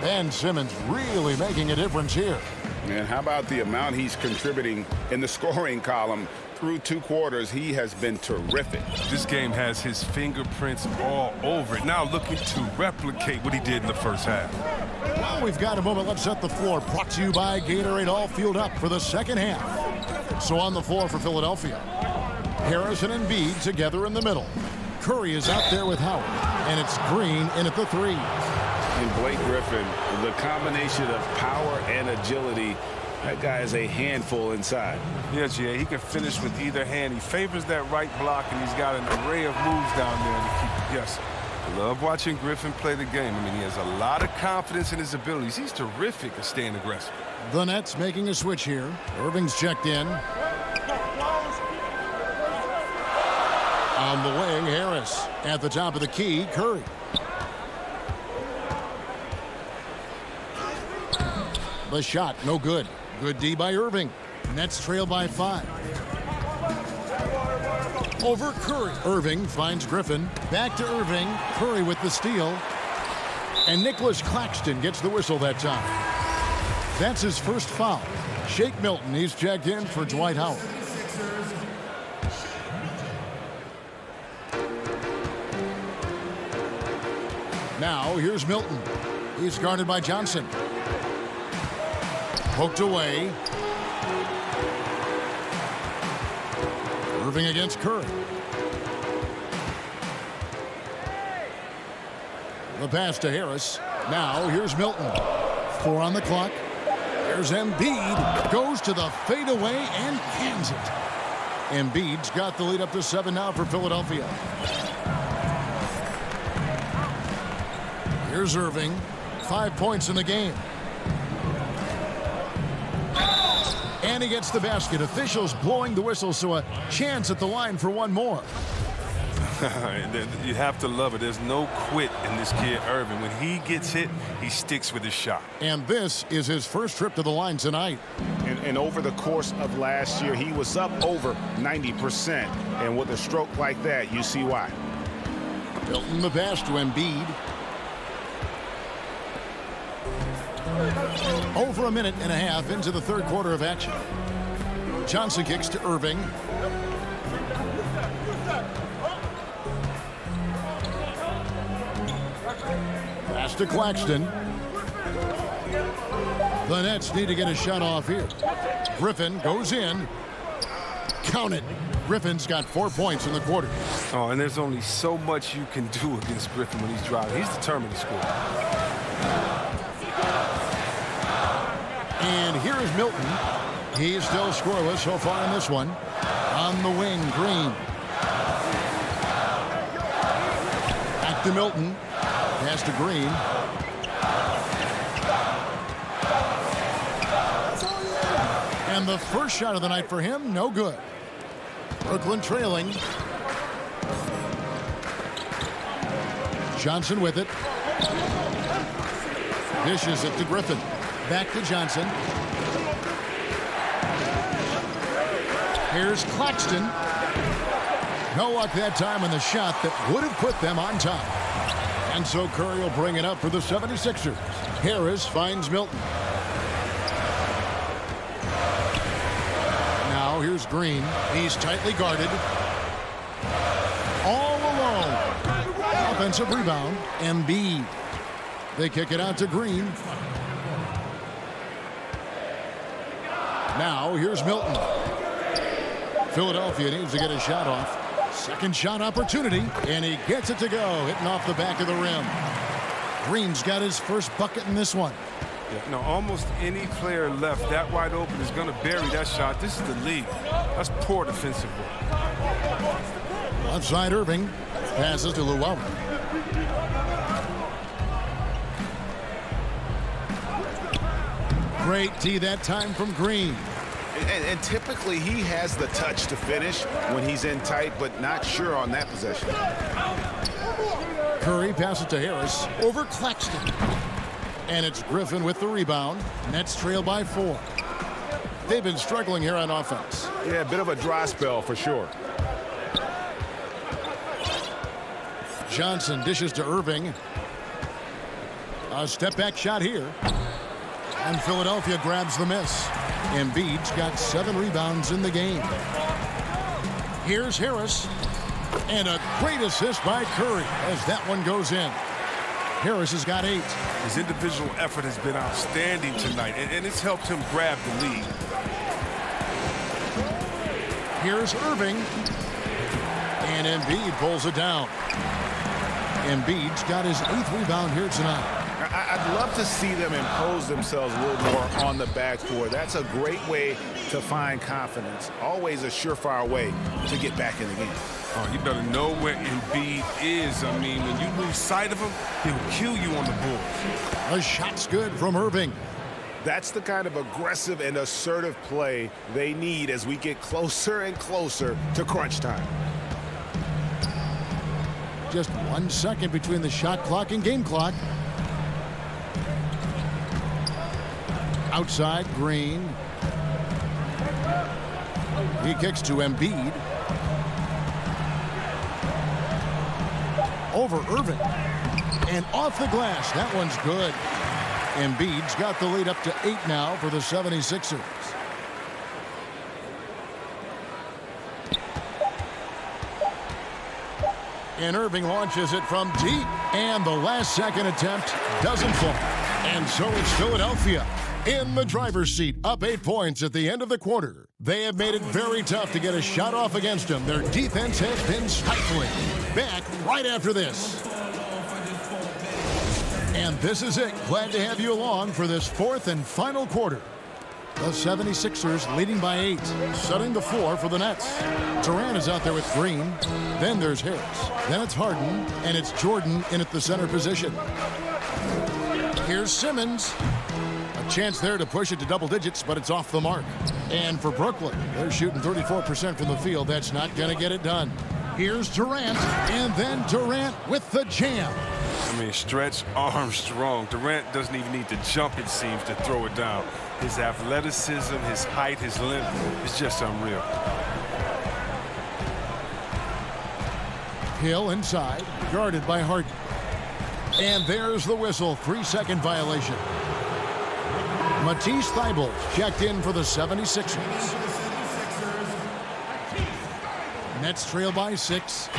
Ben Simmons really making a difference here. And how about the amount he's contributing in the scoring column? Through 2 quarters, he has been terrific. This game has his fingerprints all over it. Now looking to replicate what he did in the first half. Well, we've got a moment. Let's set the floor. Brought to you by Gatorade, all fueled up for the second half. So on the floor for Philadelphia, Harris and Embiid together in the middle. Curry is out there with Howard, and it's Green in at the 3. And Blake Griffin, the combination of power and agility, that guy is a handful inside. Yeah, Jay, he can finish with either hand. He favors that right block, and he's got an array of moves down there to keep it guessing. I love watching Griffin play the game. I mean, he has a lot of confidence in his abilities. He's terrific at staying aggressive. The Nets making a switch here. Irving's checked in. On the wing, Harris. At the top of the key, Curry. The shot, no good. Good D by Irving. Nets trail by 5. Over Curry. Irving finds Griffin. Back to Irving. Curry with the steal. And Nicholas Claxton gets the whistle that time. That's his first foul. Shake Milton, he's checked in for Dwight Howard. Now, here's Milton. He's guarded by Johnson. Poked away. Irving against Curry. The pass to Harris. Now, here's Milton. 4 on the clock. There's Embiid. Goes to the fadeaway and cans it. Embiid's got the lead up to 7 now for Philadelphia. Here's Irving. 5 points in the game. And he gets the basket. Officials blowing the whistle, so a chance at the line for one more. You have to love it. There's no quit in this kid, Irving. When he gets hit, he sticks with his shot. And this is his first trip to the line tonight. And over the course of last year, he was up over 90%. And with a stroke like that, you see why. Milton the pass to Embiid. Over a minute and a half into the third quarter of action. Johnson kicks to Irving. Pass to Claxton. The Nets need to get a shot off here. Griffin goes in. Count it. Griffin's got 4 points in the quarter. Oh, and there's only so much you can do against Griffin when he's driving. He's determined to score. And here is Milton. He's still scoreless so far in this one. On the wing, Green. Back to Milton. Pass to Green. And the first shot of the night for him, no good. Brooklyn trailing. Johnson with it. Dishes it to Griffin. Back to Johnson. Here's Claxton. No luck that time on the shot that would have put them on top. And so Curry will bring it up for the 76ers. Harris finds Milton. Now here's Green. He's tightly guarded. All alone. Offensive rebound. Embiid. They kick it out to Green. Now here's Milton. Philadelphia needs to get a shot off. Second shot opportunity, and he gets it to go, hitting off the back of the rim. Green's got his first bucket in this one. Yeah, no, almost any player left that wide open is going to bury that shot. This is the league. That's poor defensive work. Left side Irving. Passes to Llewellyn. Great tee that time from Green. And typically he has the touch to finish when he's in tight, but not sure on that possession. Curry passes to Harris over Claxton. And it's Griffin with the rebound. Nets trail by 4. They've been struggling here on offense. Yeah, a bit of a dry spell for sure. Johnson dishes to Irving. A step back shot here. And Philadelphia grabs the miss. Embiid's got 7 rebounds in the game. Here's Harris. And a great assist by Curry as that one goes in. Harris has got 8. His individual effort has been outstanding tonight, and it's helped him grab the lead. Here's Irving. And Embiid pulls it down. Embiid's got his 8th rebound here tonight. I'd love to see them impose themselves a little more on the backboard. That's a great way to find confidence. Always a surefire way to get back in the game. Oh, you better know where Embiid is. I mean, when you lose sight of him, he'll kill you on the boards. A shot's good from Irving. That's the kind of aggressive and assertive play they need as we get closer and closer to crunch time. Just 1 second between the shot clock and game clock. Outside, Green. He kicks to Embiid. Over Irving. And off the glass. That one's good. Embiid's got the lead up to 8 now for the 76ers. And Irving launches it from deep. And the last second attempt doesn't fall. And so it's Philadelphia in the driver's seat, up 8 points at the end of the quarter. They have made it very tough to get a shot off against them. Their defense has been stifling. Back right after this. And this is it. Glad to have you along for this 4th and final quarter. The 76ers leading by 8, setting the floor for the Nets. Durant is out there with Green. Then there's Harris. Then it's Harden, and it's Jordan in at the center position. Here's Simmons. A chance there to push it to double digits, but it's off the mark. And for Brooklyn, they're shooting 34% from the field. That's not going to get it done. Here's Durant, and then Durant with the jam. I mean, stretch Armstrong. Durant doesn't even need to jump, it seems, to throw it down. His athleticism, his height, his length is just unreal. Hill inside, guarded by Harden. And there's the whistle, 3-second violation. Matisse Thybulle checked in for the 76ers. Nets trail by 6.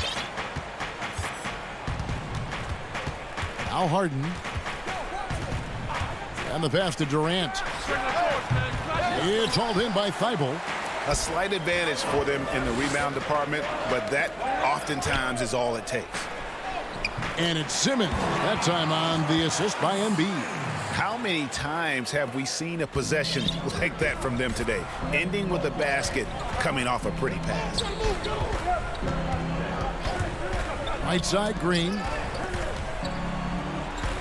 Now Harden. And the pass to Durant. It's hauled in by Thybulle. A slight advantage for them in the rebound department, but that oftentimes is all it takes. And it's Simmons, that time on the assist by Embiid. How many times have we seen a possession like that from them today, ending with a basket coming off a pretty pass? Right side, Green.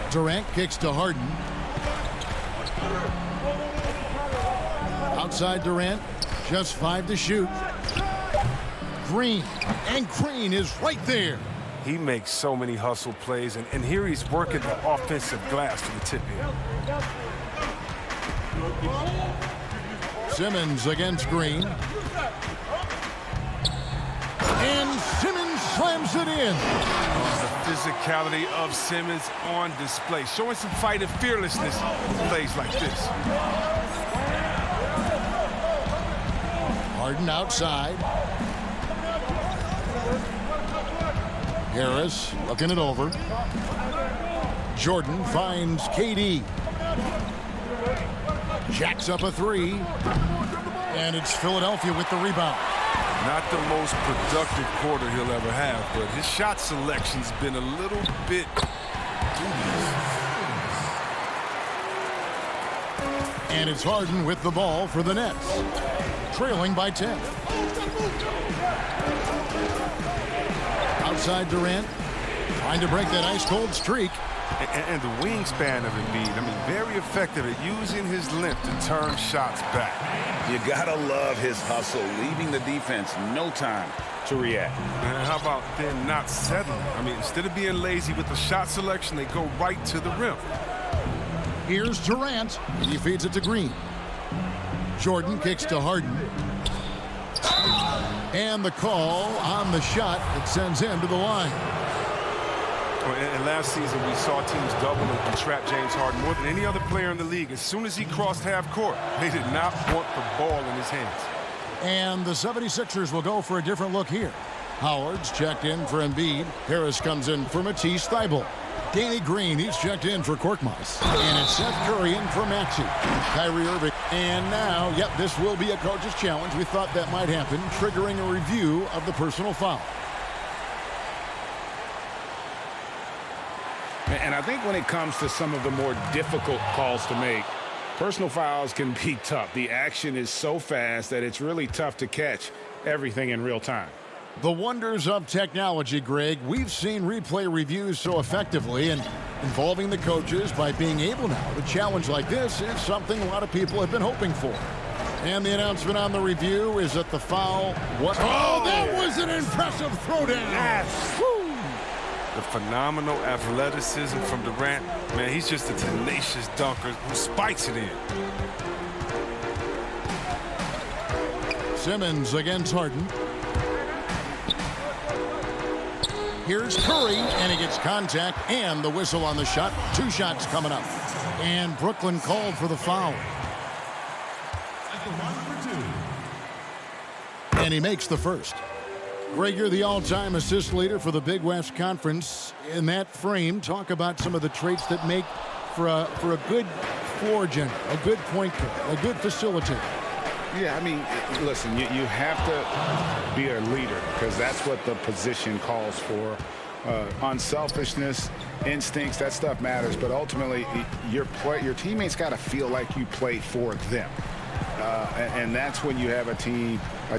Durant kicks to Harden. Outside Durant, just 5 to shoot. Green, and Green is right there. He makes so many hustle plays, and here he's working the offensive glass to the tip here. Simmons against Green. And Simmons slams it in. The physicality of Simmons on display, showing some fight and fearlessness in plays like this. Harden outside. Harris looking it over. Jordan finds KD. Jacks up a 3. And it's Philadelphia with the rebound. Not the most productive quarter he'll ever have, but his shot selection's been a little bit dubious. And it's Harden with the ball for the Nets. Trailing by 10. Outside Durant. Trying to break that ice-cold streak. And the wingspan of Embiid, I mean, very effective at using his length to turn shots back. You gotta love his hustle, leaving the defense no time to react. And how about them not settling? I mean, instead of being lazy with the shot selection, they go right to the rim. Here's Durant. He feeds it to Green. Jordan kicks to Harden. And the call on the shot that sends him to the line. And last season, we saw teams double and trap James Harden more than any other player in the league. As soon as he crossed half court, they did not want the ball in his hands. And the 76ers will go for a different look here. Howard's checked in for Embiid. Harris comes in for Matisse Thybulle. Danny Green, he's checked in for Korkmaz. And it's Seth Curry in for Maxey. Kyrie Irving. And now, yep, this will be a coach's challenge. We thought that might happen, triggering a review of the personal foul. And I think when it comes to some of the more difficult calls to make, personal fouls can be tough. The action is so fast that it's really tough to catch everything in real time. The wonders of technology, Greg. We've seen replay reviews so effectively, and involving the coaches by being able now to challenge like this is something a lot of people have been hoping for. And the announcement on the review is that the foul was... Oh, that was an impressive throwdown. Yes. The phenomenal athleticism from Durant. Man, he's just a tenacious dunker who spikes it in. Simmons against Harden. Here's Curry, and he gets contact and the whistle on the shot. 2 shots coming up. And Brooklyn called for the foul. And he makes the first. Greg, you're the all-time assist leader for the Big West Conference. In that frame, talk about some of the traits that make for a good floor general, a good point guard, a good facilitator. Yeah, I mean, listen, you have to be a leader because that's what the position calls for. Unselfishness, instincts, that stuff matters. But ultimately, your teammates got to feel like you play for them. And that's when you have a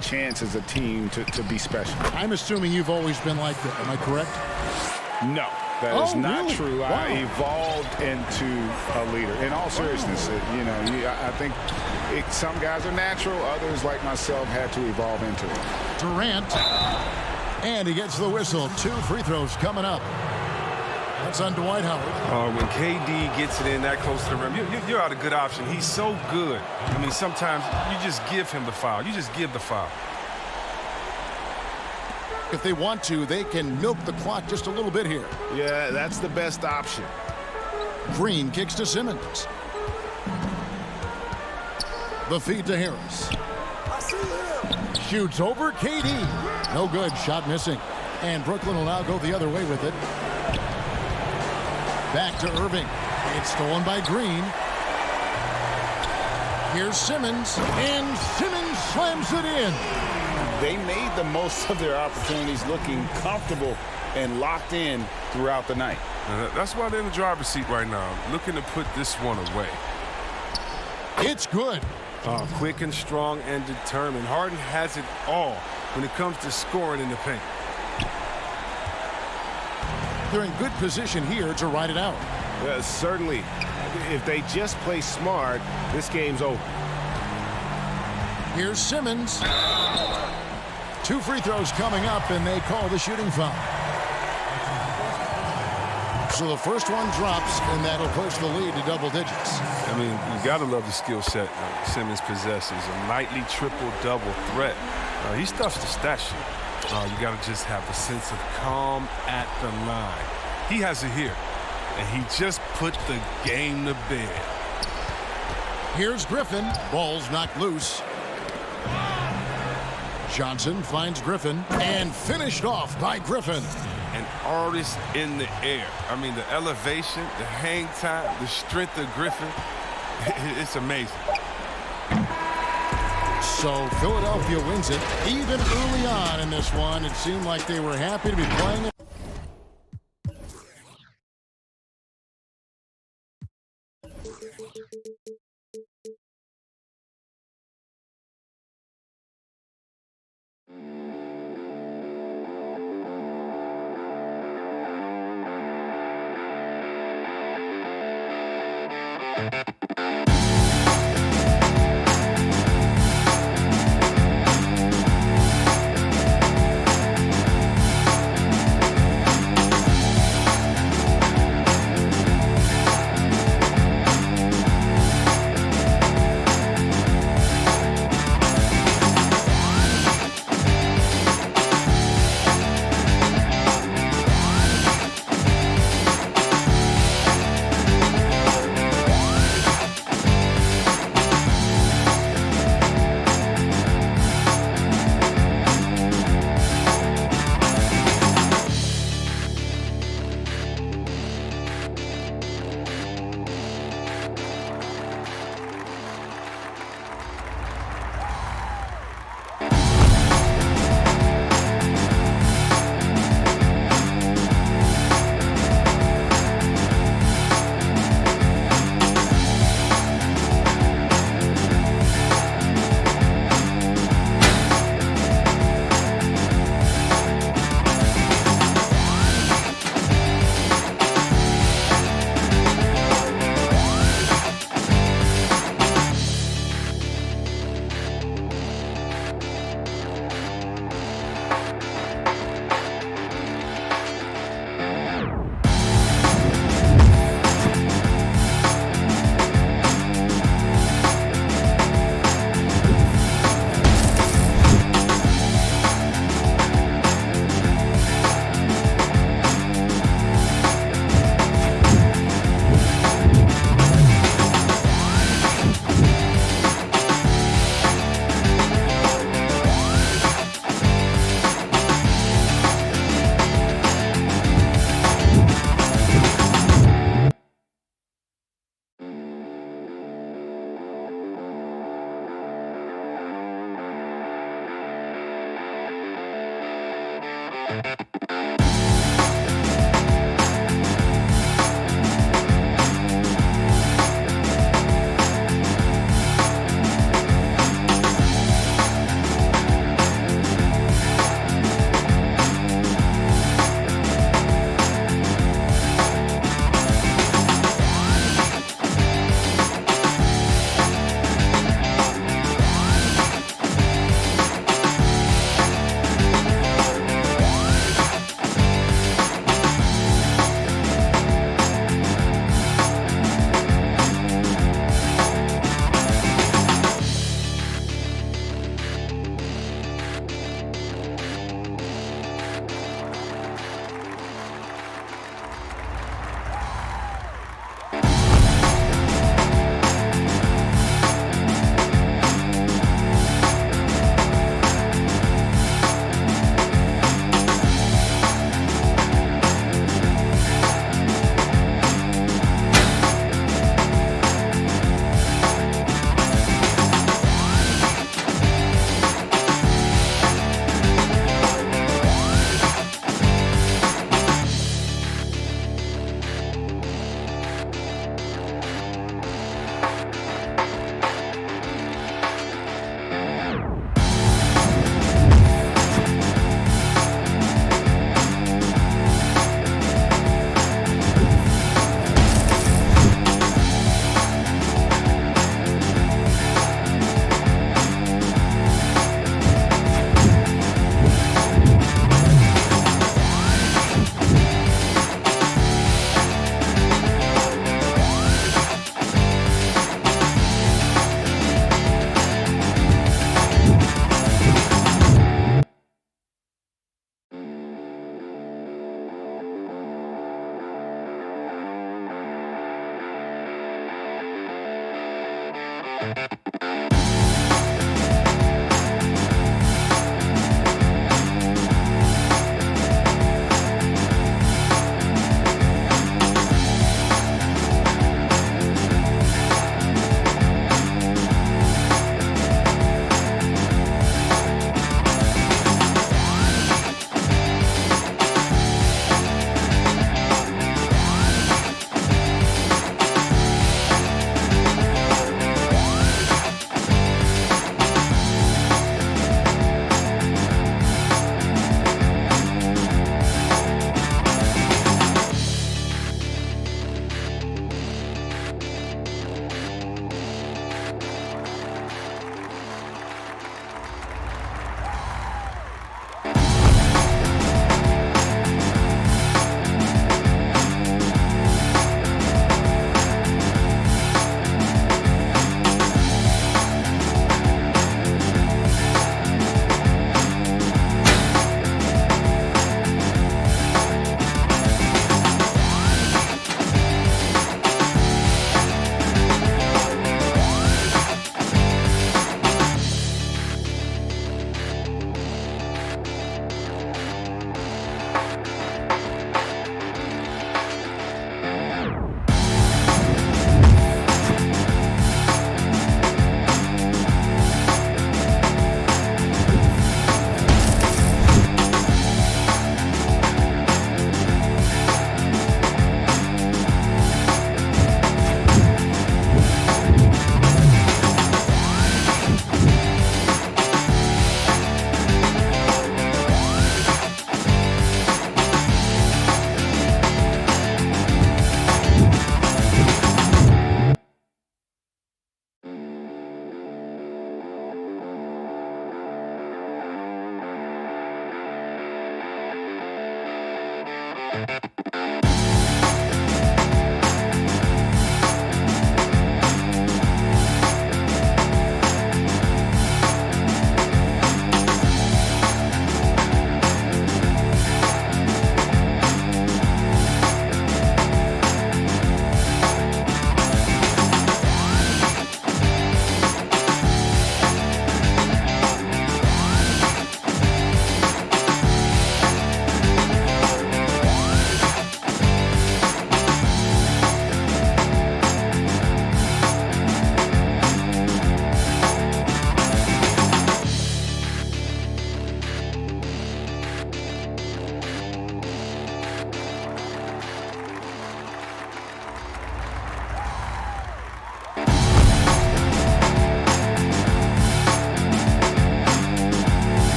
chance as a team to be special. I'm assuming you've always been like that. Am I correct? No, that is not really? true. Wow. I evolved into a leader. In all seriousness, I think some guys are natural. Others, like myself, had to evolve into it. Durant. And he gets the whistle. 2 free throws coming up. That's on Dwight Howard. When KD gets it in that close to the rim, you're out a good option. He's so good. I mean, sometimes you just give him the foul. You just give the foul. If they want to, they can milk the clock just a little bit here. Yeah, that's the best option. Green kicks to Simmons. The feed to Harris. Shoots over KD. No good. Shot missing. And Brooklyn will now go the other way with it. Back to Irving. It's stolen by Green. Here's Simmons. And Simmons slams it in. They made the most of their opportunities, looking comfortable and locked in throughout the night. That's why they're in the driver's seat right now, looking to put this one away. It's good. Quick and strong and determined. Harden has it all when it comes to scoring in the paint. They're in good position here to ride it out. Certainly. If they just play smart, this game's over. Here's Simmons. 2 free throws coming up, and they call the shooting foul. So the first one drops, and that'll push the lead to double digits. I mean, you got to love the skill set Simmons possesses. A nightly triple-double threat. He stuffs the stat sheet. You got to just have a sense of calm at the line. He has it here, and he just put the game to bed. Here's Griffin. Ball's knocked loose. Johnson finds Griffin, and finished off by Griffin. An artist in the air. I mean, the elevation, the hang time, the strength of Griffin, it's amazing. So Philadelphia wins it. Even early on in this one, it seemed like they were happy to be playing it.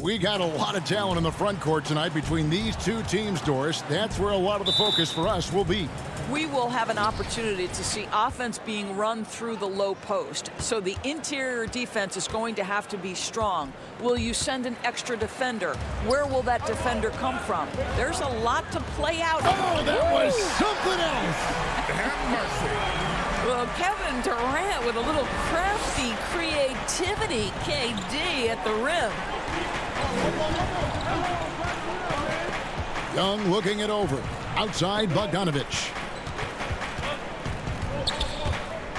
We got a lot of talent in the front court tonight between these two teams, Doris. That's where a lot of the focus for us will be. We will have an opportunity to see offense being run through the low post. So the interior defense is going to have to be strong. Will you send an extra defender? Where will that defender come from? There's a lot to play out. Oh, that was something else. Have mercy. Well, Kevin Durant with a little crafty creativity, KD at the rim. Young looking it over. Outside Bogdanovich.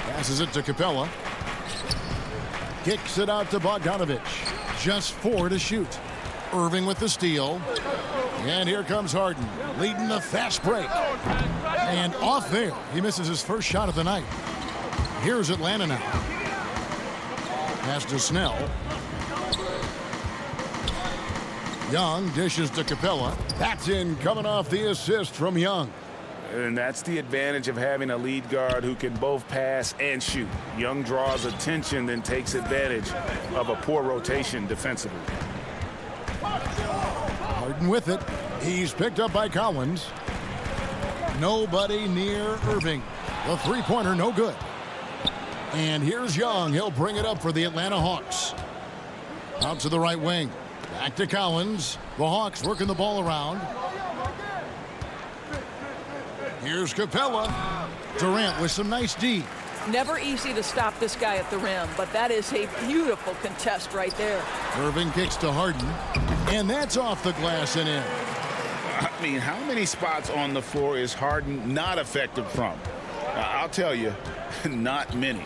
Passes it to Capella. Kicks it out to Bogdanovich. Just 4 to shoot. Irving with the steal. And here comes Harden, leading the fast break. And off there, he misses his first shot of the night. Here's Atlanta now. Pass to Snell. Young dishes to Capella. That's in, coming off the assist from Young. And that's the advantage of having a lead guard who can both pass and shoot. Young draws attention, then takes advantage of a poor rotation defensively. Harden with it. He's picked up by Collins. Nobody near Irving. The three-pointer, no good. And here's Young. He'll bring it up for the Atlanta Hawks. Out to the right wing. Back to Collins. The Hawks working the ball around. Here's Capella. Durant with some nice D. Never easy to stop this guy at the rim, but that is a beautiful contest right there. Irving kicks to Harden. And that's off the glass and in. I mean, how many spots on the floor is Harden not effective from? I'll tell you, not many.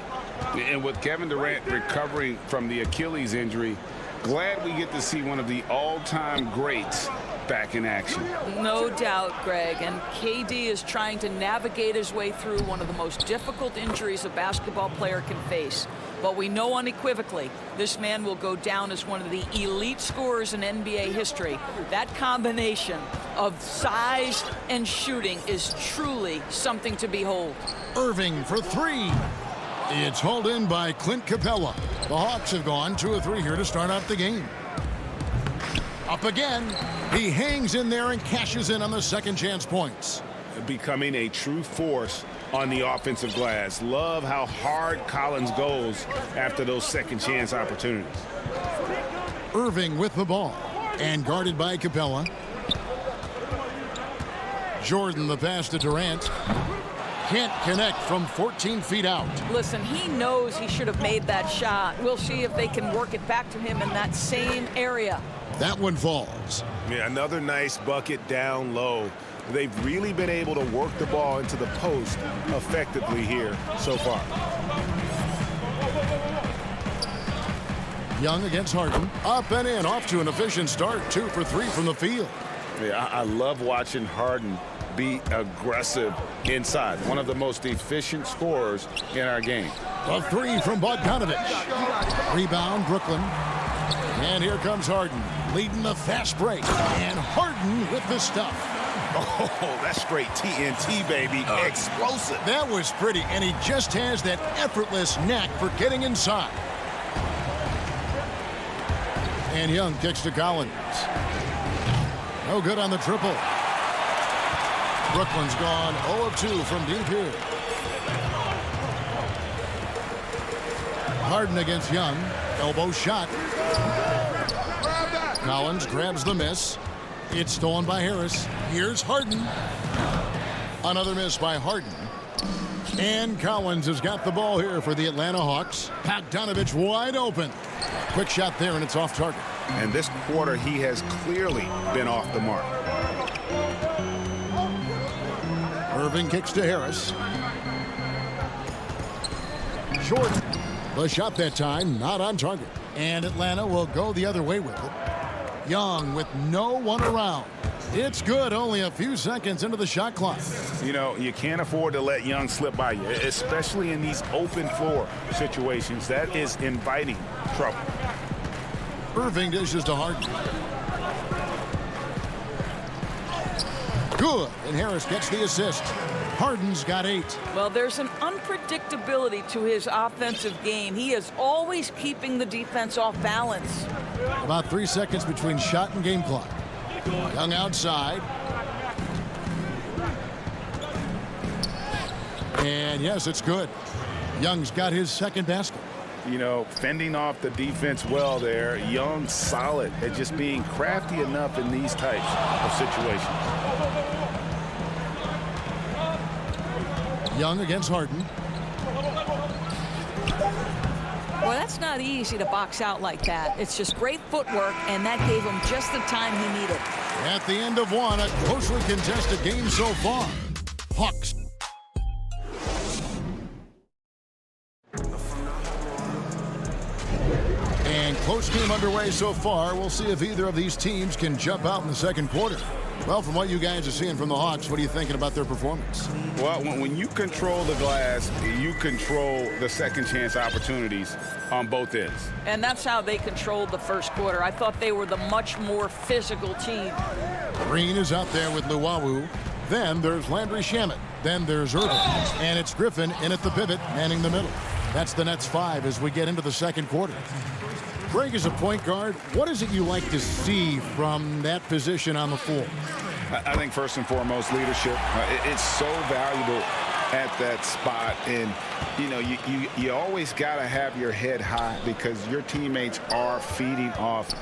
And with Kevin Durant recovering from the Achilles injury, glad we get to see one of the all-time greats back in action. No doubt, Greg. And KD is trying to navigate his way through one of the most difficult injuries a basketball player can face. But we know unequivocally this man will go down as one of the elite scorers in NBA history. That combination of size and shooting is truly something to behold. Irving for 3. It's hauled in by Clint Capella. The Hawks have gone 2 of 3 here to start out the game. Up again. He hangs in there and cashes in on the second chance points. Becoming a true force on the offensive glass. Love how hard Collins goes after those second chance opportunities. Irving with the ball and guarded by Capella. Jordan the pass to Durant. Can't connect from 14 feet out. Listen, he knows he should have made that shot. We'll see if they can work it back to him in that same area. That one falls. Yeah, another nice bucket down low. They've really been able to work the ball into the post effectively here so far. Young against Harden. Up and in, off to an efficient start. 2 for 3 from the field. Yeah, I love watching Harden be aggressive inside. One of the most efficient scorers in our game. A 3 from Bogdanovich. Rebound, Brooklyn. And here comes Harden, leading the fast break. And Harden with the stuff. Oh, that's straight TNT, baby. Explosive. That was pretty, and he just has that effortless knack for getting inside. And Young kicks to Collins. No good on the triple. Brooklyn's gone 0 of 2 from deep here. Harden against Young. Elbow shot. Collins grabs the miss. It's stolen by Harris. Here's Harden. Another miss by Harden. And Collins has got the ball here for the Atlanta Hawks. Bogdanovich wide open. Quick shot there, and it's off target. And this quarter, he has clearly been off the mark. Irving kicks to Harris. Short. The shot that time, not on target. And Atlanta will go the other way with it. Young with no one around. It's good, only a few seconds into the shot clock. You know, you can't afford to let Young slip by you, especially in these open floor situations. That is inviting trouble. Irving dishes to Harden. Good, and Harris gets the assist. Harden's got 8. Well, there's an unpredictability to his offensive game. He is always keeping the defense off balance. About 3 seconds between shot and game clock. Young outside. And yes, it's good. Young's got his second basket. You know, fending off the defense well there. Young solid at just being crafty enough in these types of situations. Young against Harden. Well, that's not easy to box out like that. It's just great footwork, and that gave him just the time he needed. At the end of one, a closely contested game so far. Hawks. And close game underway so far. We'll see if either of these teams can jump out in the second quarter. Well, from what you guys are seeing from the Hawks, what are you thinking about their performance? Well, when you control the glass, you control the second chance opportunities on both ends. And that's how they controlled the first quarter. I thought they were the much more physical team. Green is out there with Luwawu. Then there's Landry Shamet. Then there's Irving. And it's Griffin in at the pivot, manning the middle. That's the Nets 5 as we get into the second quarter. Greg, is a point guard, what is it you like to see from that position on the floor? I think first and foremost, leadership. It's so valuable at that spot. And, you know, you always got to have your head high because your teammates are feeding off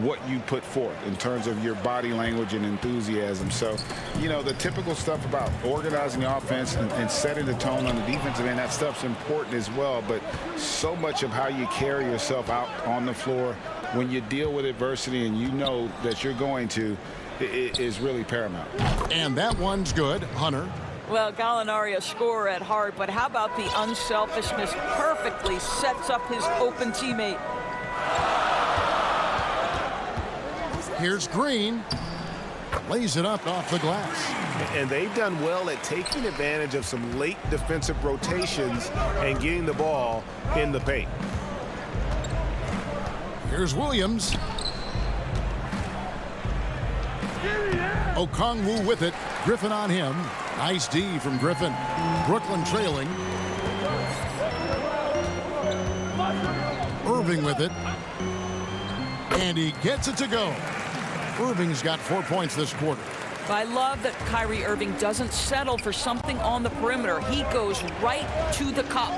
what you put forth in terms of your body language and enthusiasm. So, you know, the typical stuff about organizing the offense and setting the tone on the defensive end, that stuff's important as well. But so much of how you carry yourself out on the floor when you deal with adversity and you know that you're going to, it is really paramount. And that one's good. Hunter. Well, Gallinari a scorer at heart, but how about the unselfishness perfectly sets up his open teammate. Here's Green. Lays it up off the glass. And they've done well at taking advantage of some late defensive rotations and getting the ball in the paint. Here's Williams. Okongwu with it. Griffin on him. Nice D from Griffin. Brooklyn trailing. Irving with it. And he gets it to go. Irving's got 4 points this quarter. I love that Kyrie Irving doesn't settle for something on the perimeter. He goes right to the cup.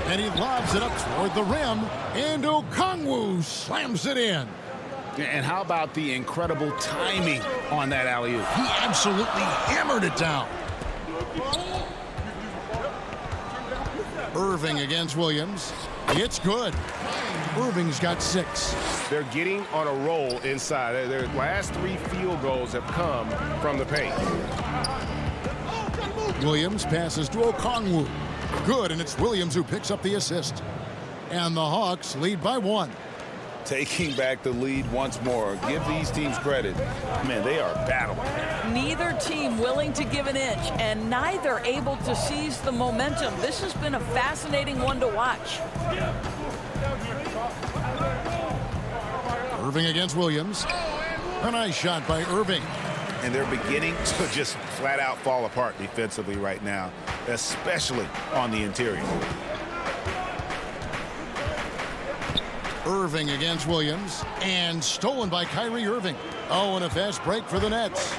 And he lobs it up toward the rim. And Okongwu slams it in. And how about the incredible timing on that alley-oop? He absolutely hammered it down. Irving against Williams. It's good. Irving's got 6. They're getting on a roll inside. Their last 3 field goals have come from the paint. Williams passes to Okongwu. Good, and it's Williams who picks up the assist. And the Hawks lead by 1. Taking back the lead once more. Give these teams credit. Man, they are battling. Neither team willing to give an inch, and neither able to seize the momentum. This has been a fascinating one to watch. Irving against Williams. A nice shot by Irving. And they're beginning to just flat out fall apart defensively right now, especially on the interior. Irving against Williams, and stolen by Kyrie Irving. Oh, and a fast break for the Nets.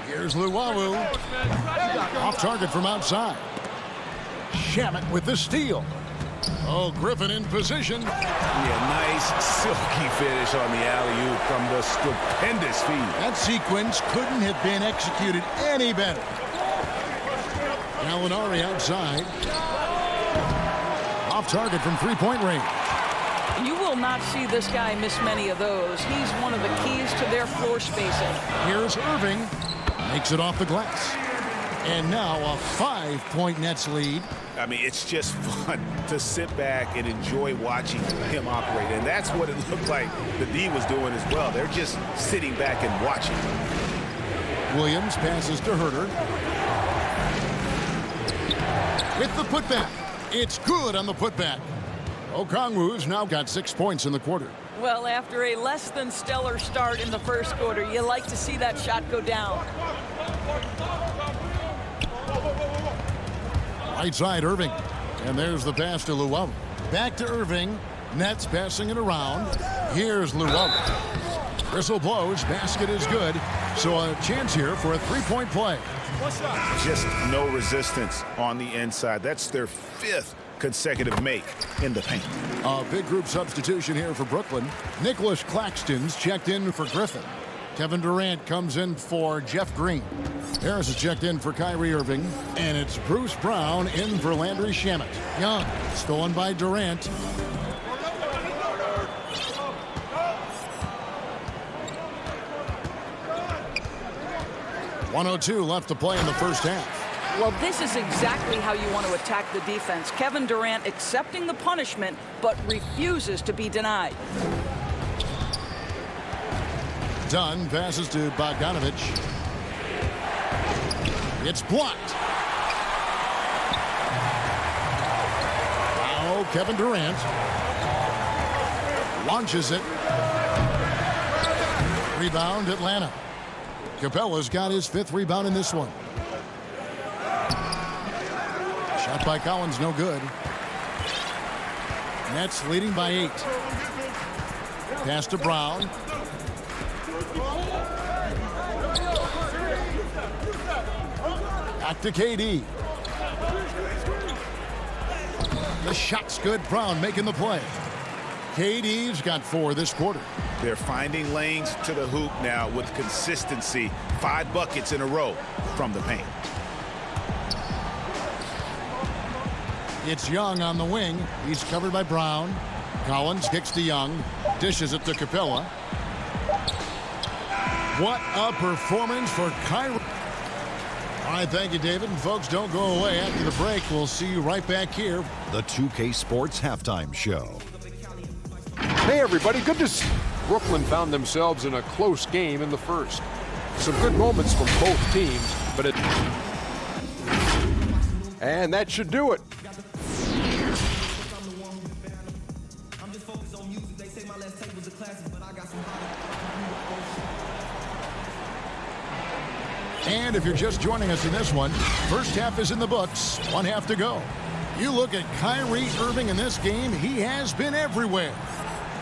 Here's Luwawu. Off target from outside. Shamet with the steal. Oh, Griffin in position. Yeah, nice silky finish on the alley-oop from the stupendous feed. That sequence couldn't have been executed any better. Gallinari outside. Off target from three-point range. You will not see this guy miss many of those. He's one of the keys to their floor spacing. Here's Irving. Makes it off the glass. And now a 5-point Nets lead. I mean, it's just fun to sit back and enjoy watching him operate. And that's what it looked like the D was doing as well. They're just sitting back and watching. Williams passes to Herter. With the putback. It's good on the putback. Okongwu's now got 6 points in the quarter. Well, after a less than stellar start in the first quarter, you like to see that shot go down. Right side, Irving. And there's the pass to Luwawu. Back to Irving. Nets passing it around. Here's Luwawu. Whistle blows. Basket is good. So a chance here for a 3-point play. Just no resistance on the inside. That's their 5th consecutive make in the paint. A big group substitution here for Brooklyn. Nicholas Claxton's checked in for Griffin. Kevin Durant comes in for Jeff Green. Harris is checked in for Kyrie Irving. And it's Bruce Brown in for Landry Shamet. Young, stolen by Durant. .102 left to play in the first half. Well, this is exactly how you want to attack the defense. Kevin Durant accepting the punishment, but refuses to be denied. Dunn passes to Bogdanovich. It's blocked. Now Kevin Durant launches it. Rebound Atlanta. Capella's got his 5th rebound in this one. Shot by Collins, no good. Nets leading by 8. Pass to Brown. Back to KD. The shot's good. Brown making the play. KD's got 4 this quarter. They're finding lanes to the hoop now with consistency. 5 buckets in a row from the paint. It's Young on the wing. He's covered by Brown. Collins kicks to Young. Dishes it to Capella. What a performance for Kyrie. All right, thank you, David. And folks, don't go away. After the break, we'll see you right back here. The 2K Sports Halftime Show. Hey, everybody. Good to see. Brooklyn found themselves in a close game in the first. Some good moments from both teams, but it... And that should do it. And if you're just joining us in this one, first half is in the books. 1 half to go. You look at Kyrie Irving in this game, he has been everywhere.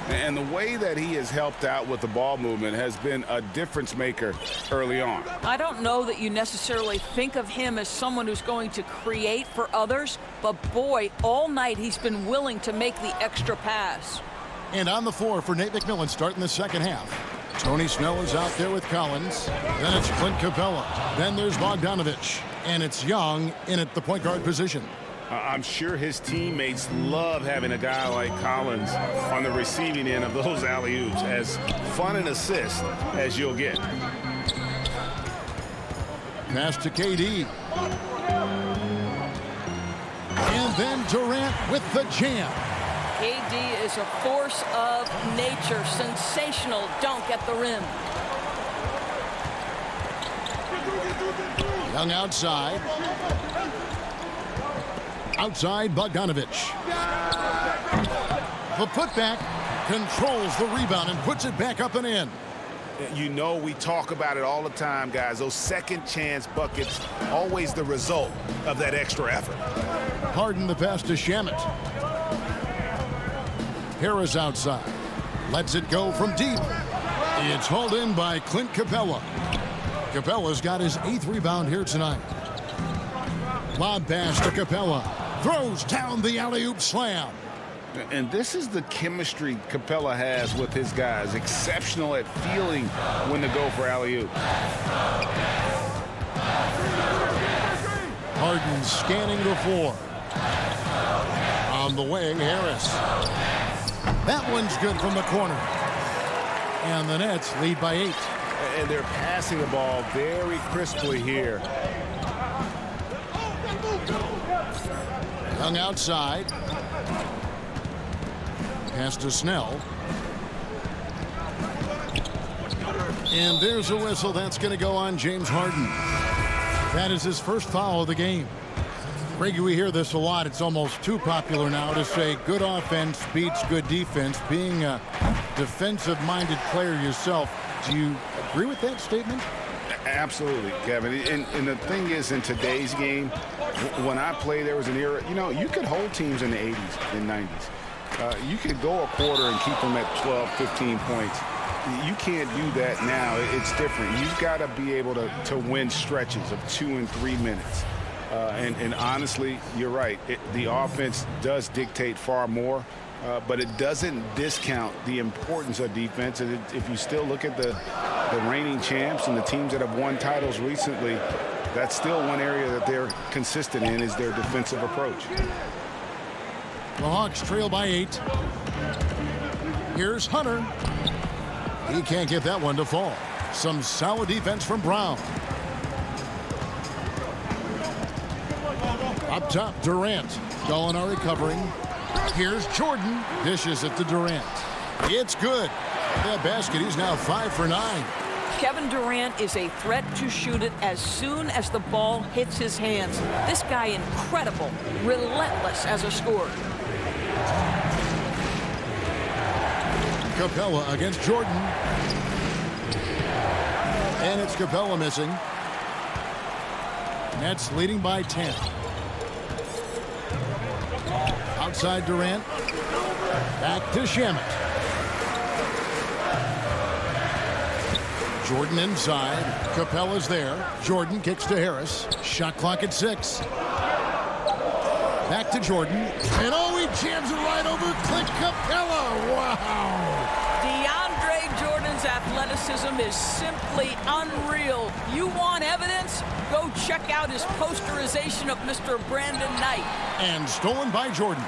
And the way that he has helped out with the ball movement has been a difference maker early on. I don't know that you necessarily think of him as someone who's going to create for others, but boy, all night he's been willing to make the extra pass. And on the floor for Nate McMillan starting the second half. Tony Snell is out there with Collins. Then it's Clint Capella. Then there's Bogdanovich. And it's Young in at the point guard position. I'm sure his teammates love having a guy like Collins on the receiving end of those alley-oops. As fun an assist as you'll get. Pass to KD. And then Durant with the jam. KD is a force of nature. Sensational dunk at the rim. Young outside. Outside Bogdanovich. The putback controls the rebound and puts it back up and in. You know, we talk about it all the time, guys. Those second chance buckets, always the result of that extra effort. Harden the pass to Shamet. Harris outside. Lets it go from deep. It's hauled in by Clint Capella. Capella's got his 8th rebound here tonight. Lob pass to Capella. Throws down the alley-oop slam. And this is the chemistry Capella has with his guys. Exceptional at feeling when to go for alley-oop. Harden scanning the floor. On the wing, Harris. That one's good from the corner. And the Nets lead by 8. And they're passing the ball very crisply here. Young outside. Pass to Snell. And there's a whistle. That's going to go on James Harden. That is his first foul of the game. Greg, we hear this a lot. It's almost too popular now to say good offense beats good defense. Being a defensive-minded player yourself, do you agree with that statement? Absolutely, Kevin. And the thing is, in today's game, when I play, there was an era, you know, you could hold teams in the 80s and 90s. You could go a quarter and keep them at 12, 15 points. You can't do that now. It's different. You've got to be able to win stretches of 2 and 3 minutes. And honestly, you're right. The offense does dictate far more, but it doesn't discount the importance of defense. And if you still look at the reigning champs and the teams that have won titles recently, that's still one area that they're consistent in, is their defensive approach. The Hawks trail by 8. Here's Hunter. He can't get that one to fall. Some solid defense from Brown. Up top, Durant. Gallinari covering. Here's Jordan. Dishes it to Durant. It's good. That basket, he's now 5 for 9. Kevin Durant is a threat to shoot it as soon as the ball hits his hands. This guy incredible, relentless as a scorer. Capella against Jordan. And it's Capella missing. Nets leading by 10. Outside Durant. Back to Shamet. Jordan inside. Capella's there. Jordan kicks to Harris. Shot clock at 6. Back to Jordan. And oh, he jams it right over Clint Capella. Wow. DeAndre Jordan's athleticism is simply unreal. You want evidence? Go check out his posterization of Mr. Brandon Knight. And stolen by Jordan.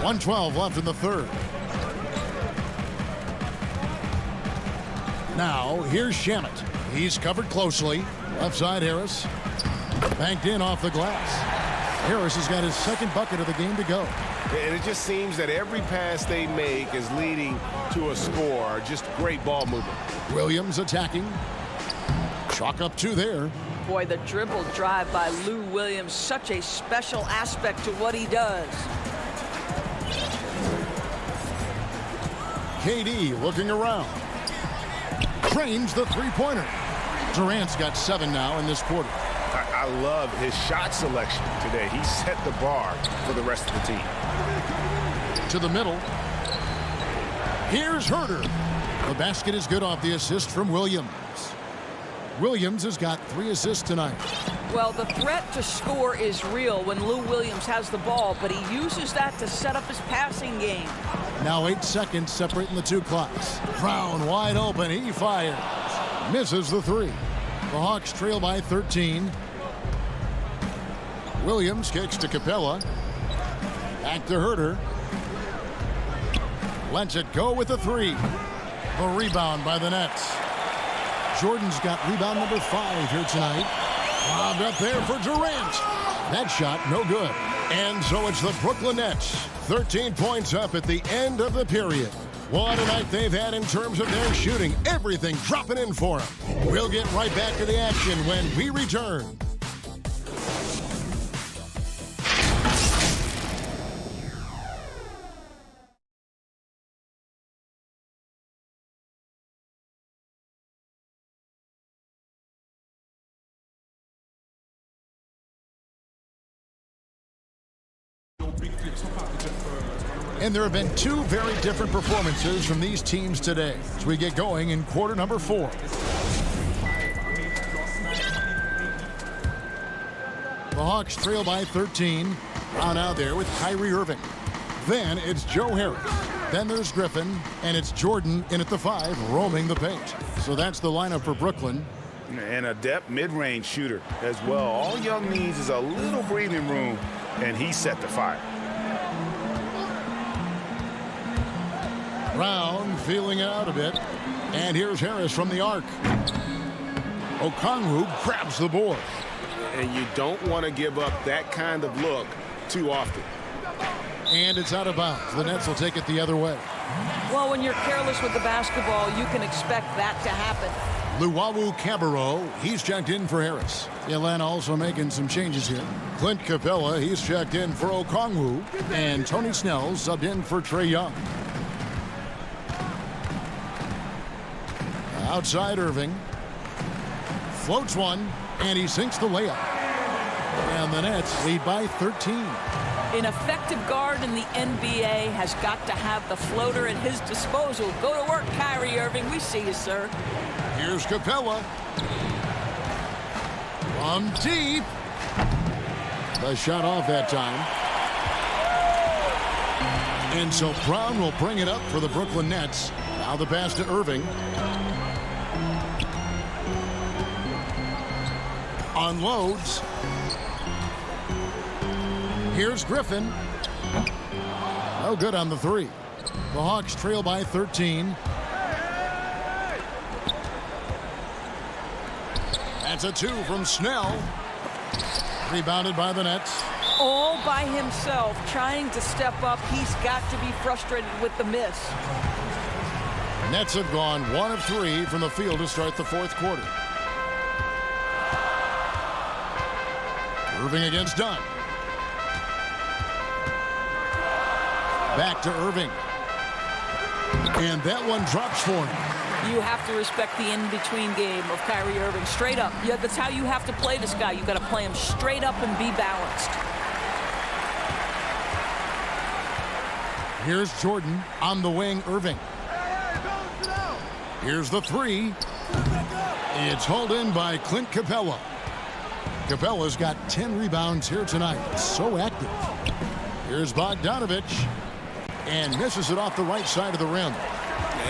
.112 left in the third. Now, here's Shamet. He's covered closely. Left side, Harris. Banked in off the glass. Harris has got his second bucket of the game to go. And it just seems that every pass they make is leading to a score. Just great ball movement. Williams attacking. Chalk up 2 there. Boy, the dribble drive by Lou Williams, such a special aspect to what he does. KD looking around. Trains the three-pointer. Durant's got 7 now in this quarter. I love his shot selection today. He set the bar for the rest of the team. To the middle. Here's Herter. The basket is good off the assist from Williams. Williams has got 3 assists tonight. Well, the threat to score is real when Lou Williams has the ball, but he uses that to set up his passing game. Now 8 seconds separating the 2 clocks. Brown wide open. He fires. Misses the 3. The Hawks trail by 13. Williams kicks to Capella. Back to Herter. Lets it go with a three. The rebound by the Nets. Jordan's got rebound number 5 here tonight. Lobbed up there for Durant. That shot no good. And so it's the Brooklyn Nets. 13 points up at the end of the period. What a night they've had in terms of their shooting. Everything dropping in for them. We'll get right back to the action when we return. And there have been 2 very different performances from these teams today as we get going in quarter number 4. The Hawks trail by 13. Brown out there with Kyrie Irving. Then it's Joe Harris. Then there's Griffin, and it's Jordan in at the 5, roaming the paint. So that's the lineup for Brooklyn. And a depth mid-range shooter as well. All Young needs is a little breathing room, and he set the fire. Brown feeling it out a bit. And here's Harris from the arc. Okongwu grabs the board. And you don't want to give up that kind of look too often. And it's out of bounds. The Nets will take it the other way. Well, when you're careless with the basketball, you can expect that to happen. Luwawu Cabarro, he's checked in for Harris. Atlanta also making some changes here. Clint Capella, he's checked in for Okongwu. And Tony Snell subbed in for Trae Young. Outside Irving. Floats one, and he sinks the layup. And the Nets lead by 13. An effective guard in the NBA has got to have the floater at his disposal. Go to work, Kyrie Irving. We see you, sir. Here's Capella. From deep. The shot off that time. And so Brown will bring it up for the Brooklyn Nets. Now the pass to Irving. Unloads. Here's Griffin. No good on the 3. The Hawks trail by 13. That's a 2 from Snell. Rebounded by the Nets. All by himself, trying to step up. He's got to be frustrated with the miss. Nets have gone 1 of 3 from the field to start the 4th quarter. Irving against Dunn. Back to Irving. And that one drops for him. You have to respect the in-between game of Kyrie Irving. Straight up. Yeah, that's how you have to play this guy. You've got to play him straight up and be balanced. Here's Jordan on the wing, Irving. Here's the 3. It's hauled in by Clint Capella. Capella's got 10 rebounds here tonight. So active. Here's Bogdanovich. And misses it off the right side of the rim.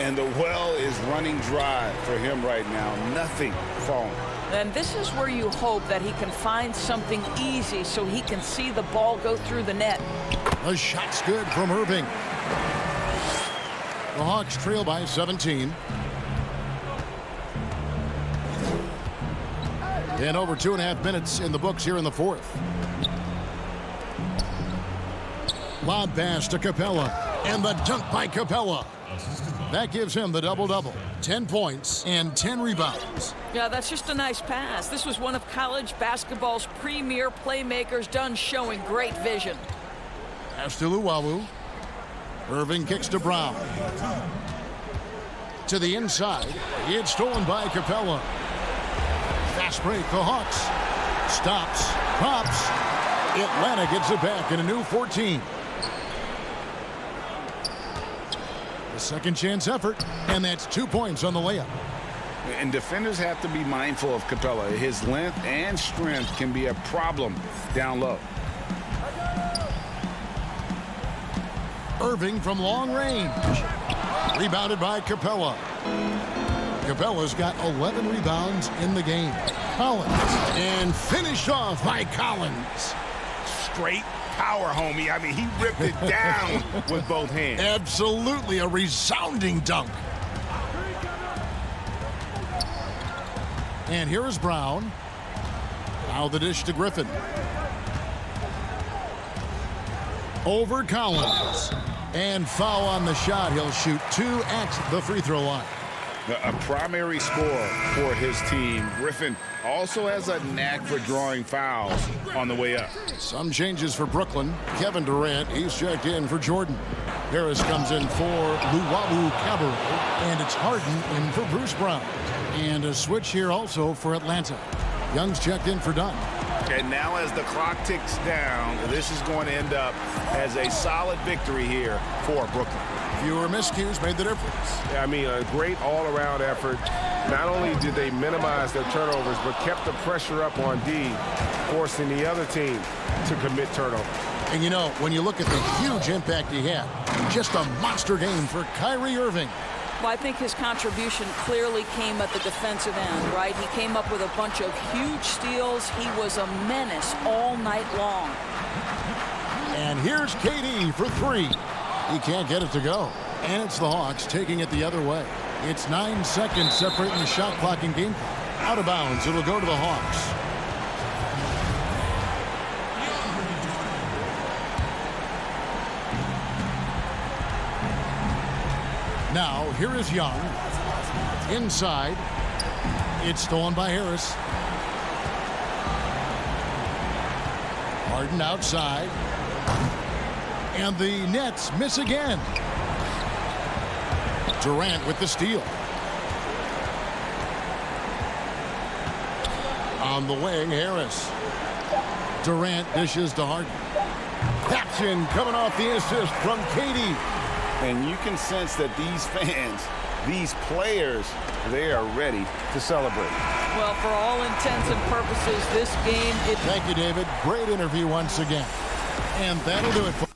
And the well is running dry for him right now. Nothing falling. And this is where you hope that he can find something easy so he can see the ball go through the net. The shot's good from Irving. The Hawks trail by 17. And over 2.5 minutes in the books here in the 4th. Lob pass to Capella. And the dunk by Capella. That gives him the double-double. 10 points and 10 rebounds. Yeah, that's just a nice pass. This was one of college basketball's premier playmakers, done showing great vision. Pass to Luwawu. Irving kicks to Brown. To the inside. It's stolen by Capella. Fast break, the Hawks. Stops, pops. Atlanta gets it back in a new 14. The second chance effort, and that's 2 points on the layup. And defenders have to be mindful of Capella. His length and strength can be a problem down low. Irving from long range. Rebounded by Capella. Capella's got 11 rebounds in the game. Collins, and finished off by Collins. Straight power, homie. I mean, he ripped it down with both hands. Absolutely a resounding dunk. And here is Brown. Now the dish to Griffin. Over Collins. And foul on the shot. He'll shoot 2 at the free throw line. A primary scorer for his team. Griffin also has a knack for drawing fouls on the way up. Some changes for Brooklyn. Kevin Durant, he's checked in for Jordan. Harris comes in for Luwawu Cabarrot. And it's Harden in for Bruce Brown. And a switch here also for Atlanta. Young's checked in for Dunn. And now as the clock ticks down, this is going to end up as a solid victory here for Brooklyn. Fewer miscues made the difference. I mean, a great all-around effort. Not only did they minimize their turnovers, but kept the pressure up on D, forcing the other team to commit turnovers. And you know, when you look at the huge impact he had, just a monster game for Kyrie Irving. Well, I think his contribution clearly came at the defensive end, right? He came up with a bunch of huge steals. He was a menace all night long. And here's KD for 3. He can't get it to go. And it's the Hawks taking it the other way. It's 9 seconds separating the shot clock and game clock. Out of bounds, it'll go to the Hawks. Now, here is Young. Inside. It's stolen by Harris. Harden outside. And the Nets miss again. Durant with the steal. On the wing, Harris. Durant dishes to Harden. Action coming off the assist from KD. And you can sense that these fans, these players, they are ready to celebrate. Well, for all intents and purposes, this game... Thank you, David. Great interview once again. And that'll do it for